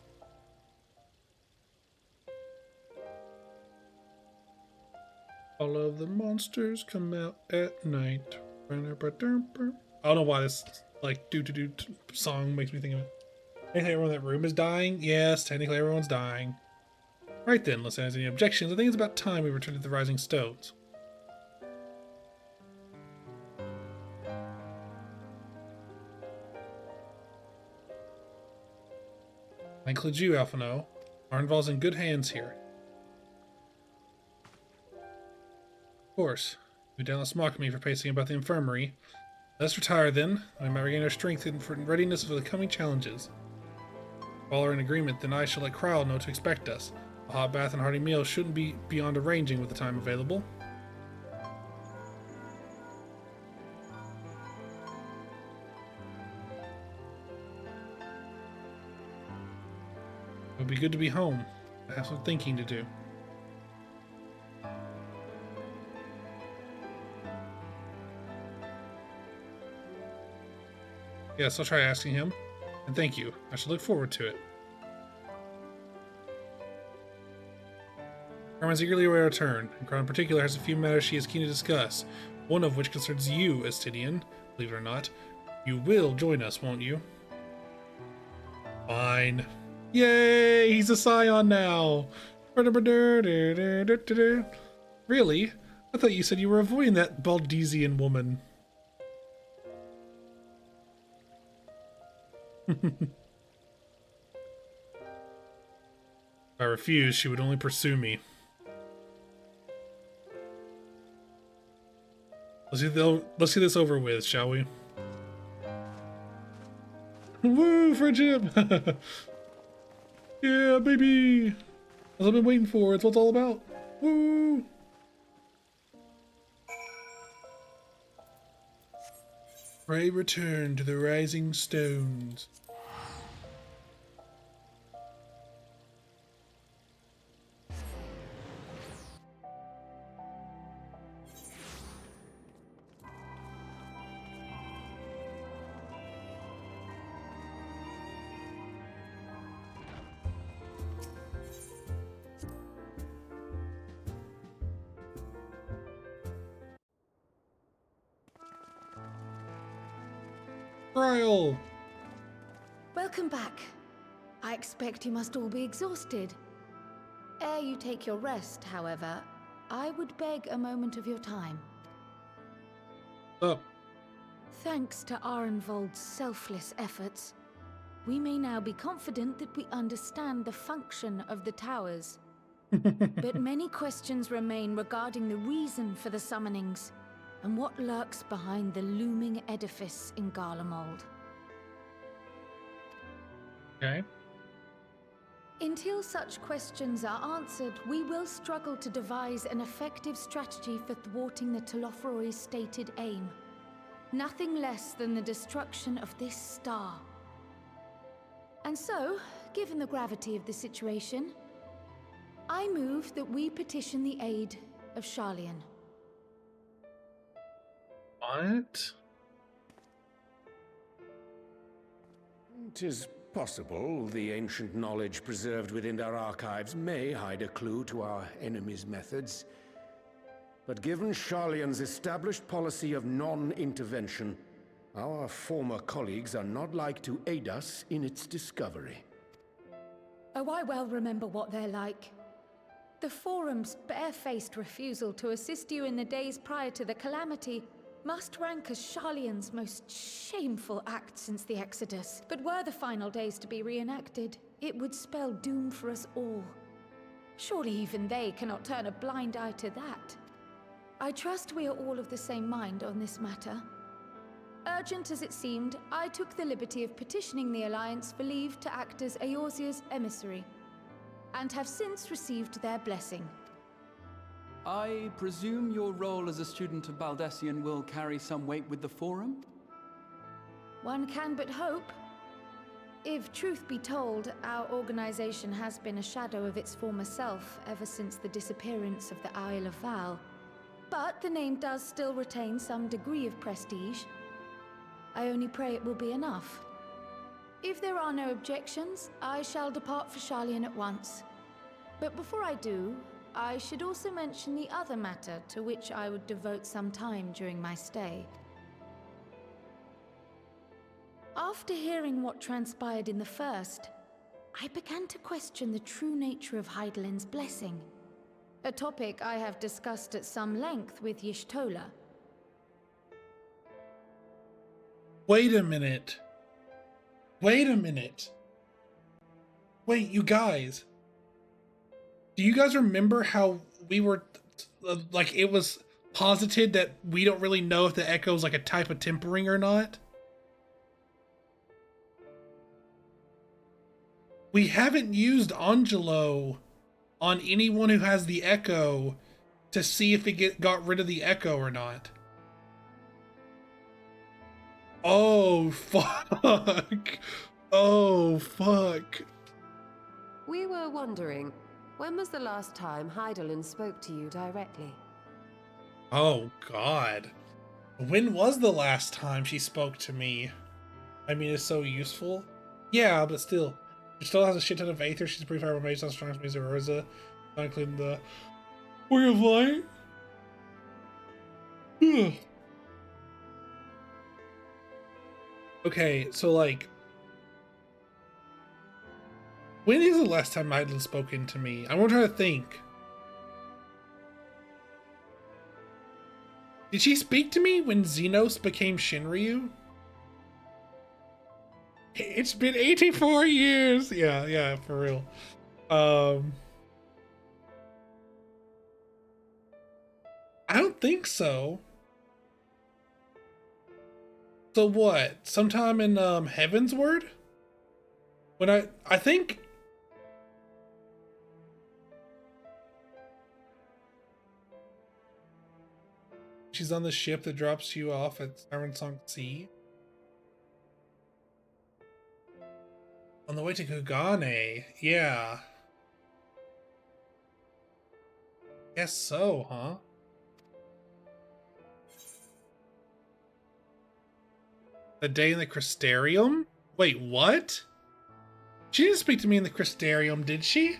All of the monsters come out at night. I don't know why this like do song makes me think of it. Technically everyone in that room is dying? Yes, technically everyone's dying. Right then, unless there's any objections, I think it's about time we return to the Rising Stones. I include you, Alphino. Arnval's in good hands here. Of course. You doubtless mock me for pacing about the infirmary. Let's retire then. We might regain our strength and readiness for the coming challenges. If all are in agreement, then I shall let Krile know to expect us. A hot bath and hearty meal shouldn't be beyond arranging with the time available. It would be good to be home. I have some thinking to do. Yes, I'll try asking him. And thank you. I shall look forward to it. Carmine's eagerly await our return, and Crown in particular has a few matters she is keen to discuss, one of which concerns you, Estidian. Believe it or not. You will join us, won't you? Fine. Yay! He's a scion now! Really? I thought you said you were avoiding that Baldesian woman. If I refused, she would only pursue me. Let's see this over with, shall we? Woo, friendship! Yeah, baby! As I've been waiting for, it's what it's all about. Woo! Pray return to the rising stones. Krile! Welcome back. I expect you must all be exhausted. Ere you take your rest, however, I would beg a moment of your time. Oh. Thanks to Arenvold's selfless efforts, we may now be confident that we understand the function of the towers. But many questions remain regarding the reason for the summonings, and what lurks behind the looming edifice in Garlemald. Okay. Until such questions are answered, we will struggle to devise an effective strategy for thwarting the Telophoroi's stated aim. Nothing less than the destruction of this star. And so, given the gravity of the situation, I move that we petition the aid of Sharlayan. What? 'Tis possible the ancient knowledge preserved within our archives may hide a clue to our enemy's methods. But given Sharlayan's established policy of non-intervention, our former colleagues are not like to aid us in its discovery. Oh, I well remember what they're like. The Forum's barefaced refusal to assist you in the days prior to the calamity must rank as Sharlayan's most shameful act since the Exodus. But were the final days to be reenacted, it would spell doom for us all. Surely even they cannot turn a blind eye to that. I trust we are all of the same mind on this matter. Urgent as it seemed, I took the liberty of petitioning the Alliance for leave to act as Eorzea's emissary, and have since received their blessing. I presume your role as a student of Baldessian will carry some weight with the Forum? One can but hope. If truth be told, our organization has been a shadow of its former self ever since the disappearance of the Isle of Val. But the name does still retain some degree of prestige. I only pray it will be enough. If there are no objections, I shall depart for Sharlayan at once. But before I do, I should also mention the other matter to which I would devote some time during my stay. After hearing what transpired in the first, I began to question the true nature of Hydaelyn's blessing, a topic I have discussed at some length with Y'shtola. Wait a minute. Wait a minute. Wait, you guys. Do you guys remember how we were, like, it was posited that we don't really know if the echo is like a type of tempering or not? We haven't used Angelo on anyone who has the echo to see if it got rid of the echo or not. Oh, fuck. Oh, fuck. We were wondering, when was the last time Hydaelyn spoke to you directly? Oh, God. When was the last time she spoke to me? I mean, it's so useful. Yeah, but still. She still has a shit ton of Aether. She's a pretty powerful mage, not strong as Mage Urza, not including the Warrior of Light. Okay, so, like, when is the last time Hydaelyn spoken to me? I'm gonna try to think. Did she speak to me when Xenos became Shinryu? It's been 84 years! Yeah, for real. I don't think so. So what? Sometime in Heavensward? When I think she's on the ship that drops you off at Siren Song Sea. On the way to Kugane, yeah. Guess so, huh? The day in the Crystarium? Wait, what? She didn't speak to me in the Crystarium, did she?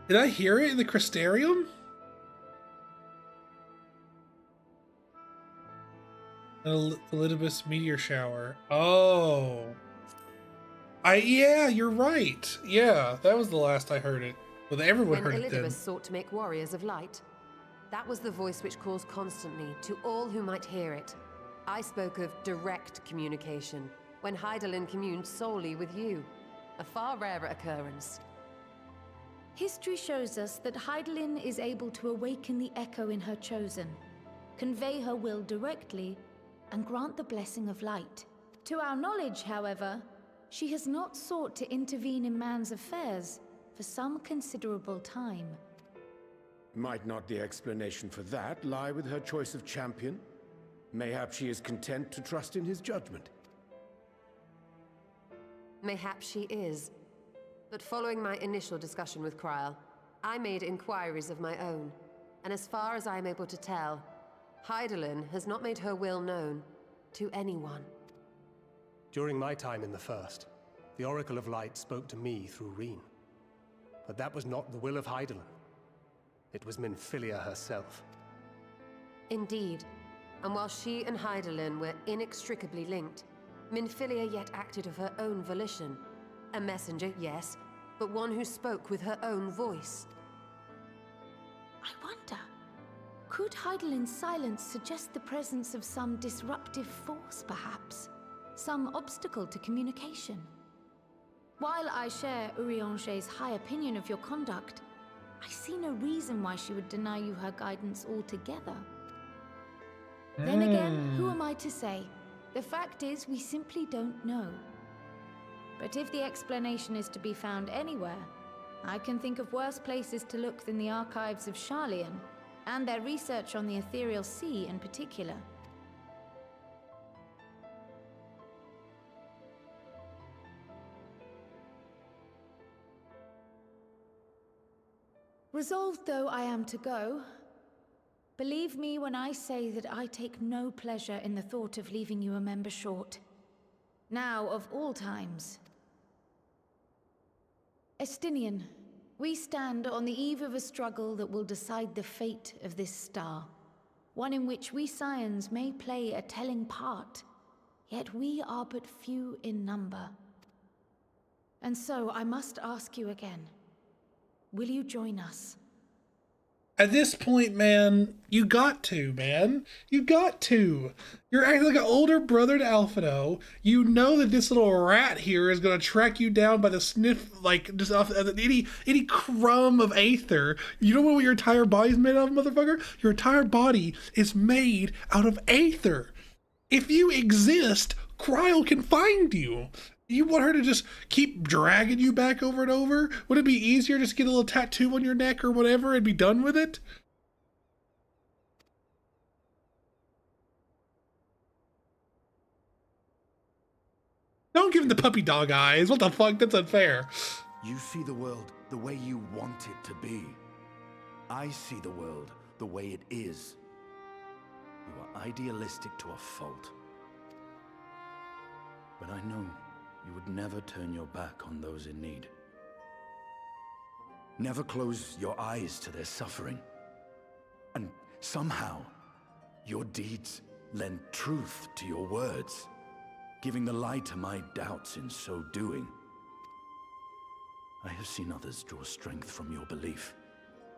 Did I hear it in the Crystarium? The Elidibus meteor shower. Oh. Yeah, you're right. Yeah, that was the last I heard it. Well, everyone heard it then. When Elidibus sought to make warriors of light, that was the voice which calls constantly to all who might hear it. I spoke of direct communication, when Hydaelyn communed solely with you. A far rarer occurrence. History shows us that Hydaelyn is able to awaken the echo in her chosen, convey her will directly, and grant the blessing of light. To our knowledge, however, she has not sought to intervene in man's affairs for some considerable time. Might not the explanation for that lie with her choice of champion? Mayhap she is content to trust in his judgment. Mayhap she is. But following my initial discussion with Krile, I made inquiries of my own, and as far as I am able to tell, Hydaelyn has not made her will known to anyone. During my time in the First, the Oracle of Light spoke to me through Reen. But that was not the will of Hydaelyn. It was Minfilia herself. Indeed. And while she and Hydaelyn were inextricably linked, Minfilia yet acted of her own volition. A messenger, yes, but one who spoke with her own voice. I wonder, could Hydaelyn's silence suggest the presence of some disruptive force, perhaps? Some obstacle to communication? While I share Urianger's high opinion of your conduct, I see no reason why she would deny you her guidance altogether. Then again, who am I to say? The fact is, we simply don't know. But if the explanation is to be found anywhere, I can think of worse places to look than the archives of Sharlayan, and their research on the Ethereal Sea in particular. Resolved though I am to go, believe me when I say that I take no pleasure in the thought of leaving you a member short. Now, of all times. Estinian, we stand on the eve of a struggle that will decide the fate of this star. One in which we Scions may play a telling part, yet we are but few in number. And so I must ask you again. Will you join us? At this point, man, you got to, man. You got to. You're acting like an older brother to Alphino. You know that this little rat here is going to track you down by the sniff, like, just off any crumb of aether. You know what your entire body's made of, motherfucker? Your entire body is made out of aether. If you exist, Cryle can find you. You want her to just keep dragging you back over and over? Would it be easier just to get a little tattoo on your neck or whatever and be done with it? Don't give him the puppy dog eyes. What the fuck? That's unfair. You see the world the way you want it to be. I see the world the way it is. You are idealistic to a fault. But I know you would never turn your back on those in need. Never close your eyes to their suffering. And somehow, your deeds lend truth to your words, giving the lie to my doubts in so doing. I have seen others draw strength from your belief.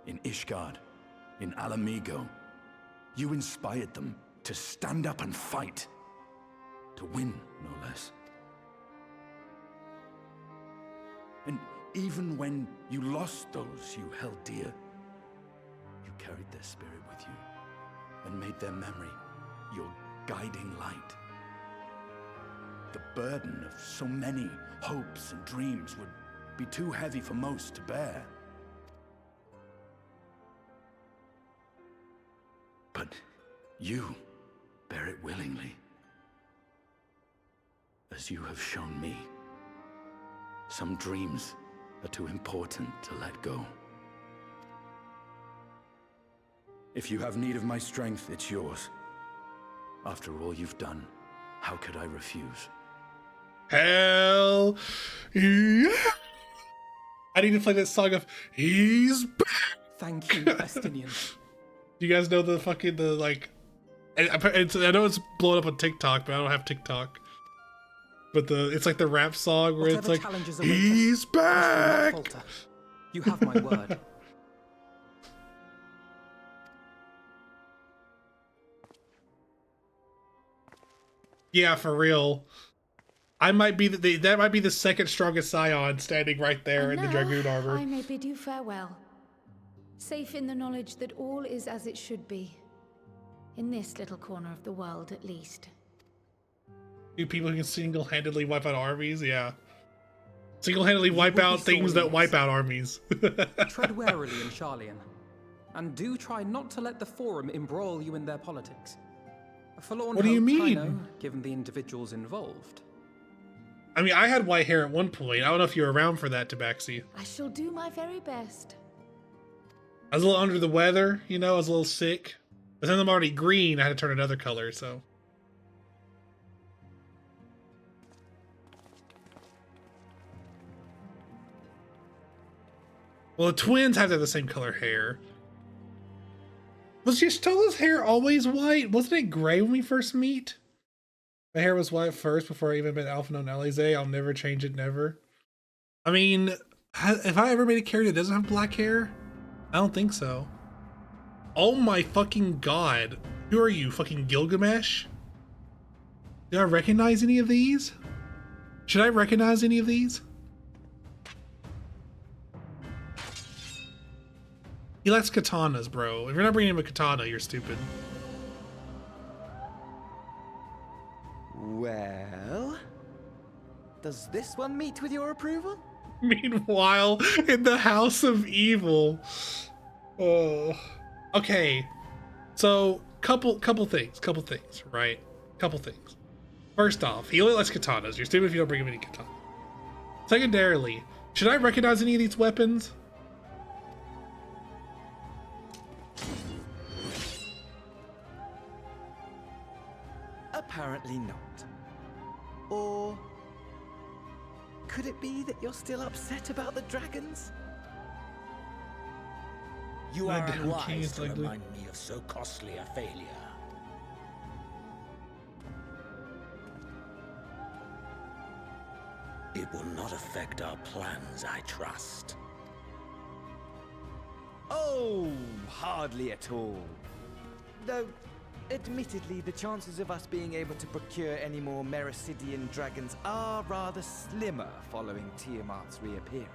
In Ishgard, in Ala Mhigo, you inspired them to stand up and fight. To win, no less. And even when you lost those you held dear, you carried their spirit with you and made their memory your guiding light. The burden of so many hopes and dreams would be too heavy for most to bear. But you bear it willingly, as you have shown me. Some dreams are too important to let go. If you have need of my strength, it's yours. After all you've done, how could I refuse? Hell yeah! I need to play that song of "He's Back." Thank you, Estinian. Do you guys know the fucking I know it's blowing up on TikTok, but I don't have TikTok. But it's like the rap song where Whatever it's like, challenges await us, "He's back." falter. You have my word. Yeah, for real. I might be that might be the second strongest Scion standing right there And in the now, Dragoon armor. I may bid you farewell. Safe in the knowledge that all is as it should be. In this little corner of the world, at least. You people who can single-handedly wipe out armies, yeah. Single-handedly wipe will be out things sorely that wipe out armies. Tread warily in Sharlayan, and do try not to let the Forum embroil you in their politics. A forlorn What do you hope, mean? I know, given the individuals involved. I mean, I had white hair at one point. I don't know if you were around for that, Tabaxi. I shall do my very best. I was a little under the weather, you know, I was a little sick. But then I'm already green, I had to turn another color, so. Well, the twins have the same color hair. Was Y'shtola's hair always white? Wasn't it gray when we first meet? My hair was white first before I even met Alphino and Alisaie. I'll never change it, never. I mean, have I ever made a character that doesn't have black hair? I don't think so. Oh my fucking god. Who are you, fucking Gilgamesh? Do I recognize any of these? Should I recognize any of these? He likes katanas, bro. If you're not bringing him a katana, you're stupid. Well, does this one meet with your approval? Meanwhile, in the House of Evil. Oh. Okay. So, couple things, right? Couple things. First off, he only likes katanas. You're stupid if you don't bring him any katana. Secondarily, should I recognize any of these weapons? Apparently not. Or could it be that you're still upset about the dragons? You My are damn king unwise is to ugly. remind me of so costly a failure. It will not affect our plans, I trust. Oh, hardly at all. Though, admittedly, the chances of us being able to procure any more Mericidian dragons are rather slimmer following Tiamat's reappearance.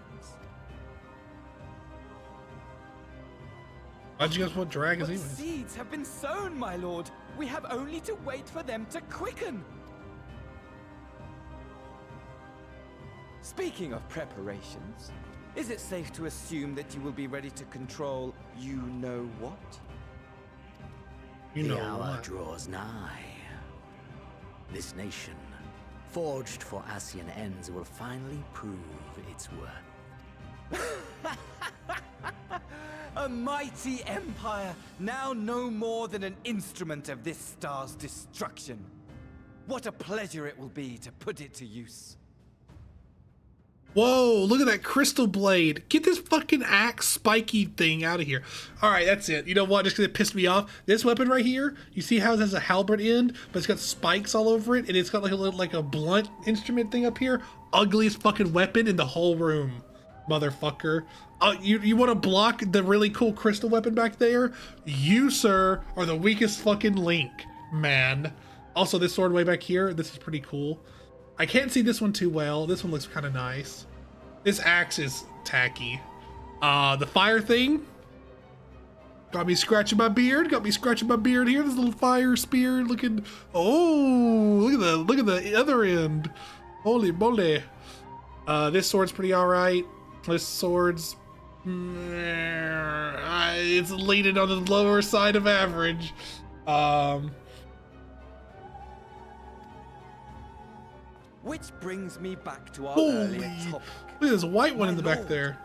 Why'd you guys want dragons But even? seeds have been sown, my lord. We have only to wait for them to quicken. Speaking of preparations, is it safe to assume that you will be ready to control you-know-what? The hour draws nigh. This nation, forged for Ascian ends, will finally prove its worth. A mighty empire, now no more than an instrument of this star's destruction. What a pleasure it will be to put it to use. Whoa, look at that crystal blade. Get this fucking axe spiky thing out of here. All right, that's it. You know what? Just because it pissed me off. This weapon right here, you see how it has a halberd end, but it's got spikes all over it, and it's got like a little, like a blunt instrument thing up here. Ugliest fucking weapon in the whole room, motherfucker. You want to block the really cool crystal weapon back there? You, sir, are the weakest fucking link, man. Also, this sword way back here, this is pretty cool. I can't see this one too well. This one looks kind of nice. This axe is tacky. The fire thing got me scratching my beard. Got me scratching my beard here. This little fire spear looking. Oh, look at the other end. Holy moly. This sword's pretty all right. This sword's it's leaning on the lower side of average. Which brings me back to our Holy, earlier topic. look at this white one in the back Lord, there.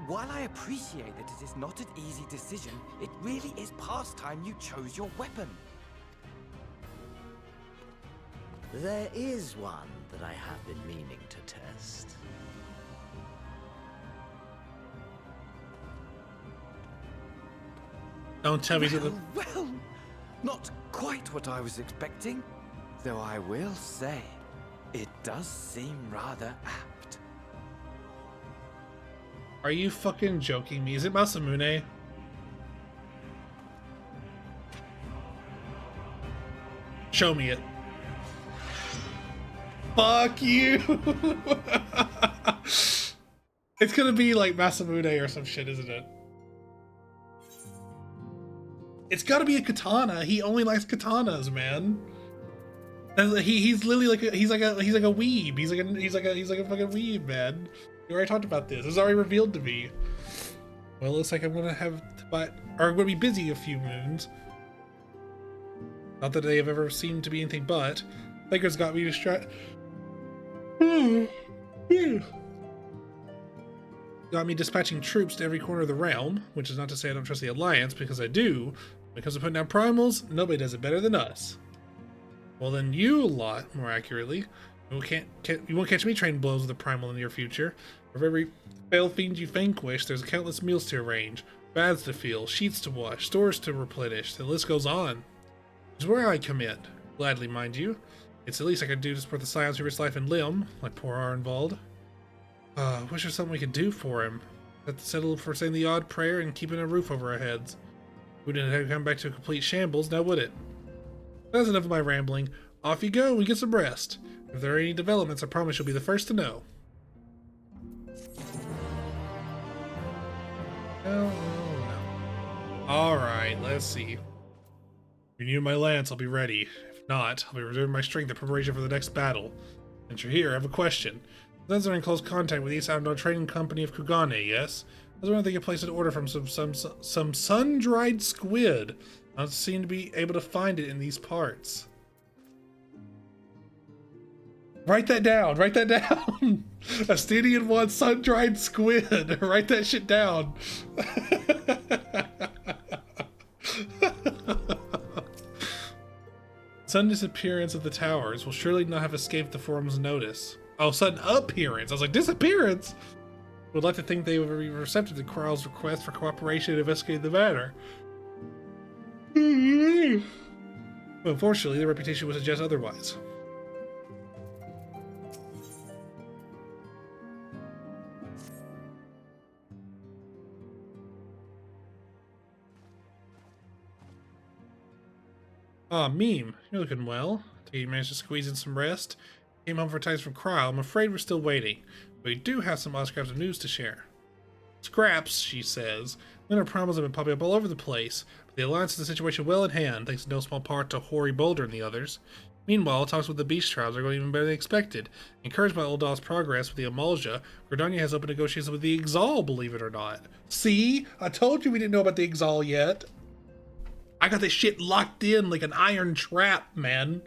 While I appreciate that it is not an easy decision, it really is past time you chose your weapon. There is one that I have been meaning to test. Don't tell me that. Well, not quite what I was expecting. Though I will say, it does seem rather apt. Are you fucking joking me? Is it Masamune? Show me it. Fuck you! It's gonna be like Masamune or some shit, isn't it? It's gotta be a katana. He only likes katanas, man. And he's literally like he's like a weeb. He's like a fucking weeb, man. We already talked about this. It was already revealed to me. Well, it looks like I'm gonna have to buy, or I'm gonna be busy a few moons. Not that they have ever seemed to be anything but. Lakers got me distracted. Got me dispatching troops to every corner of the realm, which is not to say I don't trust the Alliance, because I do. When it comes to putting down primals, nobody does it better than us. Well, then you lot, more accurately. You won't catch me trading blows with a primal in the near future. For every fail fiend you vanquish, there's countless meals to arrange, baths to fill, sheets to wash, stores to replenish. The list goes on. It's where I come in. Gladly, mind you. It's the least I can do to support the Scions who risk life and limb, like poor Arenvald. Wish there's something we could do for him. Have to settle for saying the odd prayer and keeping a roof over our heads. We didn't have to come back to a complete shambles, now would it? That's enough of my rambling. Off you go and get some rest. If there are any developments, I promise you'll be the first to know. No. Alright, let's see. If you need my lance, I'll be ready. If not, I'll be reserving my strength in preparation for the next battle. Since you're here, I have a question. Those are in close contact with the East Outdoor Trading Company of Kugane, yes? I was wondering if they could place an order from some sun-dried squid. I don't seem to be able to find it in these parts. Write that down. Write that down. Astidian wants sun-dried squid. Write that shit down. Sudden disappearance of the towers will surely not have escaped the forum's notice. Oh, sudden appearance. I was like, disappearance? Would like to think they would be receptive to Kral's request for cooperation to investigate the matter. Unfortunately, their reputation would suggest otherwise. Ah, Meme, you're looking well. You managed to squeeze in some rest. Came home for times from Cryle. I'm afraid we're still waiting. But we do have some odd scraps of news to share. Scraps, she says. Lunar problems have been popping up all over the place, but the Alliance has the situation well in hand, thanks in no small part to Hoary Boulder and the others. Meanwhile, talks with the Beast Tribes are going even better than expected. Encouraged by Ul'dah's progress with the Amalja, Gridania has opened negotiations with the Ixal, believe it or not. See? I told you we didn't know about the Ixal yet. I got this shit locked in like an iron trap, man.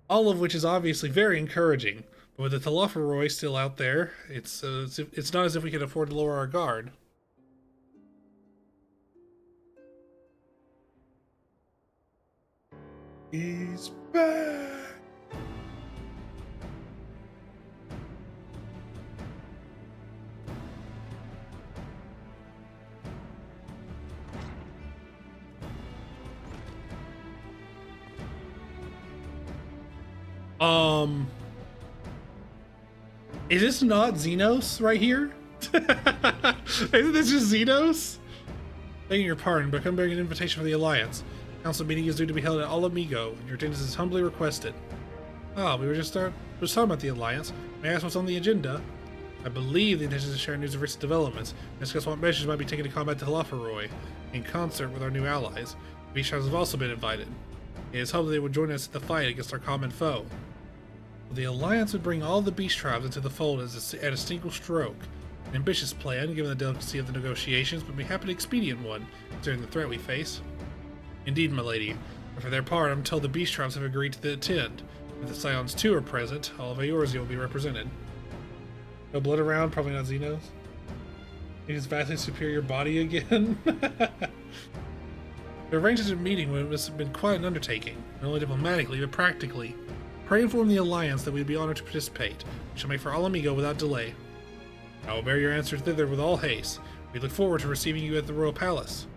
All of which is obviously very encouraging. But with the Telophoroi still out there, it's not as if we can afford to lower our guard. He's back! Is this not Xenos right here? Isn't this just Xenos? Begging your pardon, but I'm bearing an invitation for the Alliance. Council meeting is due to be held at Al Amigo, and your attendance is humbly requested. Ah, we were just talking about the Alliance. May I ask what's on the agenda? I believe the intention is to share news of recent developments, and discuss what measures might be taken to combat the Telophoroi, in concert with our new allies. The Beast Tribes have also been invited. It is hoped they would join us in the fight against our common foe. The Alliance would bring all the Beast Tribes into the fold at a single stroke. An ambitious plan, given the delicacy of the negotiations, but mayhap an expedient one, considering the threat we face. Indeed, my lady. And for their part, I'm told the Beast Tribes have agreed to attend. If the Scions too are present, all of Eorzea will be represented. No blood around, probably not Xenos. In his vastly superior body again. The arrangements of the meeting would have been quite an undertaking, not only diplomatically, but practically. Pray inform the Alliance that we'd be honored to participate. We shall make for Al Amigo without delay. I will bear your answer thither with all haste. We look forward to receiving you at the Royal Palace.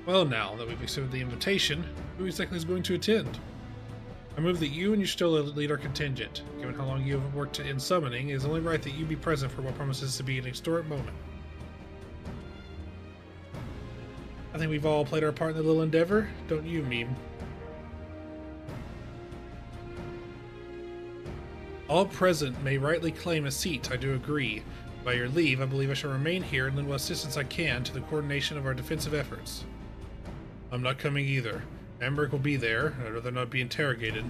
Well, now that we've accepted the invitation, who exactly is going to attend? I move that you and your still lead our contingent. Given how long you have worked in summoning, it is only right that you be present for what promises to be an historic moment. I think we've all played our part in the little endeavor, don't you, Meme? All present may rightly claim a seat, I do agree. By your leave, I believe I shall remain here and lend what assistance I can to the coordination of our defensive efforts. I'm not coming either. Emmerich will be there. I'd rather not be interrogated.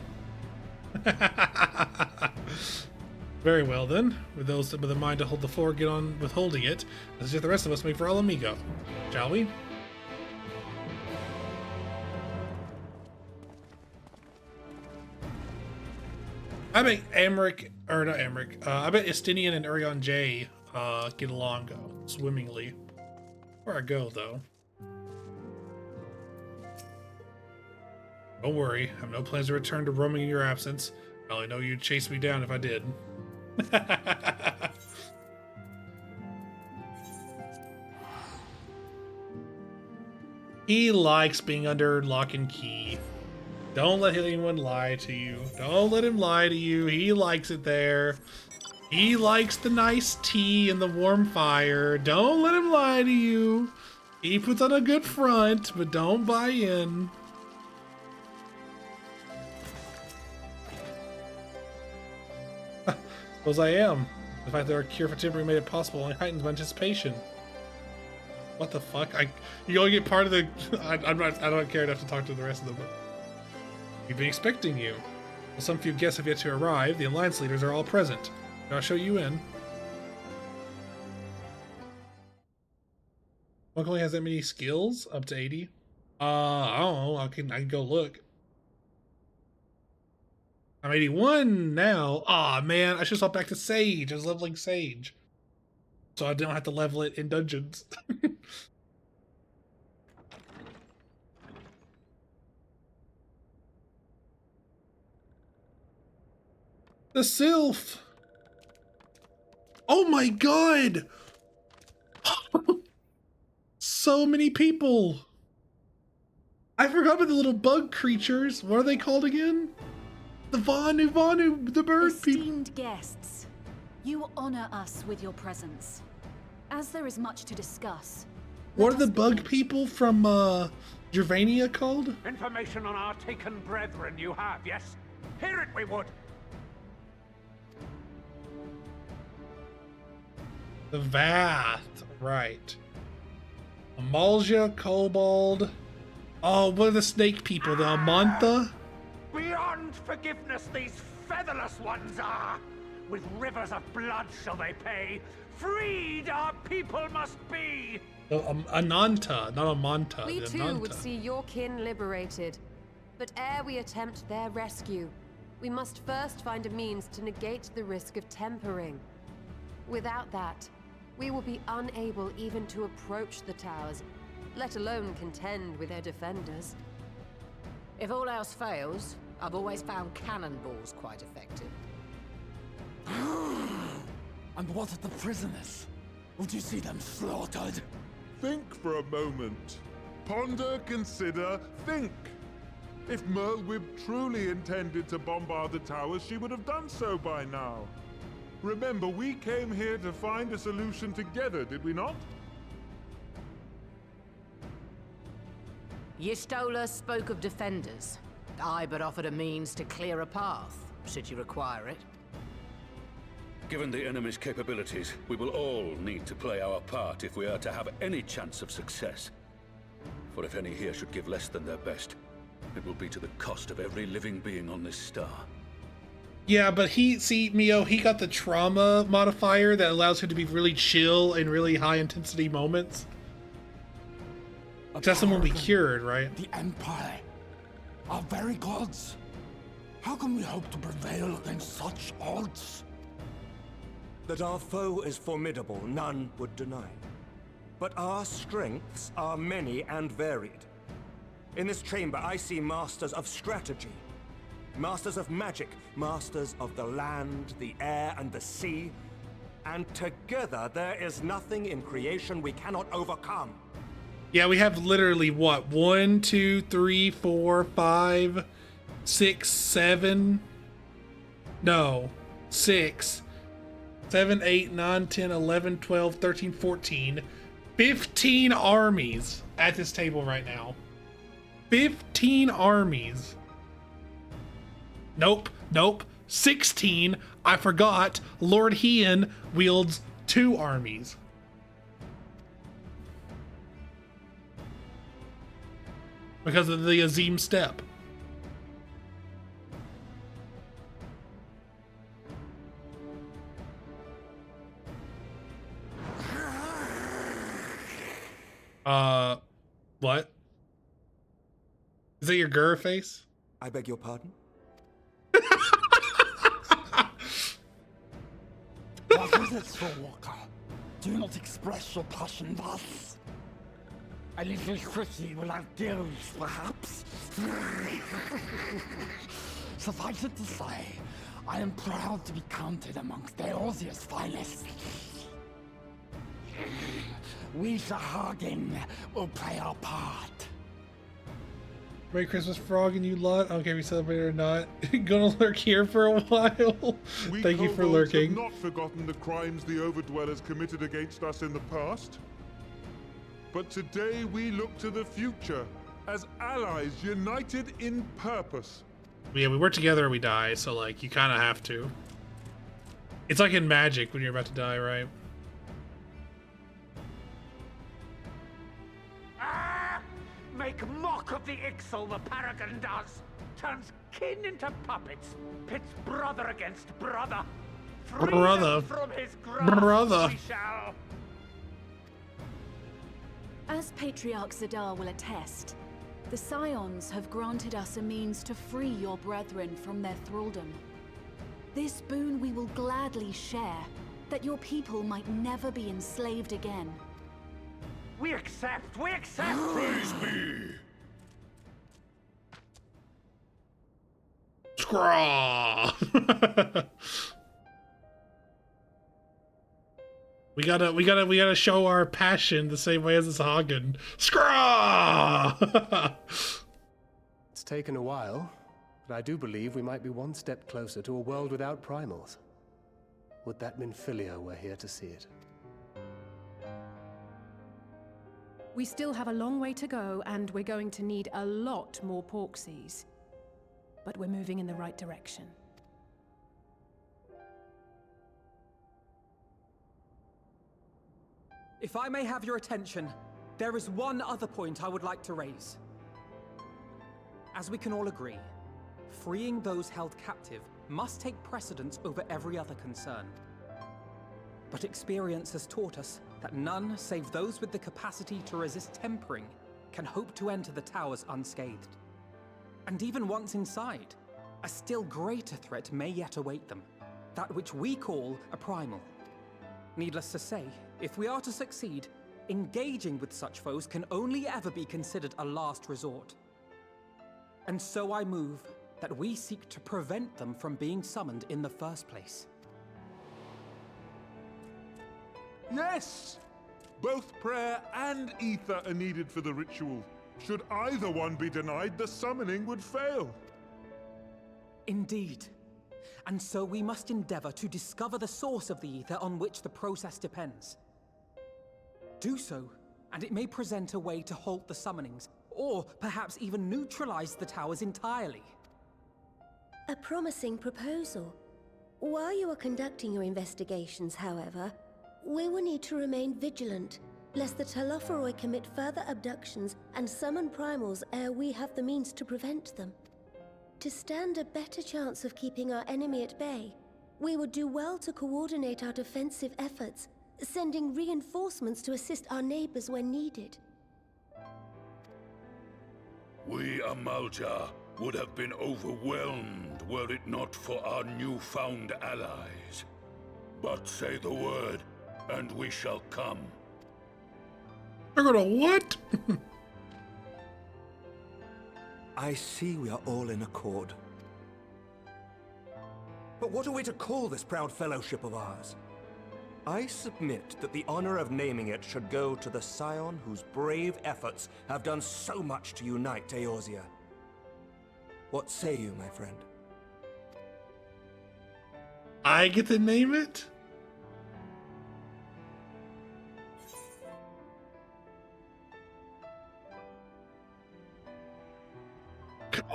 Very well then. With those with a mind to hold the floor, get on with holding it. Let's get the rest of us make for Al Amigo. Shall we? I bet Emmerich, or not Emmerich, I bet Estinian and Urianger get along swimmingly. Where I go though. Don't worry, I have no plans to return to roaming in your absence. I only know you'd chase me down if I did. He likes being under lock and key. Don't let anyone lie to you. Don't let him lie to you. He likes it there. He likes the nice tea and the warm fire. Don't let him lie to you. He puts on a good front, but don't buy in. Suppose I am. The fact that our cure for timbering made it possible only heightens my anticipation. What the fuck? You only get part of the. I don't care enough to talk to the rest of them. We've been expecting you. While some few guests have yet to arrive, the Alliance leaders are all present. I'll show you in. Monk only has that many skills? Up to 80? I don't know. I can go look. I'm 81 now. Aw, man. I should swap back to Sage. I was leveling Sage. So I don't have to level it in dungeons. The Sylph! Oh my god! So many people! I forgot about the little bug creatures. What are they called again? The Vanu, the bird people. Esteemed guests, you honor us with your presence. As there is much to discuss. What are the bug people from Gervania called? Information on our taken brethren you have, yes? Hear it we would! The Vath, right. Amalja, Kobold. Oh, what are the snake people? The Amantha? Beyond forgiveness these featherless ones are! With rivers of blood shall they pay. Freed our people must be! Ananta, not Amanta. We too Ananta. would see your kin liberated. But ere we attempt their rescue, we must first find a means to negate the risk of tempering. Without that, we will be unable even to approach the towers, let alone contend with their defenders. If all else fails, I've always found cannonballs quite effective. And what of the prisoners? Would you see them slaughtered? Think for a moment. Ponder, consider, think. If Merlwyb truly intended to bombard the towers, she would have done so by now. Remember, we came here to find a solution together, did we not? Y'shtola spoke of defenders. I but offered a means to clear a path, should you require it. Given the enemy's capabilities, we will all need to play our part if we are to have any chance of success. For if any here should give less than their best, it will be to the cost of every living being on this star. Yeah, but Mio, he got the trauma modifier that allows him to be really chill in really high intensity moments. That's someone we cured, right? The Empire, our very gods. How can we hope to prevail against such odds? That our foe is formidable, none would deny. But our strengths are many and varied. In this chamber, I see masters of strategy, masters of magic, masters of the land, the air, and the sea. And together, there is nothing in creation we cannot overcome. Yeah, we have literally what? 1, 2, 3, 4, 5, 6, 7. No, 6, 7, 8, 9, 10, 11, 12, 13, 14. 15 armies at this table right now. 15 armies. Nope. 16. I forgot. Lord Hien wields 2 armies. Because of the Azim step. What? Is that your Gur face? I beg your pardon? What is it, Soul Walker? Do not express your passion thus. A little tricky will have gills, perhaps. Suffice it to say, I am proud to be counted amongst Eorzea's finest. We, Sahagin, will play our part. Merry Christmas, Frog, and you lot. I don't care if you celebrate it or not. Gonna lurk here for a while. Thank you for kobolds lurking. have not forgotten the crimes the Overdwellers committed against us in the past. But today we look to the future as allies united in purpose. Yeah, we work together or we die, so like you kind of have to. It's like in Magic when you're about to die, right? Make mock of the Ixal the Paragon does. Turns kin into puppets. Pits brother against brother. Free Brother. from his grasp Brother. we shall. As Patriarch Zadar will attest, the Scions have granted us a means to free your brethren from their thraldom. This boon we will gladly share, that your people might never be enslaved again. We accept! We accept! Praise be! Scraw! We gotta show our passion the same way as this Hagen. Scraw! It's taken a while, but I do believe we might be one step closer to a world without primals. Would that Minfilia were here to see it. We still have a long way to go, and we're going to need a lot more Porksies. But we're moving in the right direction. If I may have your attention, there is one other point I would like to raise. As we can all agree, freeing those held captive must take precedence over every other concern. But experience has taught us that none save those with the capacity to resist tempering can hope to enter the towers unscathed. And even once inside, a still greater threat may yet await them, that which we call a primal. Needless to say, if we are to succeed, engaging with such foes can only ever be considered a last resort. And so I move that we seek to prevent them from being summoned in the first place. Yes! Both prayer and ether are needed for the ritual. Should either one be denied, the summoning would fail. Indeed. And so we must endeavor to discover the source of the ether on which the process depends. Do so, and it may present a way to halt the summonings, or perhaps even neutralize the towers entirely. A promising proposal. While you are conducting your investigations, however, we will need to remain vigilant, lest the Telophoroi commit further abductions and summon primals ere we have the means to prevent them. To stand a better chance of keeping our enemy at bay, we would do well to coordinate our defensive efforts, sending reinforcements to assist our neighbors when needed. We Amalja would have been overwhelmed were it not for our newfound allies. But say the word, and we shall come. They're gonna what? I see we are all in accord. But what are we to call this proud fellowship of ours? I submit that the honor of naming it should go to the scion whose brave efforts have done so much to unite Eorzea. What say you, my friend? I get to name it?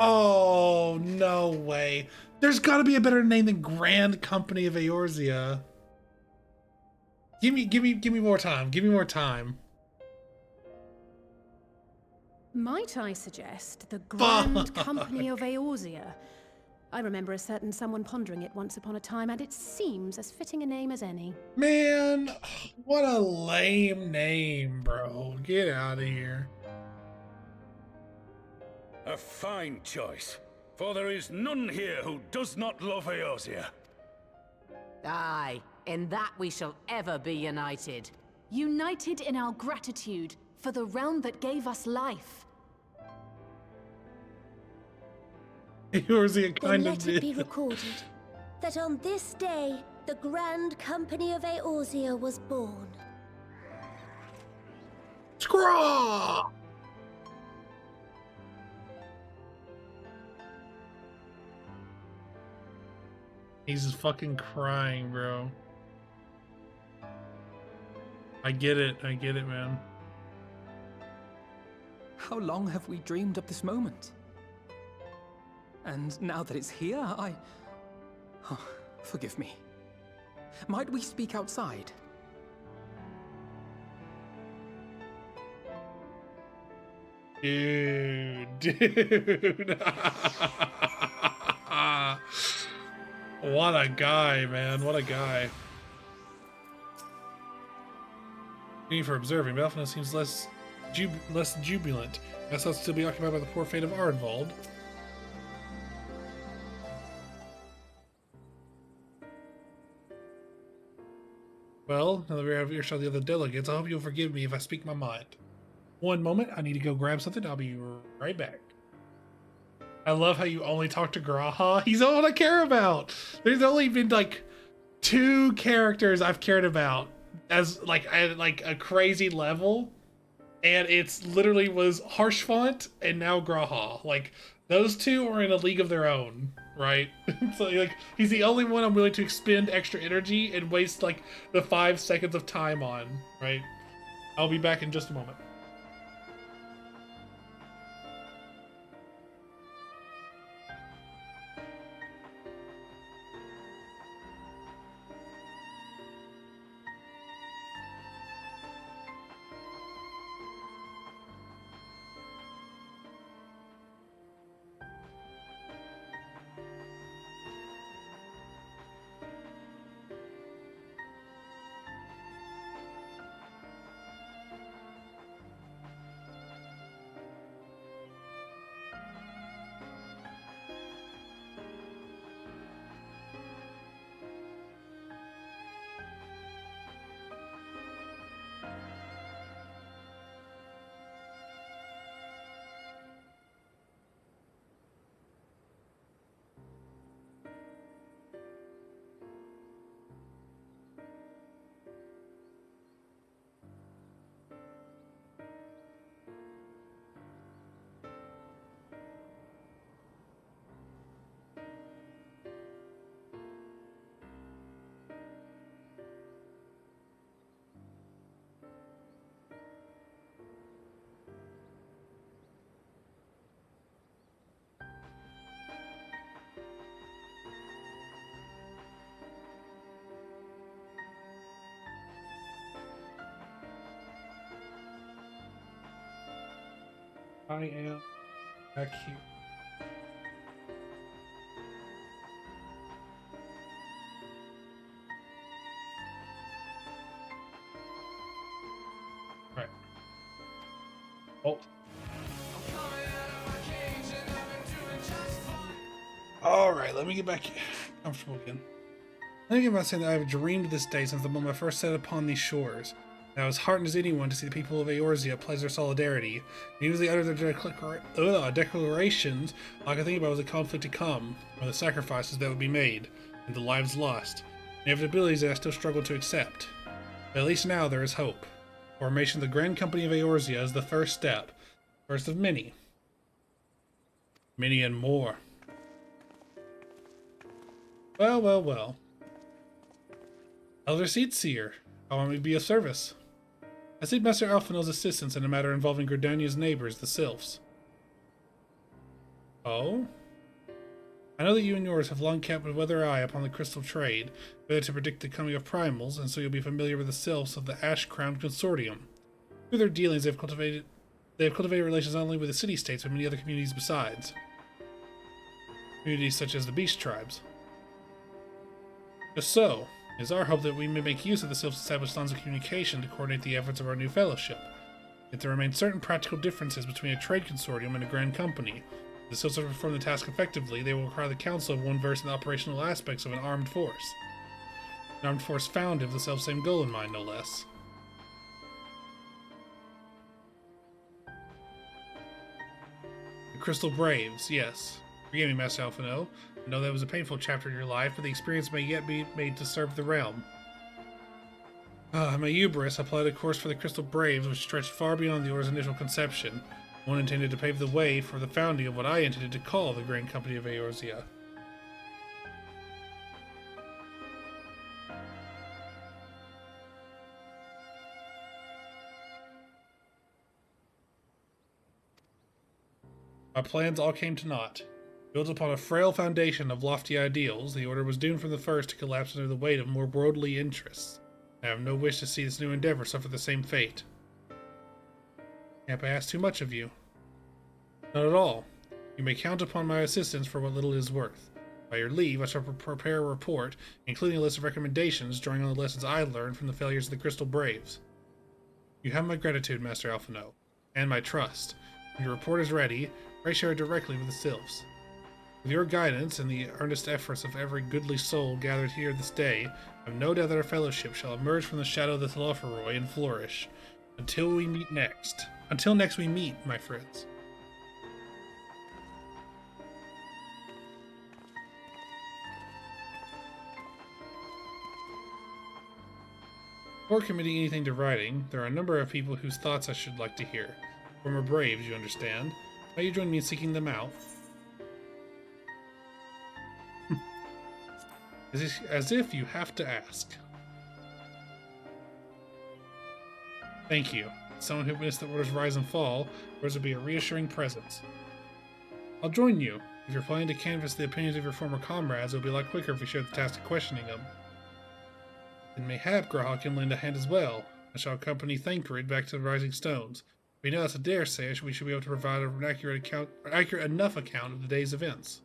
Oh, no way. There's gotta be a better name than Grand Company of Eorzea. Give me more time. Give me more time. Might I suggest the Grand Company of Eorzea? I remember a certain someone pondering it once upon a time, and it seems as fitting a name as any. Man, what a lame name, bro. Get out of here. A fine choice, for there is none here who does not love Eorzea. Aye, in that we shall ever be united. United in our gratitude for the realm that gave us life. Eorzea Then kind of let did. it be recorded that on this day, the Grand Company of Eorzea was born. Scraw! He's just fucking crying, bro. I get it, man. How long have we dreamed of this moment? And now that it's here, Oh, forgive me. Might we speak outside? Dude. What a guy, man. What a guy. Thank you for observing. Belfast seems less jubilant. Guess I'll still be occupied by the poor fate of Arenvald. Well, now that we have earshot of the other delegates, I hope you'll forgive me if I speak my mind. One moment, I need to go grab something. I'll be right back. I love how you only talk to G'raha. He's all I care about. There's only been like 2 characters I've cared about as like at like a crazy level, and it's literally was Harshfont and now G'raha. Like Those two are in a league of their own, right? So like he's the only one I'm willing to expend extra energy and waste like the 5 seconds of time on, right? I'll be back in just a moment. I am back here. All right. Oh. All right, let me get back comfortable again. I think about saying that I have dreamed of this day since the moment I first set upon these shores. And I was heartened as anyone to see the people of Eorzea pledge their solidarity. And even as they uttered their declarations, all I could think about was the conflict to come, or the sacrifices that would be made, and the lives lost, inevitabilities that I still struggle to accept. But at least now there is hope. Formation of the Grand Company of Eorzea is the first step, first of many. Many and more. Well, well, well. Elder Seedseer, how may we be of service? I seek Master Alphinaud's assistance in a matter involving Gridania's neighbors, the Sylphs. Oh? I know that you and yours have long kept a weather eye upon the crystal trade, whether to predict the coming of primals, and so you'll be familiar with the Sylphs of the Ash-Crowned Consortium. Through their dealings, they have cultivated relations not only with the city-states, but many other communities besides. Communities such as the Beast Tribes. Just so, it is our hope that we may make use of the Sylphs' established lines of communication to coordinate the efforts of our new fellowship. Yet there remain certain practical differences between a trade consortium and a grand company. If the Sylphs are to perform the task effectively, they will require the council of one versed in the operational aspects of an armed force. An armed force founded with the self-same goal in mind, no less. The Crystal Braves, yes. Forgive me, Master Alphinaud. I know that was a painful chapter in your life, but the experience may yet be made to serve the realm. My Ubris applied a course for the Crystal Braves which stretched far beyond the Order's initial conception, one intended to pave the way for the founding of what I intended to call the Grand Company of Eorzea. My plans all came to naught. Built upon a frail foundation of lofty ideals, the Order was doomed from the first to collapse under the weight of more worldly interests. I have no wish to see this new endeavor suffer the same fate. Can't I ask too much of you? Not at all. You may count upon my assistance for what little it is worth. By your leave, I shall prepare a report, including a list of recommendations drawing on the lessons I learned from the failures of the Crystal Braves. You have my gratitude, Master Alphinaud, and my trust. When your report is ready, pray share it directly with the Sylphs. With your guidance and the earnest efforts of every goodly soul gathered here this day, I have no doubt that our fellowship shall emerge from the shadow of the Thalophoroi and flourish. Until next we meet, my friends. Before committing anything to writing, there are a number of people whose thoughts I should like to hear. Former Braves, you understand. Might you join me in seeking them out? as if you have to ask. Thank you. Someone who witnessed the Order's rise and fall, yours will be a reassuring presence. I'll join you. If you're planning to canvass the opinions of your former comrades, it'll be a lot quicker if we share the task of questioning them. And mayhap G'raha can lend a hand as well. I shall accompany Thancred back to the Rising Stones. If we know that's a dare say, we should be able to provide an accurate enough account of the day's events.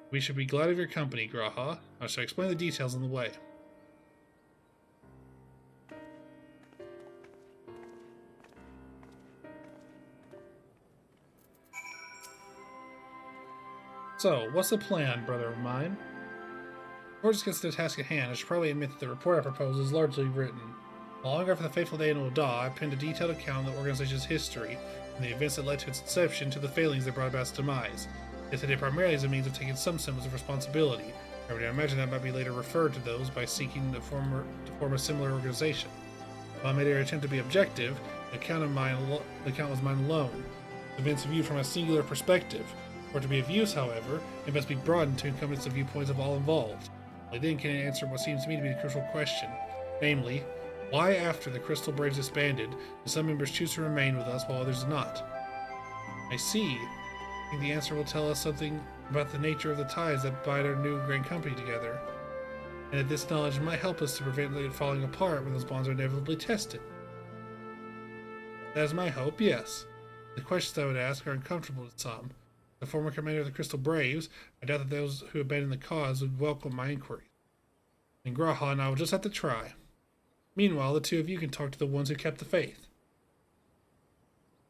We should be glad of your company, G'raha. I shall explain the details on the way. So, what's the plan, brother of mine? Before it gets to the task at hand, I should probably admit that the report I propose is largely written. Long after the fateful day in Ul'dah, I penned a detailed account of the organization's history, and the events that led to its inception to the failings that brought about its demise. Yet today primarily as a means of taking some semblance of responsibility. However, I imagine that might be later referred to those by seeking to form a similar organization. While I made an attempt to be objective, the account was mine alone. The events viewed from a singular perspective. For it to be of use, however, it must be broadened to encompass the viewpoints of all involved. Only then can it answer what seems to me to be the crucial question, namely, why after the Crystal Braves disbanded, do some members choose to remain with us while others do not? I see. I think the answer will tell us something about the nature of the ties that bind our new grand company together, and that this knowledge might help us to prevent it falling apart when those bonds are inevitably tested. That is my hope, yes. The questions I would ask are uncomfortable to some. The former commander of the Crystal Braves, I doubt that those who abandoned the cause would welcome my inquiry. And G'raha and I will just have to try. Meanwhile, the two of you can talk to the ones who kept the faith.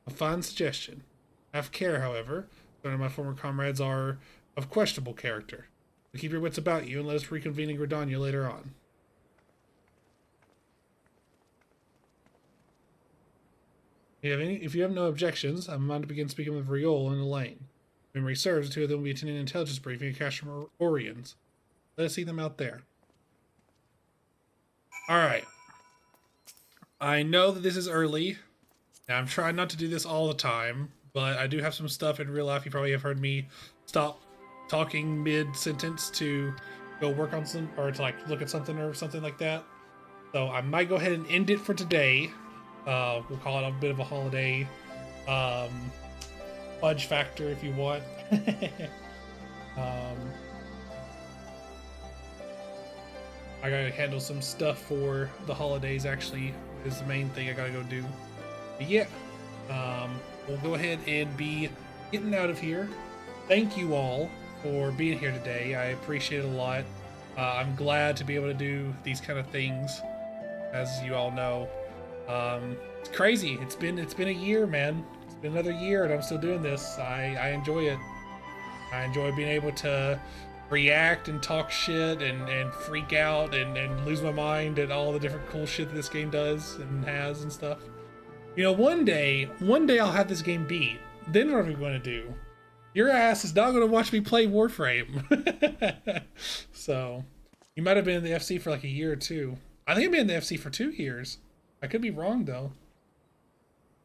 A fine suggestion. Have care, however. Some of my former comrades are of questionable character. So keep your wits about you and let us reconvene in Gridania later on. If you have no objections, I'm about to begin speaking with Riol and Elaine. Memory serves, the two of them will be attending an intelligence briefing at Castrum Oriens. Let us see them out there. Alright. I know that this is early, and I'm trying not to do this all the time, but I do have some stuff in real life. You probably have heard me stop talking mid-sentence to go work on some, or to like look at something or something like that. So I might go ahead and end it for today. We'll call it a bit of a holiday fudge factor if you want. I gotta handle some stuff for the holidays, actually, is the main thing I gotta go do. But yeah, we'll go ahead and be getting out of here. Thank you all for being here today. I appreciate it a lot. I'm glad to be able to do these kind of things, as you all know. It's crazy. It's been a year, man. It's been another year, and I'm still doing this. I enjoy it. I enjoy being able to react and talk shit and freak out and lose my mind at all the different cool shit that this game does and has and stuff. You know, one day I'll have this game beat. Then what are we going to do? Your ass is not going to watch me play Warframe. So, you might have been in the FC for like a year or two. I think I've been in the FC for 2 years. I could be wrong though.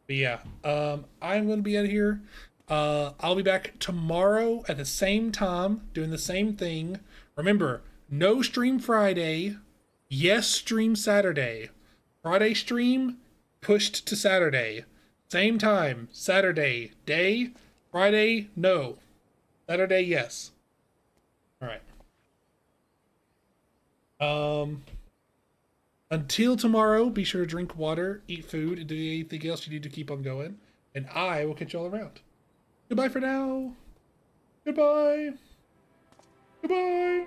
But yeah, I'm going to be out of here. I'll be back tomorrow at the same time, doing the same thing. Remember, no stream Friday. Yes, stream Saturday. Friday stream pushed to Saturday. Same time, Saturday day. Friday, no. Saturday, yes. All right. Until tomorrow, be sure to drink water, eat food, and do anything else you need to keep on going. And I will catch you all around. Goodbye for now. Goodbye. Goodbye.